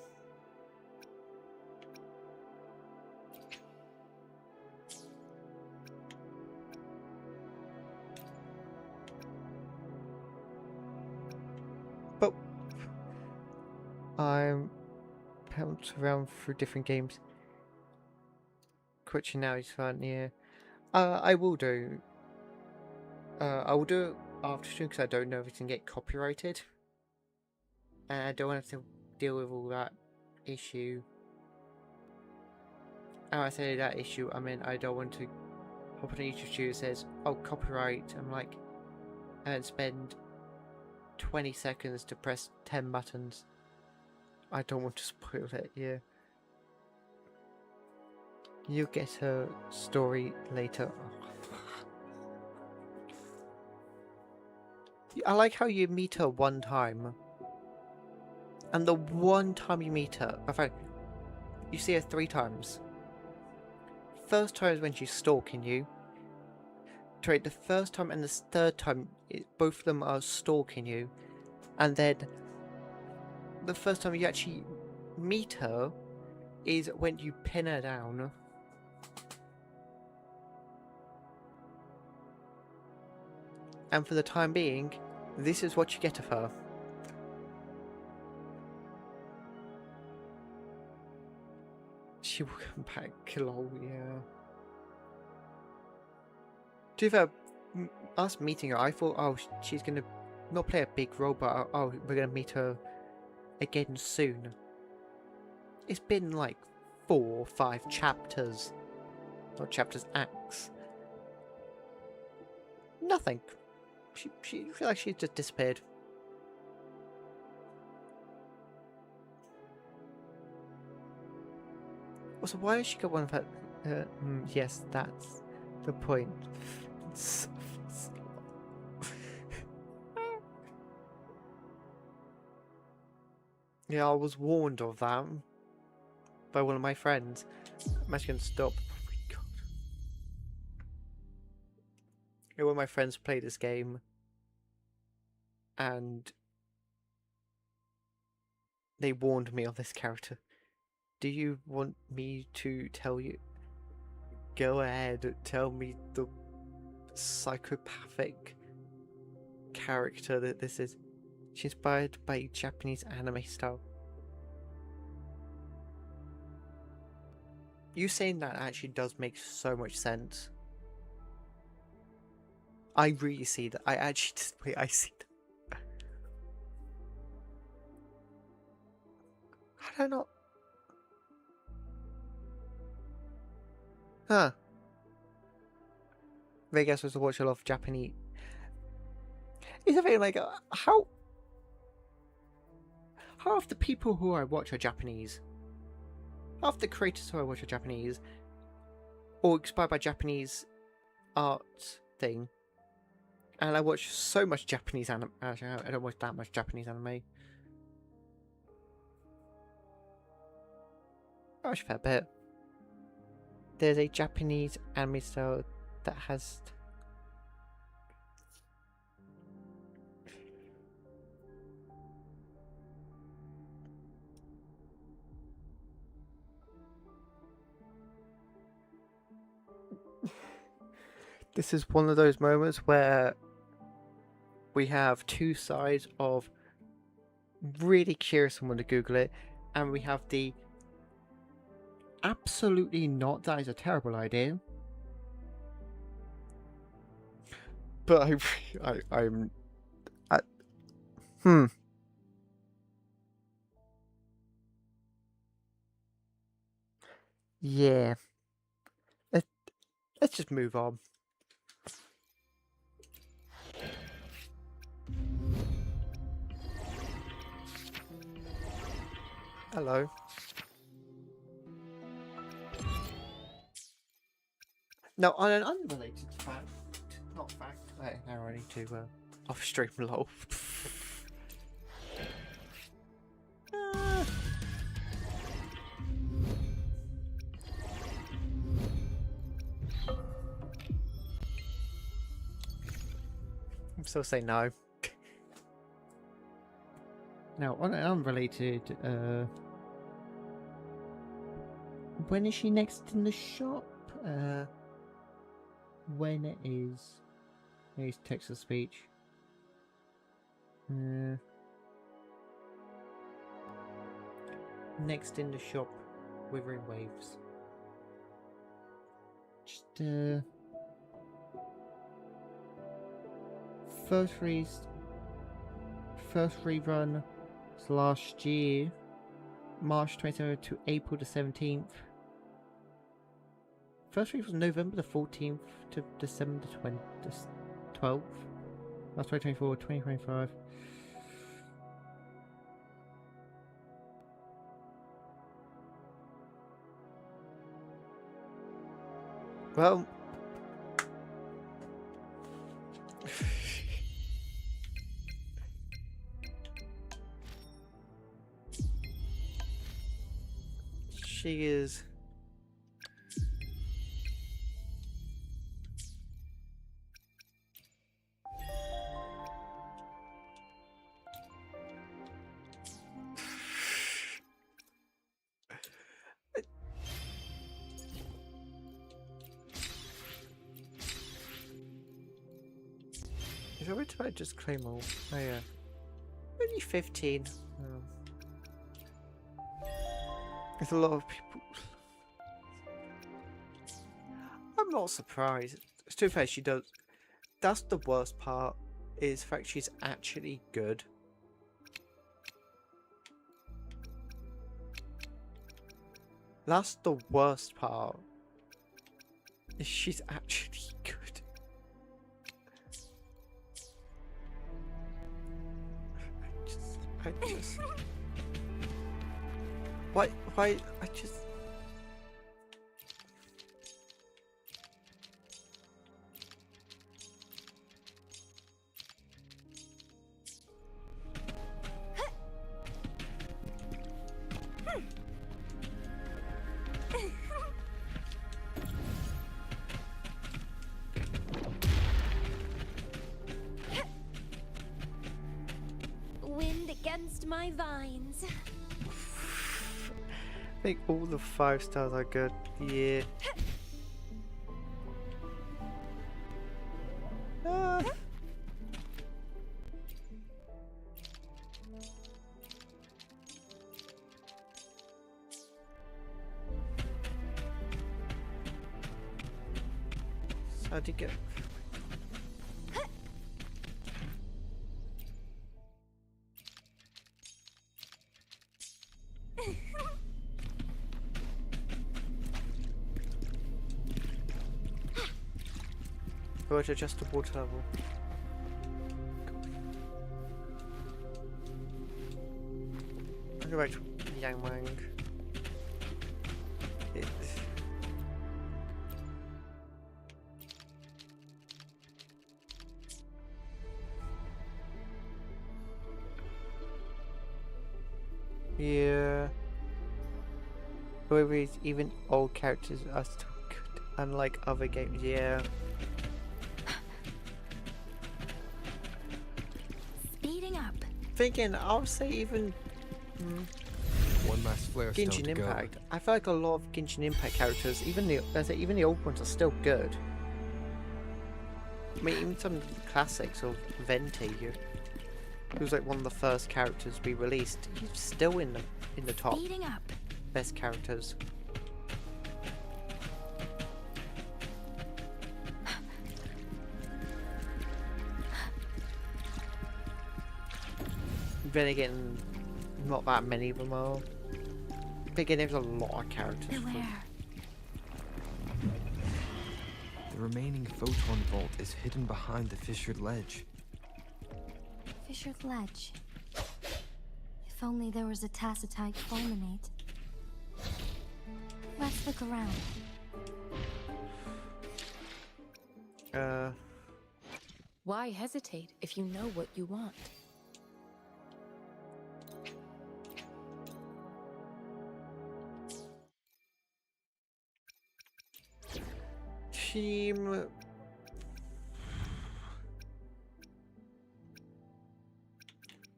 But I'm bounced around through different games. Twitching now is fun, yeah. I will do. I will do it after stream because I don't know if it can get copyrighted. And I don't want to have to deal with all that issue. And I say that issue, I mean, I don't want to hop on a YouTube studio that says, oh, copyright. I'm like, and then spend 20 seconds to press 10 buttons. I don't want to spoil it, yeah. You'll get her story later. I like how you meet her one time. And the one time you meet her, in fact, you see her 3 times. First time is when she's stalking you. Sorry, the first time and the third time, both of them are stalking you. And then the first time you actually meet her is when you pin her down. And for the time being, this is what you get of her. She will come back, lol, yeah. To be fair, us meeting her, I thought, oh, she's gonna not play a big role, but oh, we're gonna meet her again soon. It's been like 4 or 5 chapters. Not chapters, acts. Nothing. She feel like she's just disappeared. Also, why has she got one of her... yes, that's the point. Yeah, I was warned of that by one of my friends. I'm actually going to stop. Oh my god. Yeah, one of my friends played this game and they warned me of this character. Do you want me to tell you? Go ahead, tell me the psychopathic character that this is. She's inspired by Japanese anime style. You saying that actually does make so much sense. I really see that. I actually just wait. I see that. I don't know. Huh. Vegas was to watch a lot of Japanese. It's a thing like how of the people who I watch are Japanese. Half the creators who I watch are Japanese, or inspired by Japanese art thing. And I watch so much Japanese anime. Actually, I don't watch that much Japanese anime. I watch a fair bit. There's a Japanese anime style that has. This is one of those moments where we have 2 sides of really curious someone to Google it, and we have the absolutely not, that is a terrible idea. But I'm yeah. Let's just move on. Hello. Now, on an unrelated fact, not fact, now I need to off stream lol. I'm still saying no. Now, on an unrelated, when is she next in the shop? When it is... Here's text to speech. Next in the shop, Wuthering Waves. Just, first rerun was last year, March 27th to April the 17th. first week was November the 14th to December the 12th. That's 2024, 2025. Well, she is. Is that what I just claim all? Oh yeah. Only 15. Oh. There's a lot of people. I'm not surprised. To be fair, she does. That's the worst part. Is the fact she's actually good. That's the worst part. Is she's actually good. I just. Why? I just. Wind against my vines. I think all the 5 stars are good. Yeah. Ah. So how do you get? Go to adjust the water level. I'll go back to Yang Wang. Yeah. However, even old characters are still good, unlike other games. Yeah. Speeding up. Thinking, I'll say even One last flare stone Genshin to go. Impact. I feel like a lot of Genshin Impact characters, even the old ones, are still good. I mean, even some classics of Venti, who's like one of the first characters we released, he's still in the top Speeding up. best characters. Then again, not that many of them are. But again, there's a lot of characters. Beware. The remaining photon vault is hidden behind the fissured ledge. Fissured ledge. If only there was a tacitite fulminate. Let's look around. Why hesitate if you know what you want? Team.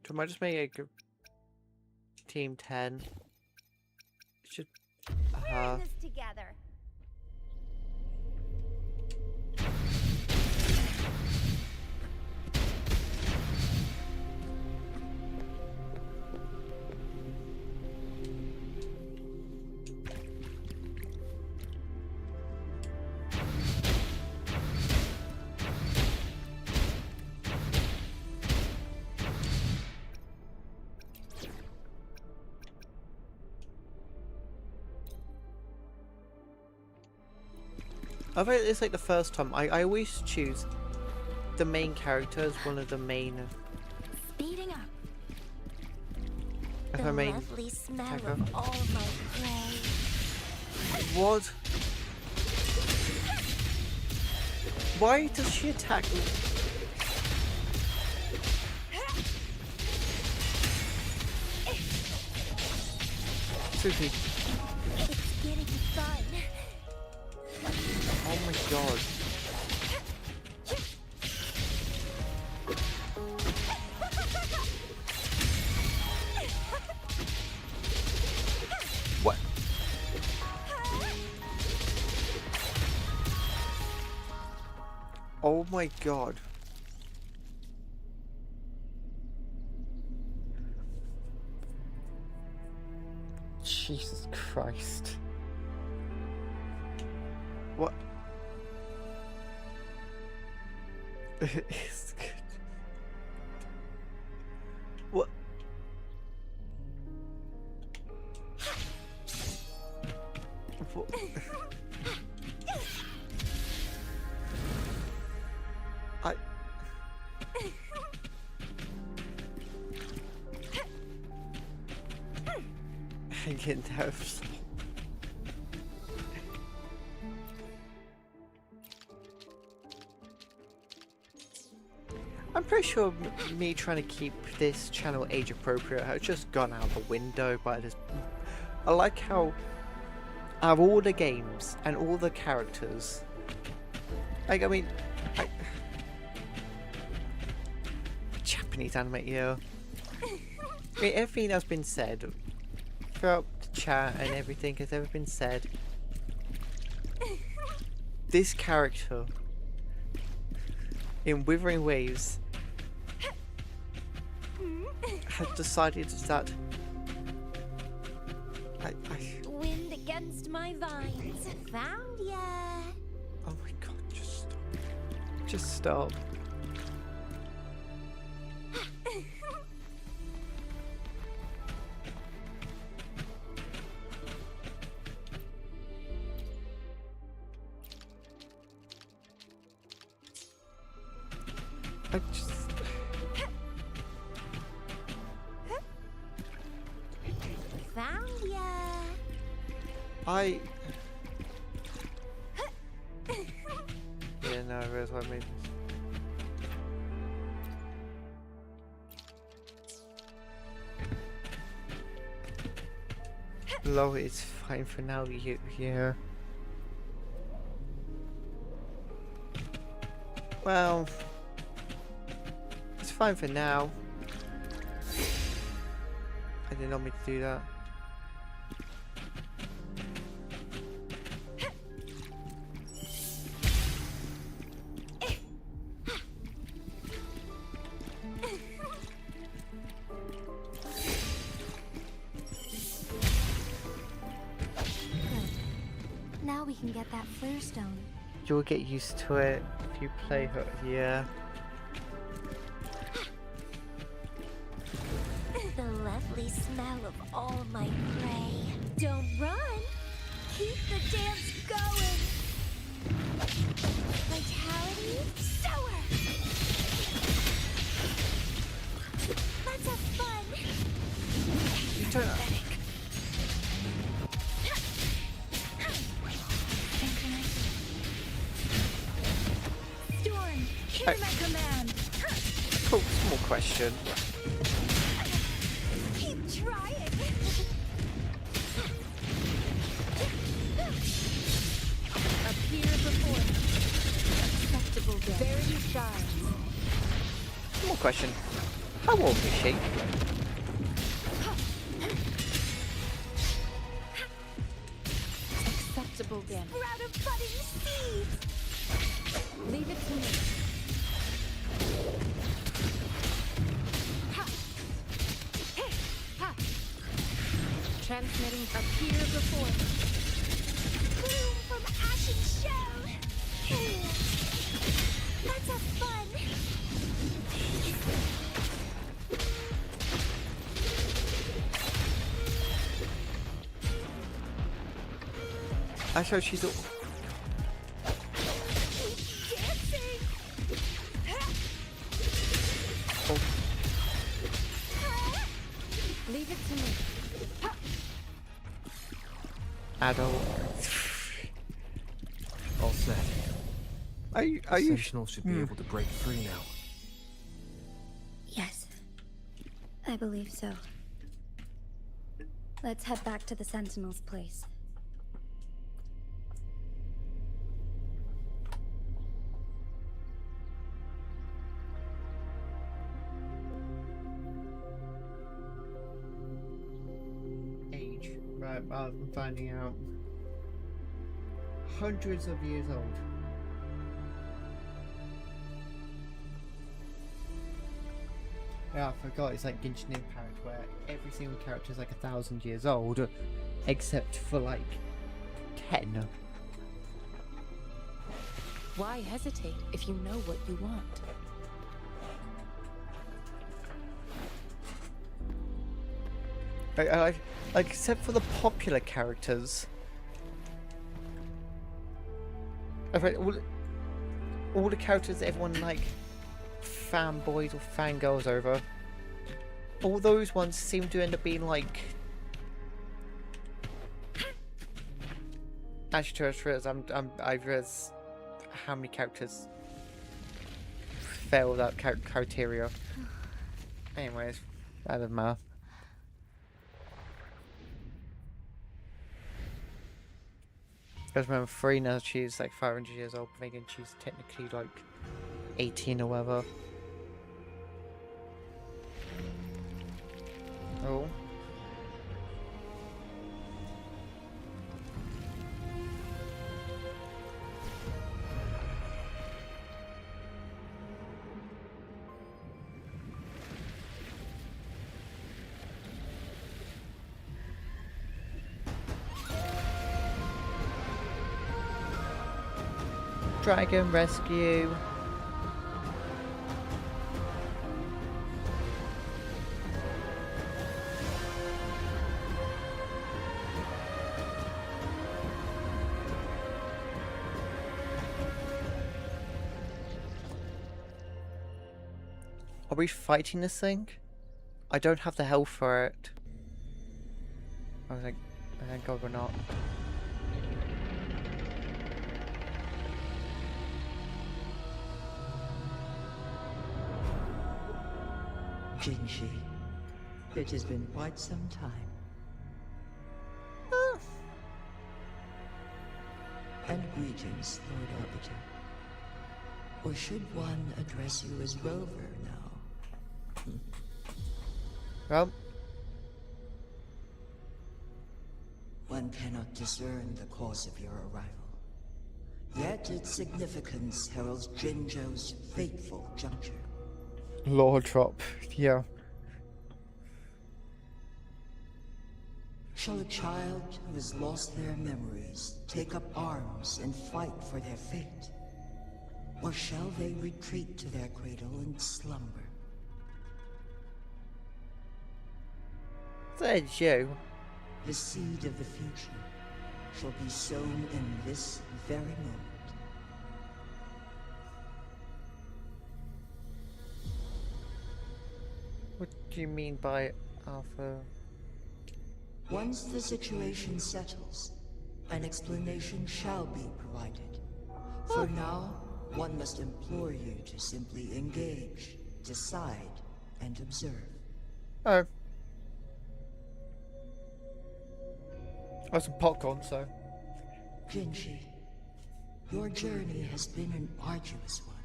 So I might just make a team 10. Should. We're in this together. I think it's like the first time. I always choose the main character as one of the main. Speeding up. As The my main lovely smell attacker. of all my prey. What? Why does she attack me? Seriously. It's getting fun. Oh my god. What? Oh my god. Jesus Christ. What? It's good. What? What? I get nervous. I'm pretty sure me trying to keep this channel age appropriate has just gone out the window by this. I like how out of all the games and all the characters, like, I mean, Japanese anime, yeah. I mean, everything that's been said throughout the chat and everything has ever been said. This character in Withering Waves has decided that Wind against my vines. Found ya. oh my god, just stop. Just stop. I just... Found ya. Yeah, no, I realize why I made this. Low, it's fine for now, yeah. Well... It's fine for now. I didn't want me to do that. Now we can get that flare stone. You'll get used to it if you play her, yeah. The lovely smell of all my prey. Don't run. Keep the dance going. Vitality, sour. Let's have fun. You don't know. Storm, hear my command. Cool, small question. Keep trying. Appear before me. Acceptable death. Verity shines. Small question. How old is she? Acceptable damage. Sprout of budding seeds. Leave it to me. Transmitting. Appear before me. Bloom from ashen shell. Let's have fun. I thought she's all... Leave it to me. Adult. All set. Are you? Sentinel should be able to break free now. Yes. I believe so. Let's head back to the Sentinel's place. Age. Right, I'm finding out. Hundreds of years old. Yeah, I forgot. It's like Genshin Impact, where every single character is like 1,000 years old, except for like 10. Why hesitate if you know what you want? Like except for the popular characters. I've read all the characters everyone like fanboys or fangirls over. All those ones seem to end up being like. Actually, I've read how many characters fail that criteria. Anyways, that doesn't matter. Because remember, Farina, she's like 500 years old, Megan, she's technically like 18 or whatever. Oh. Dragon rescue. Are we fighting this thing? I don't have the health for it. I was like, thank God we're not. Jinshi, it has been quite some time. And greetings, Lord Arbiter. Or should one address you as Rover now? Well, one cannot discern the cause of your arrival. Yet its significance heralds Jinzhou's fateful juncture. lore drop, yeah. Shall a child who has lost their memories take up arms and fight for their fate? Or shall they retreat to their cradle and slumber? There's you. The seed of the future shall be sown in this very moment. What do you mean by Alpha? Once the situation settles, an explanation shall be provided. For now, one must implore you to simply engage, decide, and observe. Oh. I have some popcorn, so. Jinshi, your journey has been an arduous one.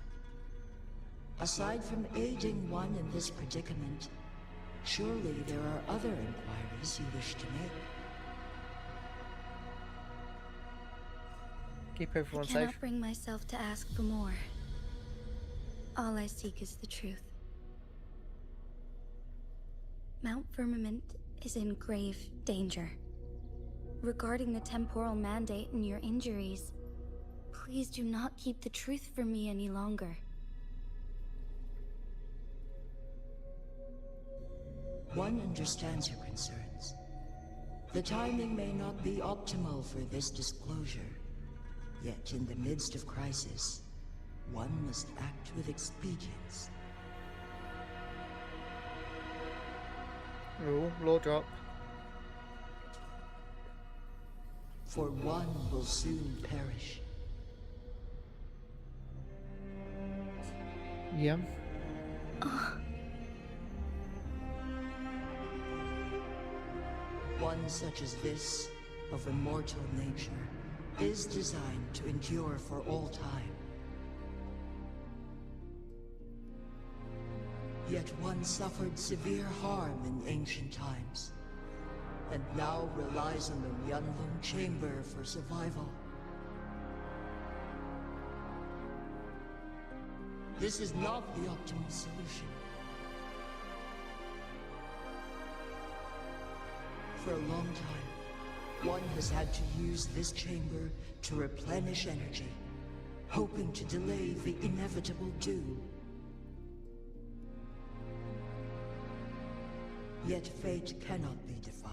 Aside from aiding one in this predicament, surely there are other inquiries you wish to make. Keep everyone I cannot safe. bring myself to ask for more. All I seek is the truth. Mount Firmament is in grave danger. Regarding the temporal mandate and your injuries, please do not keep the truth from me any longer. One understands your concerns. The timing may not be optimal for this disclosure. Yet in the midst of crisis, one must act with expedience. Ooh, law drop. For one will soon perish. Yeah. One such as this, of immortal nature, is designed to endure for all time. Yet one suffered severe harm in ancient times, and now relies on the Myeonlung Chamber for survival. This is not the optimal solution. For a long time, one has had to use this chamber to replenish energy, hoping to delay the inevitable doom. Yet fate cannot be defied.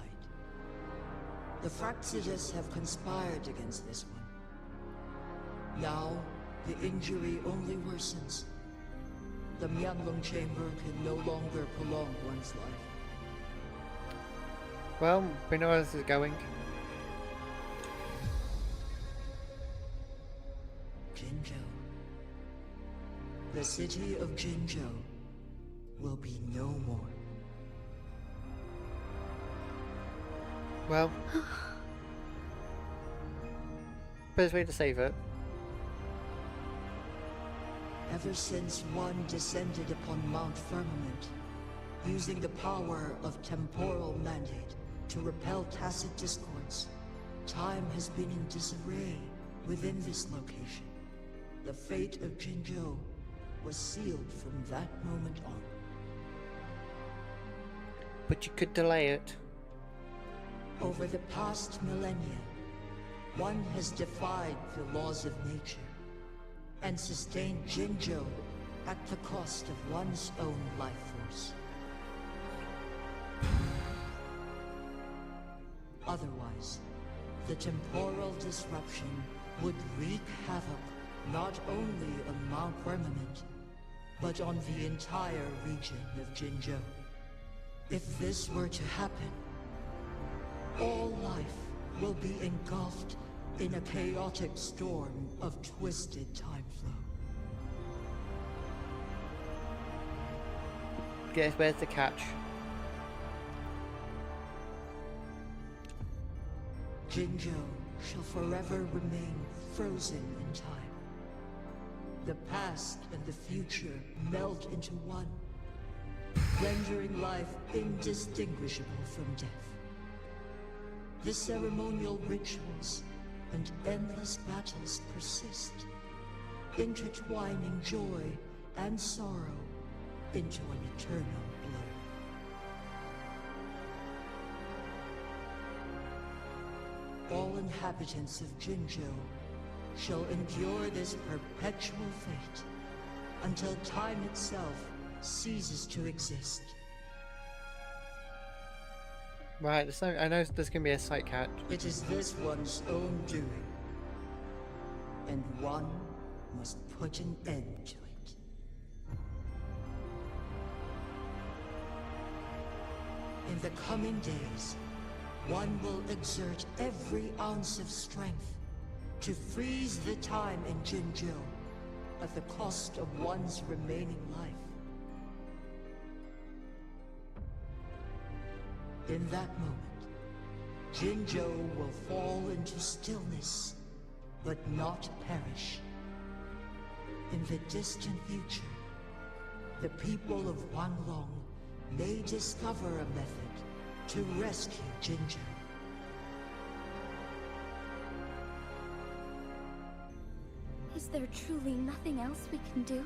The Fraxidas have conspired against this one. Now, the injury only worsens. The Myeonlung Chamber can no longer prolong one's life. Well, we know where this is going. Jinzhou. The city of Jinzhou will be no more. Well, best way to save it. Ever since one descended upon Mount Firmament, using the power of temporal mandate to repel tacit discords, time has been in disarray within this location. The fate of Jinzhou was sealed from that moment on. But you could delay it. Over the past millennia, one has defied the laws of nature and sustained Jinzhou at the cost of one's own life force. Otherwise, the temporal disruption would wreak havoc not only on Mount Firmament, but on the entire region of Jinzhou. If this were to happen, all life will be engulfed in a chaotic storm of twisted time flow. Guess where's the catch? Jinzhou shall forever remain frozen in time. The past and the future melt into one, rendering life indistinguishable from death. The ceremonial rituals and endless battles persist, intertwining joy and sorrow into an eternal blur. All inhabitants of Jinzhou shall endure this perpetual fate until time itself ceases to exist. Right, I know there's gonna be a sight catch. It is this one's own doing, and one must put an end to it. In the coming days, one will exert every ounce of strength to freeze the time in Jinzhou at the cost of one's remaining life. In that moment, Jinzhou will fall into stillness, but not perish. In the distant future, the people of Wanlong may discover a method to rescue Jinzhou. Is there truly nothing else we can do?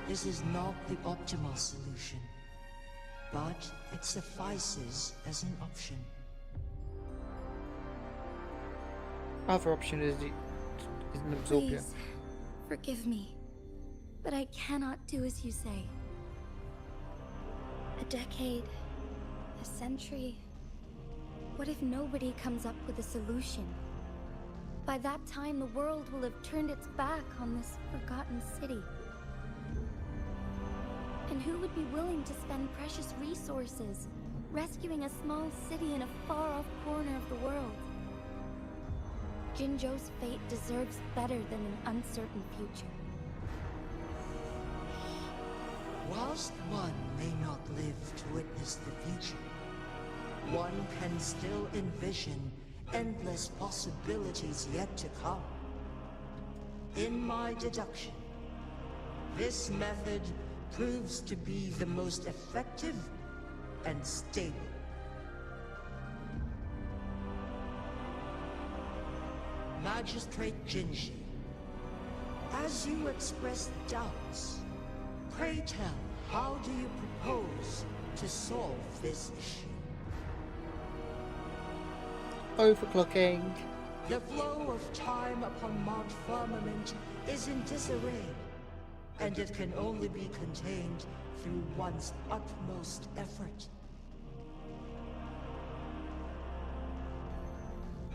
This is not the optimal solution, but it suffices as an option. Other option is an absorbia. Please, forgive me, but I cannot do as you say. A decade, a century. What if nobody comes up with a solution? By that time, the world will have turned its back on this forgotten city. And who would be willing to spend precious resources rescuing a small city in a far-off corner of the world? Jinzhou's fate deserves better than an uncertain future. Whilst one may not live to witness the future, one can still envision endless possibilities yet to come. In my deduction, this method proves to be the most effective and stable. Magistrate Jinji, as you express doubts, pray tell, how do you propose to solve this issue? Overclocking. The flow of time upon Mount Firmament is in disarray, and it can only be contained through one's utmost effort.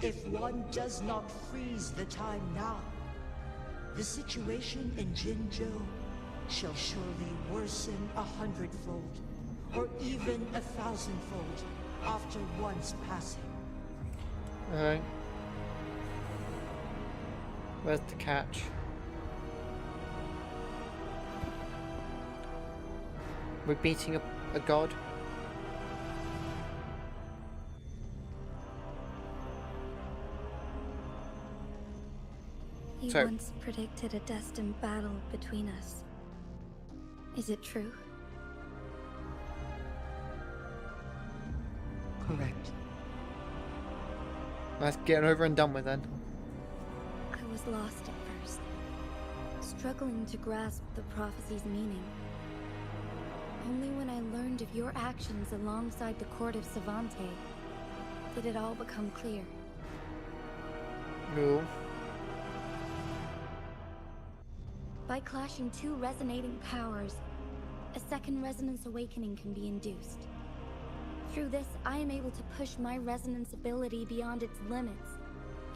If one does not freeze the time now, the situation in Jinzhou shall surely worsen 100-fold, or even 1,000-fold, after one's passing. Alright. Where's the catch? We're beating a god? You So- once predicted a destined battle between us. Is it true? Correct. Let's get it over and done with then. I was lost at first, struggling to grasp the prophecy's meaning. Only when I learned of your actions alongside the court of Savante did it all become clear. Cool. By clashing two resonating powers, a second resonance awakening can be induced. Through this, I am able to push my resonance ability beyond its limits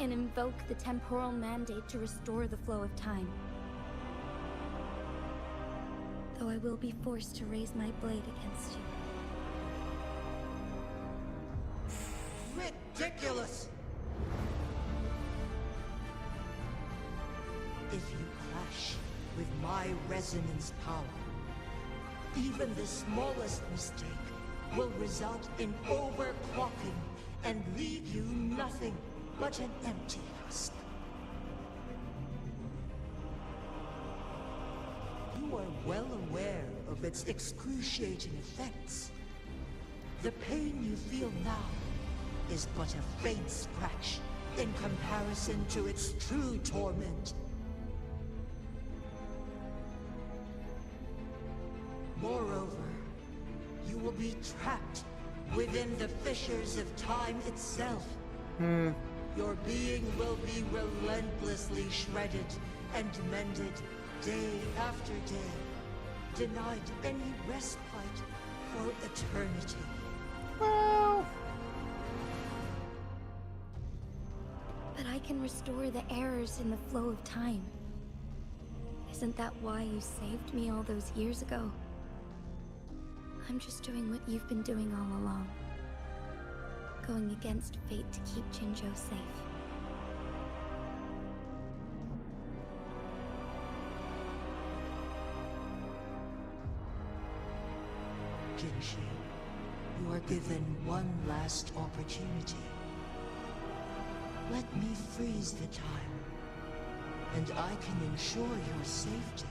and invoke the temporal mandate to restore the flow of time. Though I will be forced to raise my blade against you. Ridiculous! If you clash with my resonance power, even the smallest mistake will result in overclocking and leave you nothing but an empty husk. You are well aware of its excruciating effects. The pain you feel now is but a faint scratch in comparison to its true torment. Moreover, you will be trapped within the fissures of time itself. Your being will be relentlessly shredded and mended day after day, denied any respite for eternity. Well, But I can restore the errors in the flow of time. Isn't that why you saved me all those years ago? I'm just doing what you've been doing all along. Going against fate to keep Jinzhou safe. Jinshi, you are given one last opportunity. Let me freeze the time, and I can ensure your safety.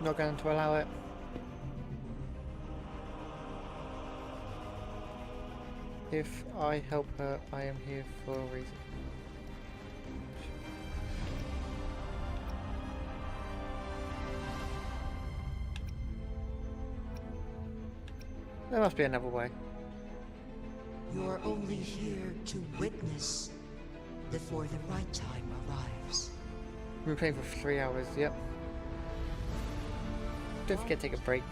not going to allow it. If I help her, I am here for a reason. There must be another way. You're only here to witness before the right time arrives. We've been playing for 3 hours, yep. Don't forget to take a break.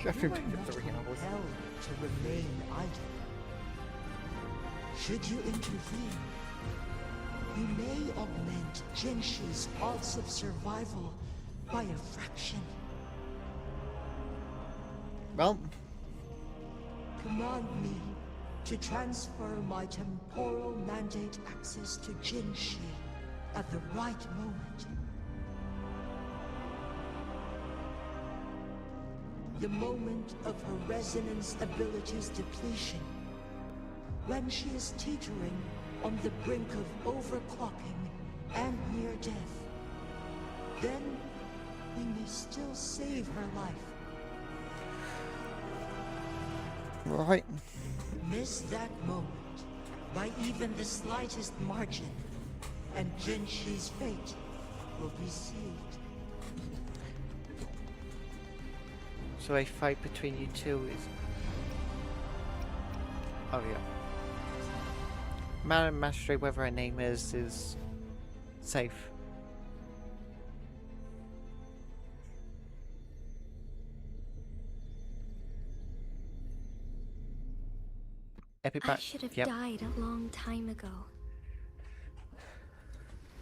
I've been playing for 3 hours. Compelled to remain idle. Should you intervene, you may augment Jinshi's odds of survival by a fraction. Well, Command me to transfer my temporal mandate access to Jinshi at the right moment. The moment of her resonance abilities depletion. When she is teetering on the brink of overclocking and near death. Then we may still save her life. right. Miss that moment by even the slightest margin, and Jinshi's fate will be sealed. So a fight between you two is... Oh yeah. Madam Magistrate, whatever her name is safe. I should have died a long time ago.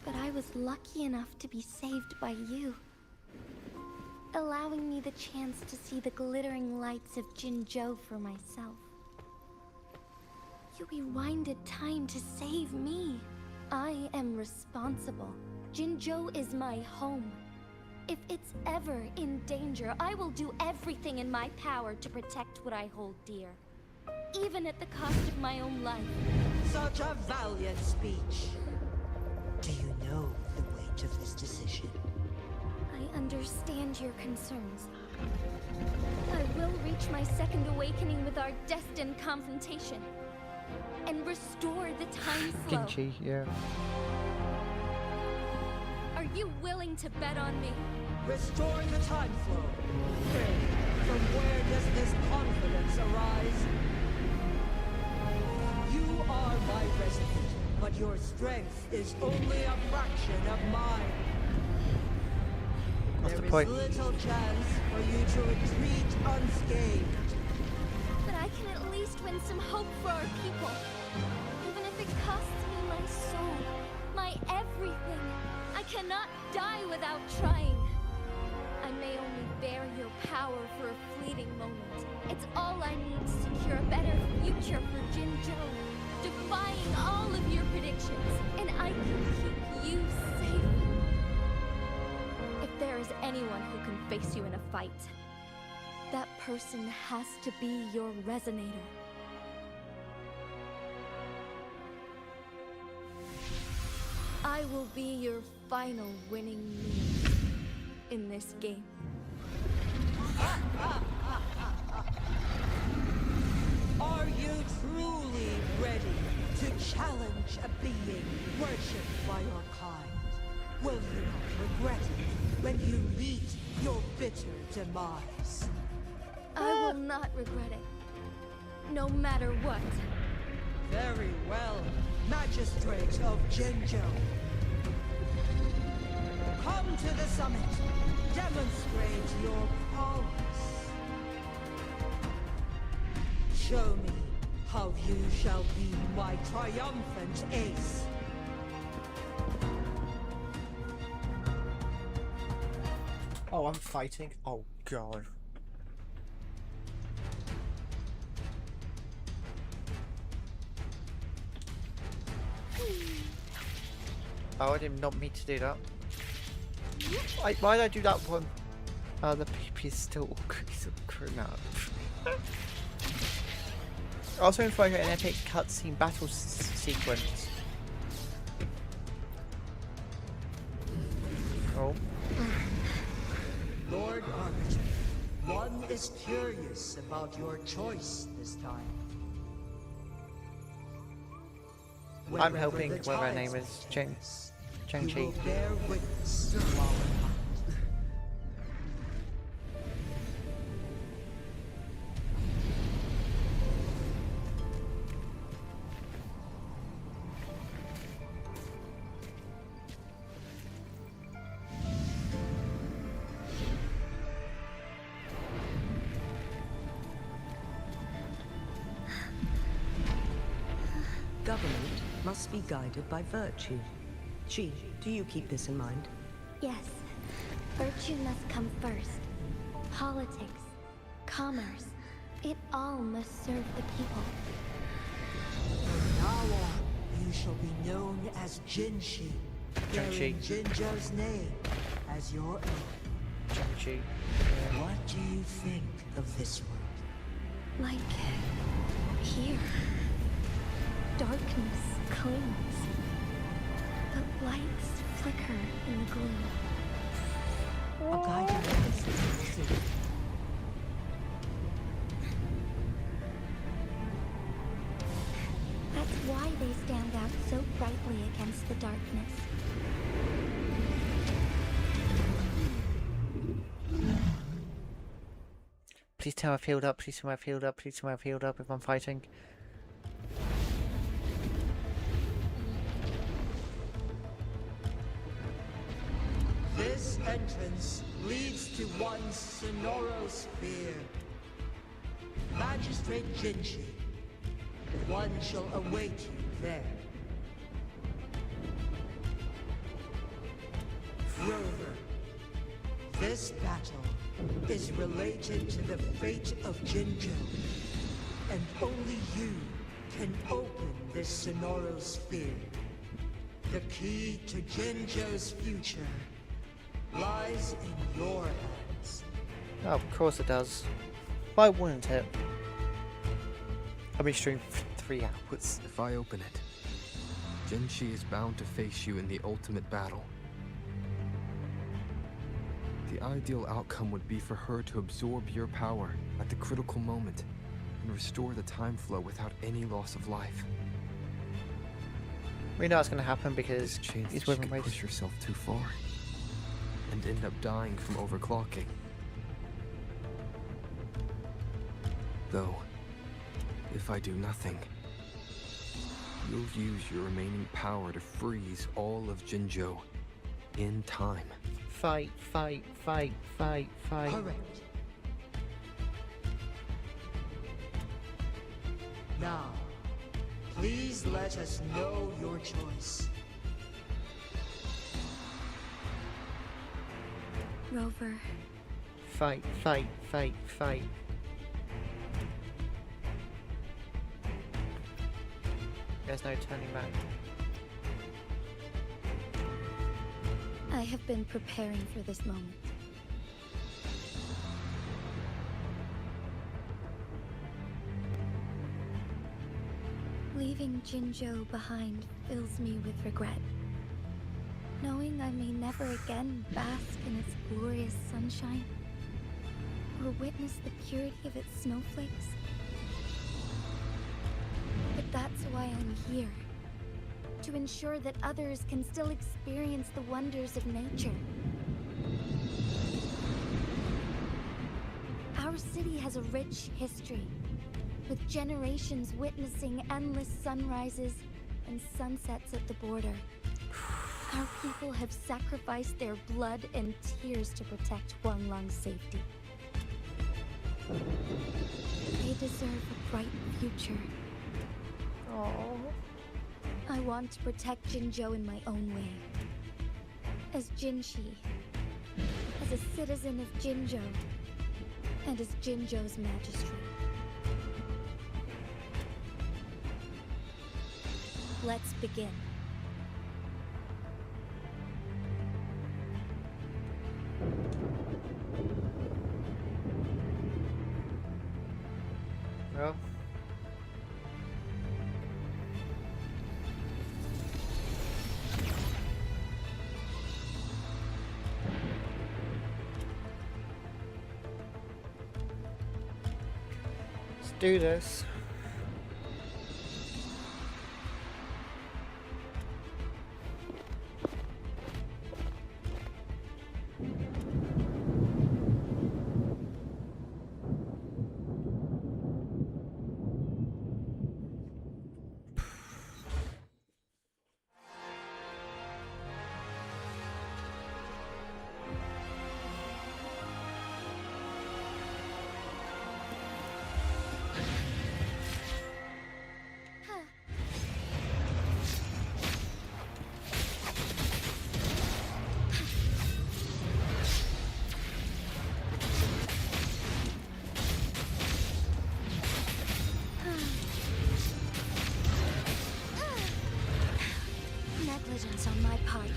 But I was lucky enough to be saved by you, allowing me the chance to see the glittering lights of Jinzhou for myself. You rewinded time to save me. I am responsible. Jinzhou is my home. If it's ever in danger, I will do everything in my power to protect what I hold dear, even at the cost of my own life. Such a valiant speech. Do you know the weight of this decision? I understand your concerns. I will reach my second awakening with our destined confrontation and restore the time flow. Ginchi, yeah. Are you willing to bet on me? Restore the time flow. From where does this confidence arise? You are my resident, but your strength is only a fraction of mine. What's the There point? is little chance for you to retreat unscathed. But I can at least win some hope for our people. Even if it costs me my soul, my everything. I cannot die without trying. I may only bear your power for a fleeting moment. It's all I need to secure a better future for Jinzhou, defying all of your predictions, and I can keep you safe. If there is anyone who can face you in a fight, that person has to be your resonator. I will be your final winning move in this game. Are you truly ready to challenge a being worshipped by your kind? Will you not regret it when you meet your bitter demise? I will not regret it, no matter what. Very well, Magistrate of Jinzhou. Come to the summit. Demonstrate your prowess. Show me how you shall be my triumphant ace. Oh, I'm fighting? Oh, God. Oh, I did not mean to do that. Why did I do that one? The PP is still screwing up. Also in for an epic cutscene battle sequence. Oh. Lord Arbiter, one is curious about your choice this time. I'm helping whatever her name is, Chang-Chi. You will bear witness to our fight. Government must be guided by virtue. Chi, do you keep this in mind? Yes. Virtue must come first. Politics, commerce, it all must serve the people. From now on, you shall be known as Jinshi, bearing Jinzhou's name as your own. Jinshi. What do you think of this world? Like here. Darkness clings. But lights flicker in the gloom. A guiding light will see. That's why they stand out so brightly against the darkness. Please tell I've healed up, please tell I've healed up, please tell I've healed up if I'm fighting. This entrance leads to one Sonoro sphere. Magistrate Jinshi, one shall await you there. Rover, this battle is related to the fate of Jinzhou, and only you can open this Sonoro sphere. The key to Jinzhou's future lies in your hands. Oh, of course it does. Why wouldn't it? I've been streaming for 3 hours. If I open it, Jinshi is bound to face you in the ultimate battle. The ideal outcome would be for her to absorb your power at the critical moment and restore the time flow without any loss of life. We know it's going to happen because chance he's that with you could push yourself too far and end up dying from overclocking. Though, if I do nothing, you'll use your remaining power to freeze all of Jinzhou in time. Fight, fight, fight, fight, fight. Correct. Now, please let us know your choice. Rover. Fight, fight, fight, fight. There's no turning back. I have been preparing for this moment. Leaving Jinzhou behind fills me with regret. Knowing I may never again bask in its glorious sunshine, or witness the purity of its snowflakes. But that's why I'm here. To ensure that others can still experience the wonders of nature. Our city has a rich history, with generations witnessing endless sunrises and sunsets at the border. Our people have sacrificed their blood and tears to protect Huanglang's safety. They deserve a bright future. Aww. I want to protect Jinzhou in my own way. As Jinshi, as a citizen of Jinzhou, and as Jinzhou's magistrate. Let's begin. Well. Let's do this. Negligence on my part.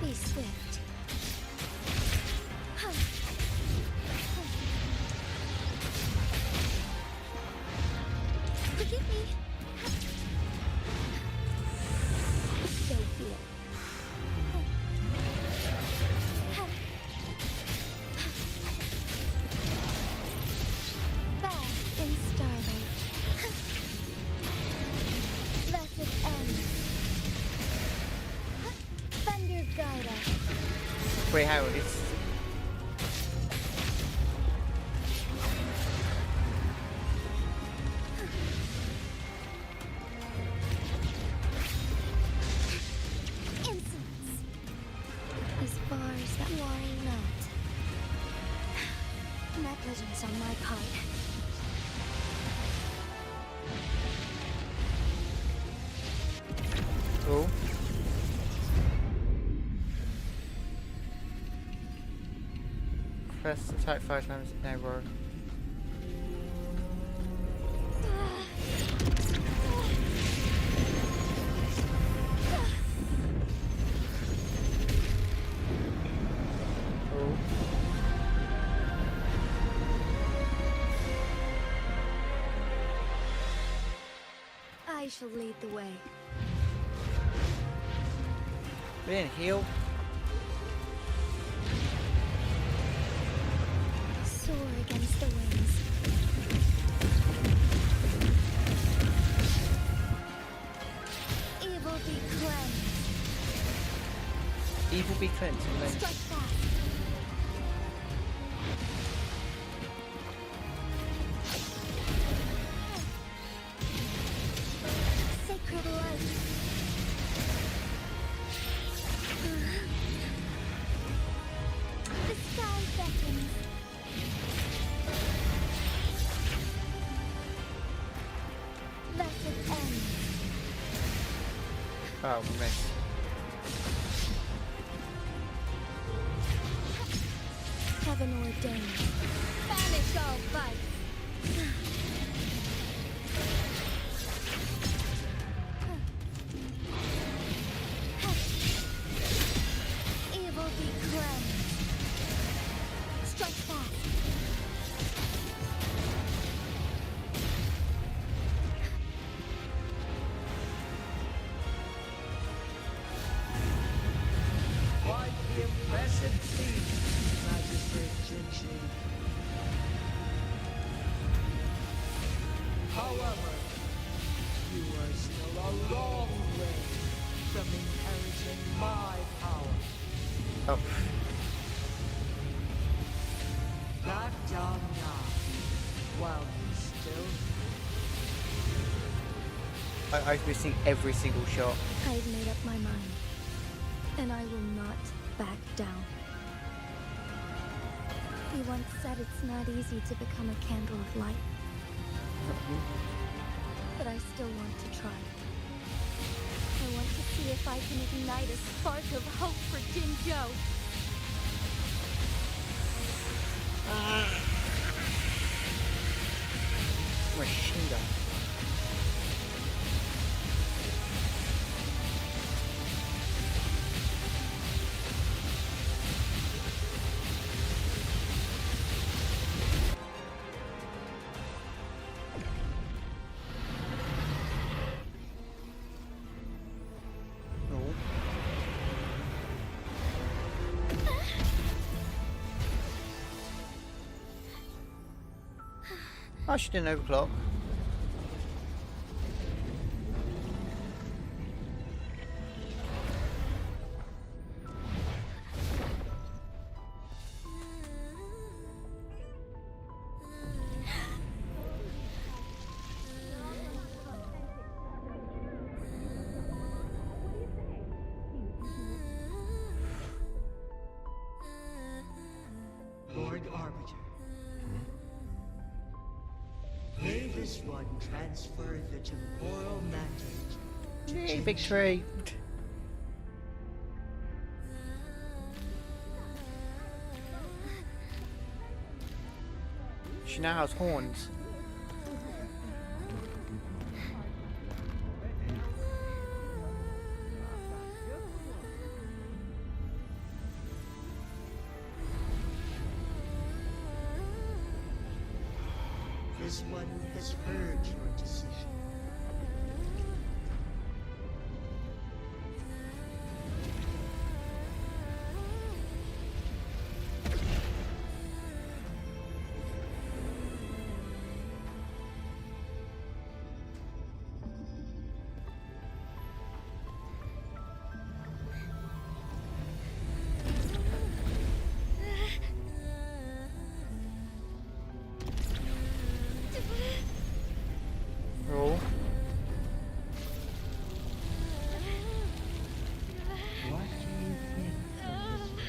Be swift. Forgive me. So be it. Bask in starlight. Let it end. Thunder guide us. Wait, how is? Insolence. As far as that why not? Negligence on my part. Oh. Press attack 5 times. No, bro. Oh. I shall lead the way. We didn't heal. Soar against the winds. Evil be cleansed. Evil be cleansed. And then Strike fast. Sacred light. The sky beckons. Let it end. oh, miss. Heaven ordained. Banish all vice. Evil be cleansed. Strike fast. Quite the impressive feat, Magistrate Jinji. However, you are still a long way from inheriting my power. Oh. Back down now, while you still I've missing every single shot. I've made up my mind, and I will not back down. He once said it's not easy to become a candle of light, but I still want to try. I want to see if I can ignite a spark of hope for Jinzhou. Machine gun. Oh. I should didn't overclock. Lord Arbiter. May this one transfer the temporal mandate to Yay, Jinji. victory! She now has horns. This one has heard your decision. Roll. What do you think of this?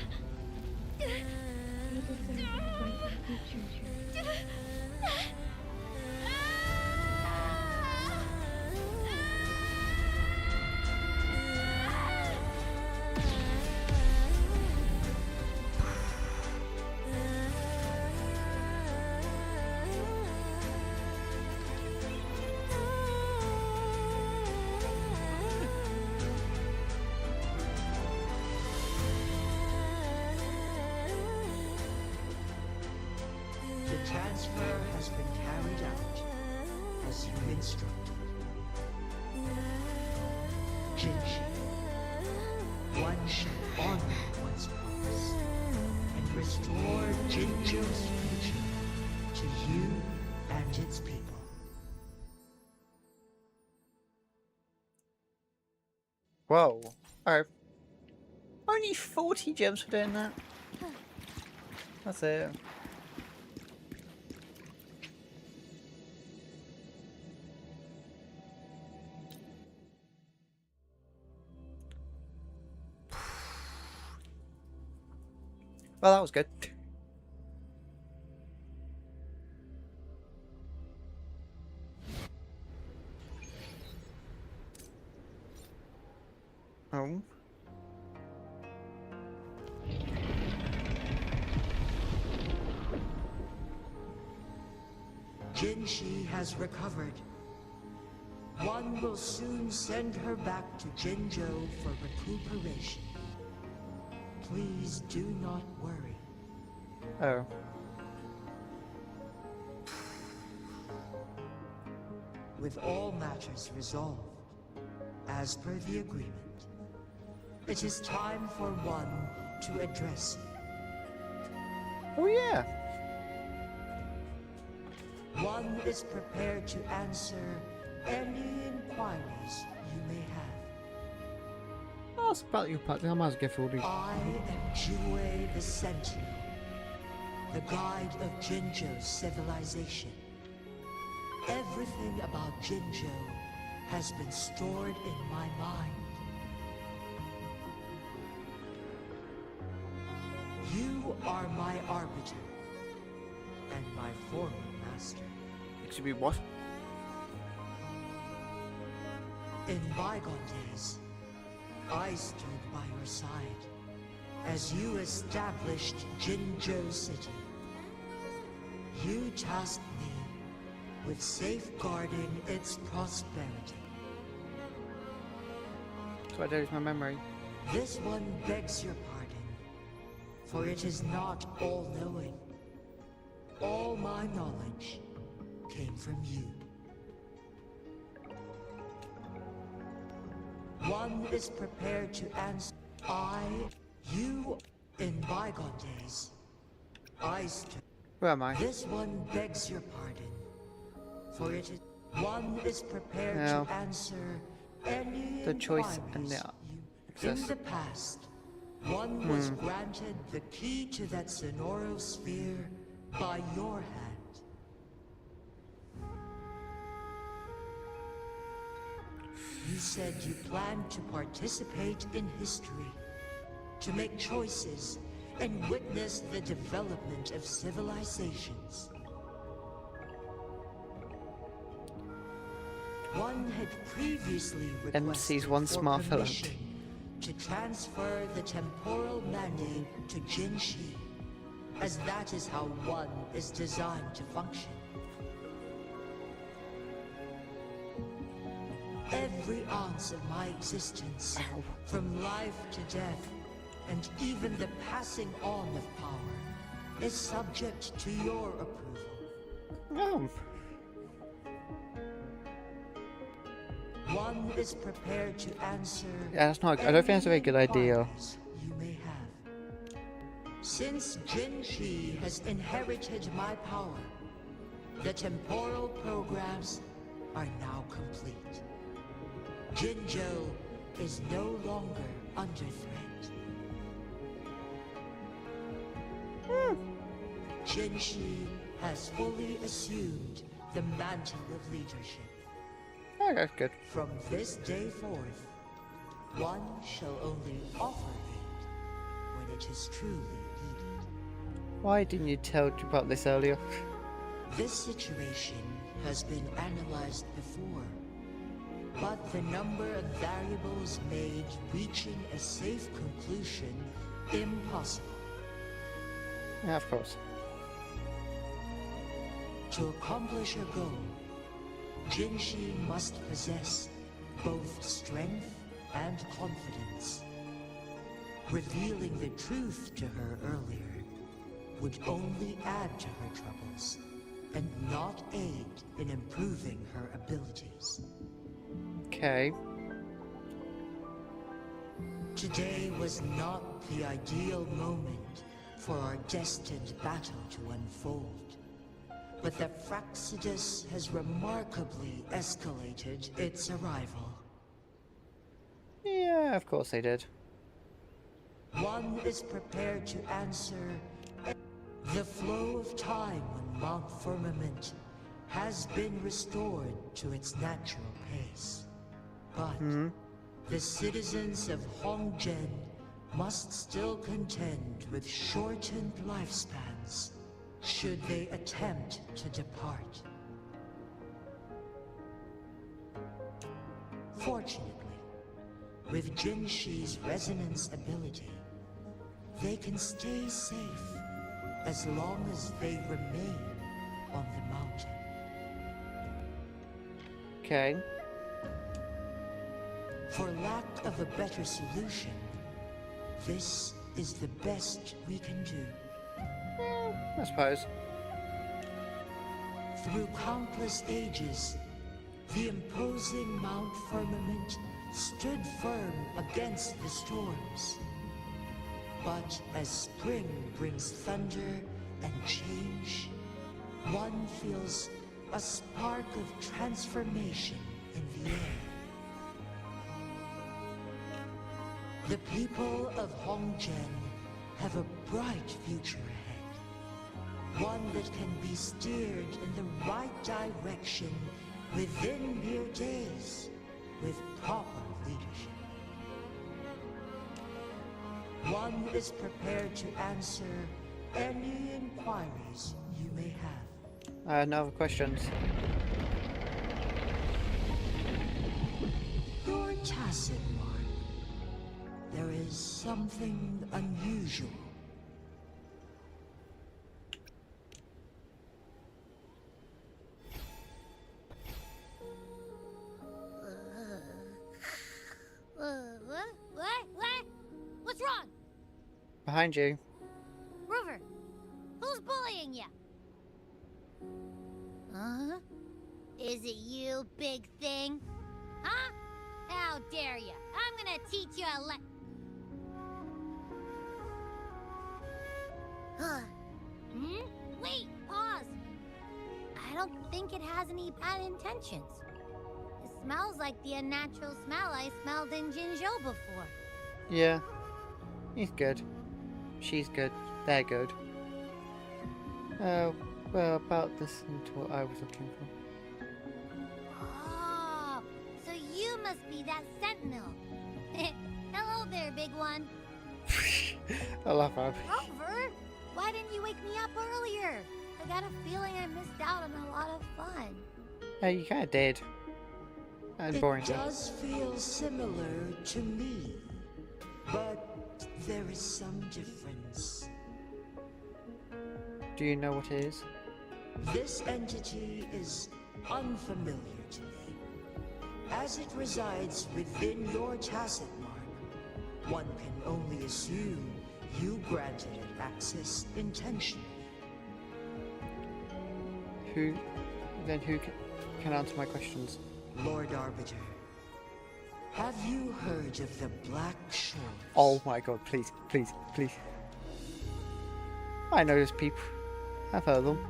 The transfer has been carried out as you instructed. Jinshi, one shall honor one's promise and restore Jinjo's future to you and its people. Whoa. Oh. Only 40 gems for doing that. That's it. Well, that was good. Oh. Jinshi has recovered. One will soon send her back to Jinjo for recuperation. Please do not worry. Oh. With all matters resolved, as per the agreement, it is time for one to address you. Oh yeah. One is prepared to answer any inquiries you may have. Oh, it's about your part. I might as well go for all these. I am Jue the Sentinel, the guide of Jinjo's civilization. Everything about Jinjo has been stored in my mind. You are my arbiter, and my former master. It should be what? In bygone days, I stood by your side as you established Jinjo City. You tasked me with safeguarding its prosperity. So I lose my memory. This one begs your pardon, for it is not all-knowing. All my knowledge came from you. One is prepared to answer. You, in bygone days, I stood. Where am I? This one begs your pardon, for it is. One is prepared No. to answer any The choice and inquiries the you. In access. the past, one was granted the key to that Sonoro sphere by your hand. You said you planned to participate in history, to make choices and witness the development of civilizations. One had previously requested MC's one for smart fellow. permission to transfer the temporal mandate to Jinshi. as that is how one is designed to function. Every ounce of my existence, from life to death, and even the passing on of power, is subject to your approval. No. One is prepared to answer. Yeah, that's not. I don't think that's a very good idea. You may have. Since Jin Shi has inherited my power, the temporal programs are now complete. Jinzhou is no longer under threat. Jin Shi has fully assumed the mantle of leadership. Okay, good. From this day forth, one shall only offer aid when it is truly needed. Why didn't you tell me about this earlier? This situation has been analyzed before, but the number of variables made reaching a safe conclusion impossible. Yeah, of course. To accomplish a goal, Jin Shi must possess both strength and confidence. Revealing the truth to her earlier would only add to her troubles, and not aid in improving her abilities. Okay. Today was not the ideal moment for our destined battle to unfold. But the Fraxidus has remarkably escalated its arrival. Yeah, of course they did. One is prepared to answer. The flow of time on Mount Firmament has been restored to its natural pace. But the citizens of Hongzhen must still contend with shortened lifespans should they attempt to depart. Fortunately, with Jin Shi's resonance ability, they can stay safe as long as they remain on the mountain. Okay. For lack of a better solution, this is the best we can do. I suppose. Through countless ages, the imposing Mount Firmament stood firm against the storms. But as spring brings thunder and change, one feels a spark of transformation in the air. The people of Hongzhen have a bright future ahead. One that can be steered in the right direction within mere days with proper leadership. One is prepared to answer any inquiries you may have. No other questions. You're tacit, Mark. There is something unusual. What? What's wrong? Behind you. Rover, who's bullying you? Huh? Is it you, big thing? Huh? How dare you? I'm gonna teach you a Wait, pause. I don't think it has any bad intentions. It smells like the unnatural smell I smelled in Jinzhou before. Yeah. He's good. She's good. They're good. Well, about this into what I was looking for. Oh, so you must be that sentinel. Hello there, big one. I love Abby. Rover, why didn't you wake me up earlier? I got a feeling I missed out on a lot of fun. Hey, you kind of did. And boring. It does feel similar to me, but there is some difference. Do you know what it is? This entity is unfamiliar to me. As it resides within your tacit mark, one can only assume you granted it access intentionally. Who can answer my questions? Lord Arbiter, have you heard of the Black Shores? Oh my god, please, please, please. I know those people. I've heard of them.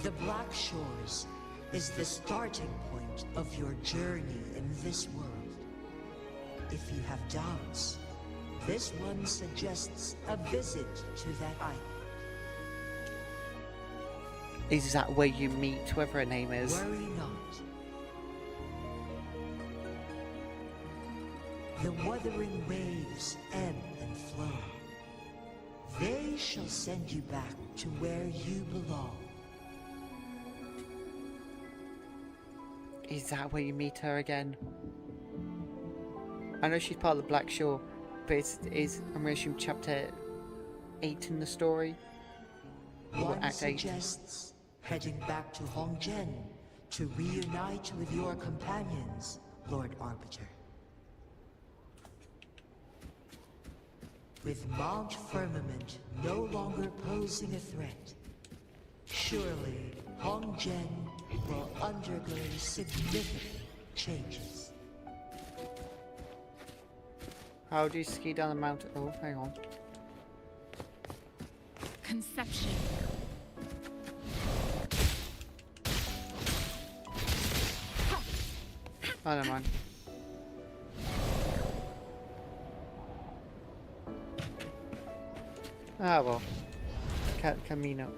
The Black Shores is the starting point of your journey in this world. If you have doubts, this one suggests a visit to that island. Is that where you meet whoever her name is? Worry not. The wuthering waves ebb and flow. They shall send you back to where you belong. Is that where you meet her again? I know she's part of the Black Shore, but is I'm going to assume chapter 8 in the story? Or One act 8? suggests heading back to Hongzhen to reunite with your companions, Lord Arbiter. With Mount Firmament no longer posing a threat, surely Hongzhen will undergo significant changes. How do you ski down the mountain? Oh, hang on. Conception. Oh, never mind. Ah, well. Camino.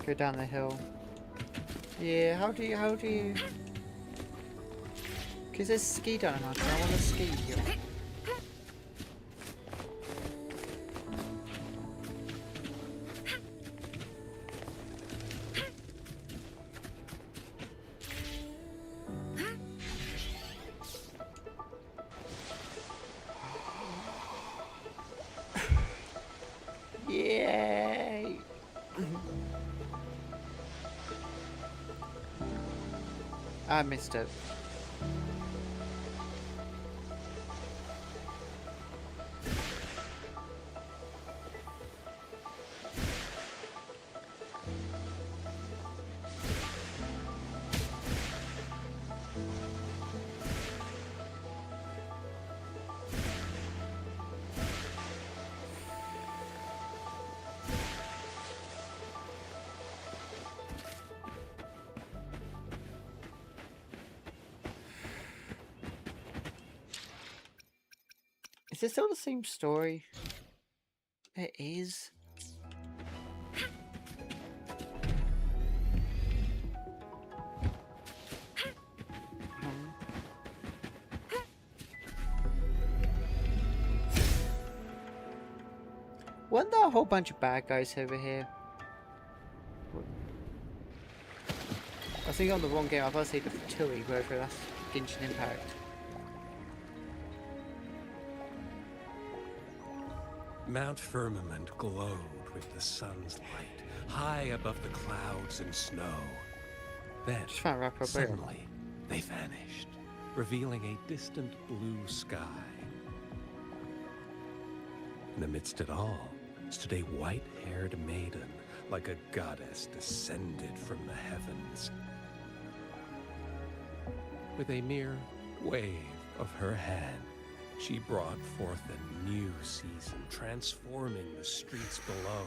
Go down the hill. Yeah, how do you... Because there's ski down the mountain. I want to ski here. Yay! I missed it. Is this still the same story? It is. Wasn't there a whole bunch of bad guys over here? I was thinking on the wrong game. I was about to say the Tui, wherever that's Genshin Impact. Mount Firmament glowed with the sun's light, high above the clouds and snow. Then, suddenly, they vanished, revealing a distant blue sky. In the midst of it all stood a white-haired maiden, like a goddess descended from the heavens. With a mere wave of her hand, she brought forth a new season, transforming the streets below.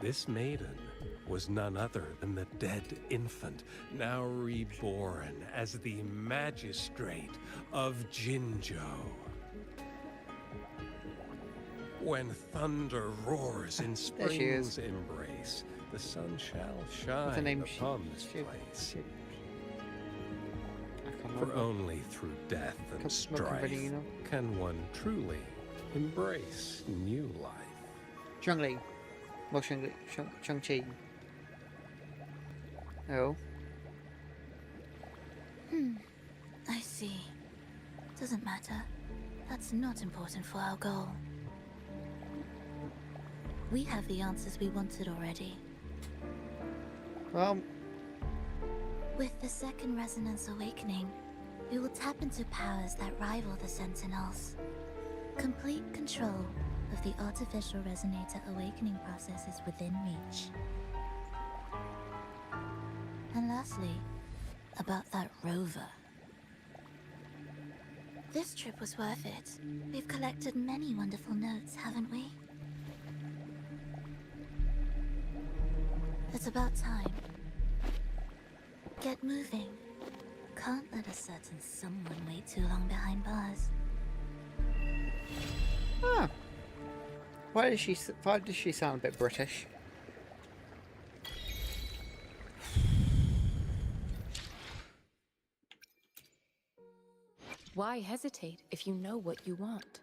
This maiden was none other than the dead infant, now reborn as the magistrate of Jinzhou. When thunder roars in spring's embrace, the sun shall shine upon this place. For only through death and strife can one truly embrace new life. Zhongli. Well, Shang-Chi. Oh. I see. Doesn't matter. That's not important for our goal. We have the answers we wanted already. Well, with the second resonance awakening, we will tap into powers that rival the Sentinels. Complete control of the artificial resonator awakening process is within reach. And lastly, about that rover. This trip was worth it. We've collected many wonderful notes, haven't we? It's about time. Get moving. Can't let a certain someone wait too long behind bars. Ah. Why does she sound a bit British? Why hesitate if you know what you want?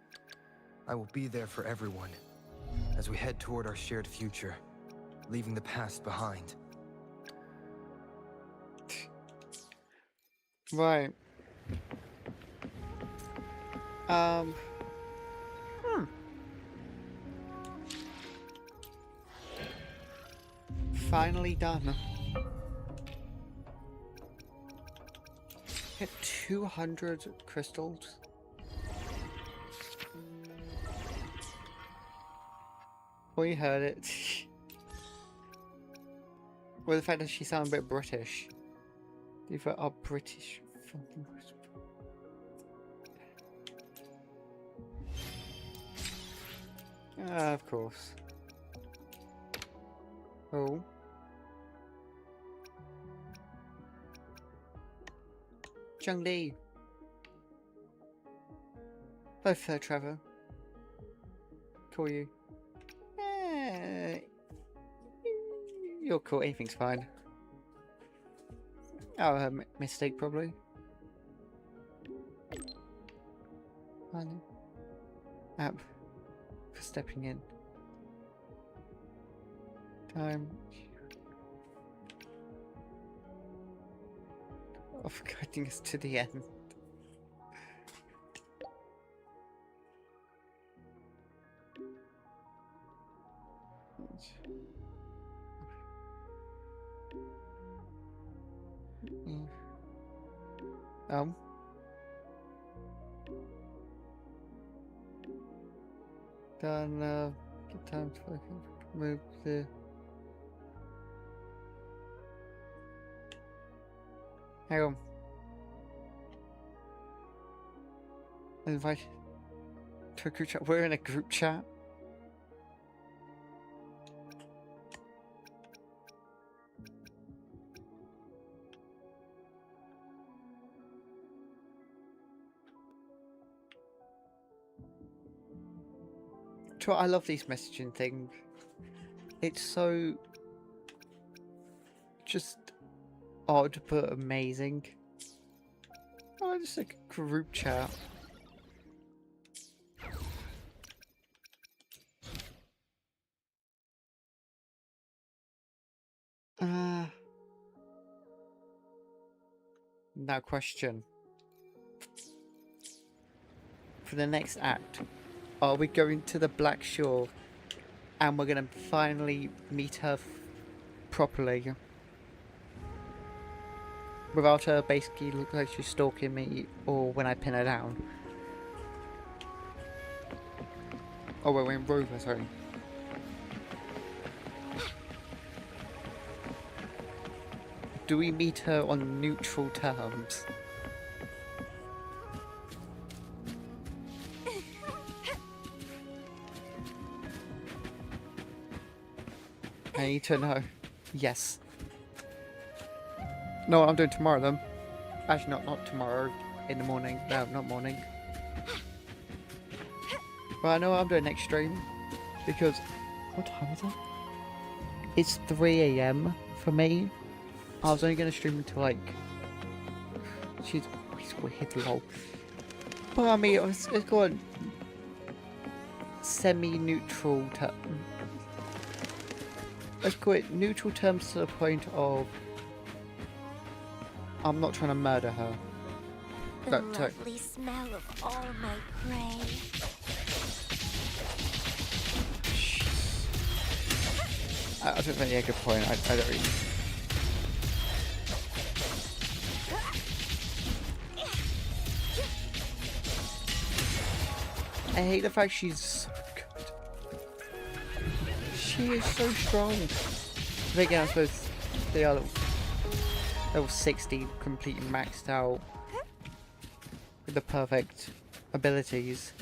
I will be there for everyone as we head toward our shared future, leaving the past behind. Right. Finally done. Get 200 crystals. Well, you heard it. Well, the fact that she sounds a bit British. These are British fucking crystals. Of course. Oh. Zhang Li. Both Trevor. Call you. You're cool, anything's fine. Oh, a mistake probably. Fine. For stepping in. Time. Of guiding us to the end. Then get time to move the hang on. Invite to a group chat. We're in a group chat. I love these messaging things. It's so just odd but amazing. Oh, just a group chat. Now question. For the next act, are we going to the Black Shore and we're going to finally meet her properly? Without her basically look like she's stalking me or when I pin her down. Oh, we're in Rover, sorry. Do we meet her on neutral terms? I need to know. Yes. No, I'm doing tomorrow then. Actually, not tomorrow. In the morning. No, not morning. But I know what I'm doing next stream. Because... what time is it? It's 3 AM for me. I was only going to stream until like... She's weird, lol. But I mean, it's got semi-neutral term. Let's call it neutral terms to the point of I'm not trying to murder her. The lovely smell of all my prey. I don't think, yeah, good point. I don't really... I hate the fact she's so good. She is so strong. But again, I suppose they are level 60, completely maxed out with the perfect abilities.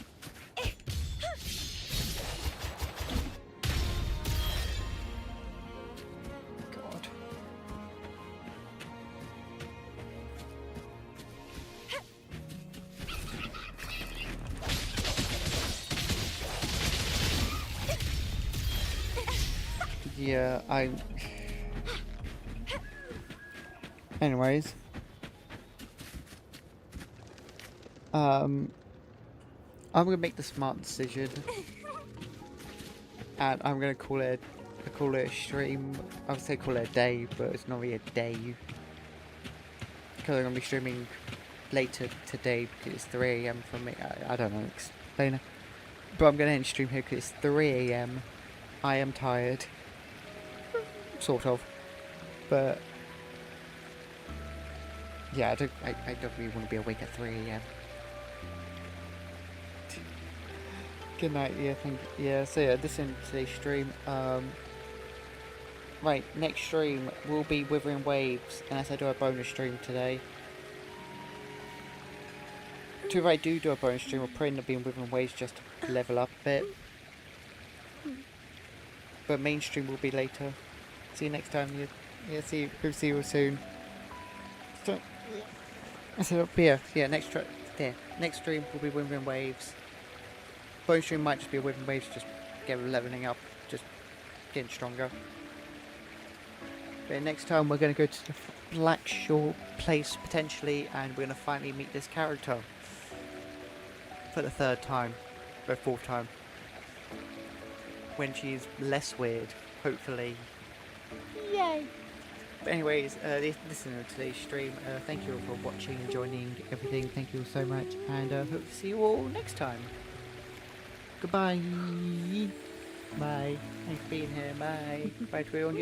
God. Yeah, anyways. I'm gonna make the smart decision. And I'm gonna call it a stream. I would say call it a day, but it's not really a day. Because I'm gonna be streaming later today because it's 3 AM for me. I don't know, explain it. But I'm gonna end stream here because it's 3 AM. I am tired. Sort of. But yeah, I don't really want to be awake at 3 AM. Good night, yeah, thank you. Yeah, so yeah, this is today's stream. Right, next stream will be Wuthering Waves, unless I do a bonus stream today. If I do a bonus stream, I'll probably end up being Wuthering Waves just to level up a bit. But main stream will be later. See you next time. Yeah, see you soon. So, yeah, next stream will be Wuthering Waves. Bonus stream might just be a Wuthering Waves, just get leveling up, just getting stronger. But next time we're going to go to the Black Shore place potentially, and we're going to finally meet this character for the 3rd time, or 4th time, when she's less weird, hopefully. Yay! But anyways, this is today's stream. Thank you all for watching and joining everything. Thank you all so much, and hope to see you all next time. Goodbye. Bye. Thanks for being here. Bye. Bye to you all.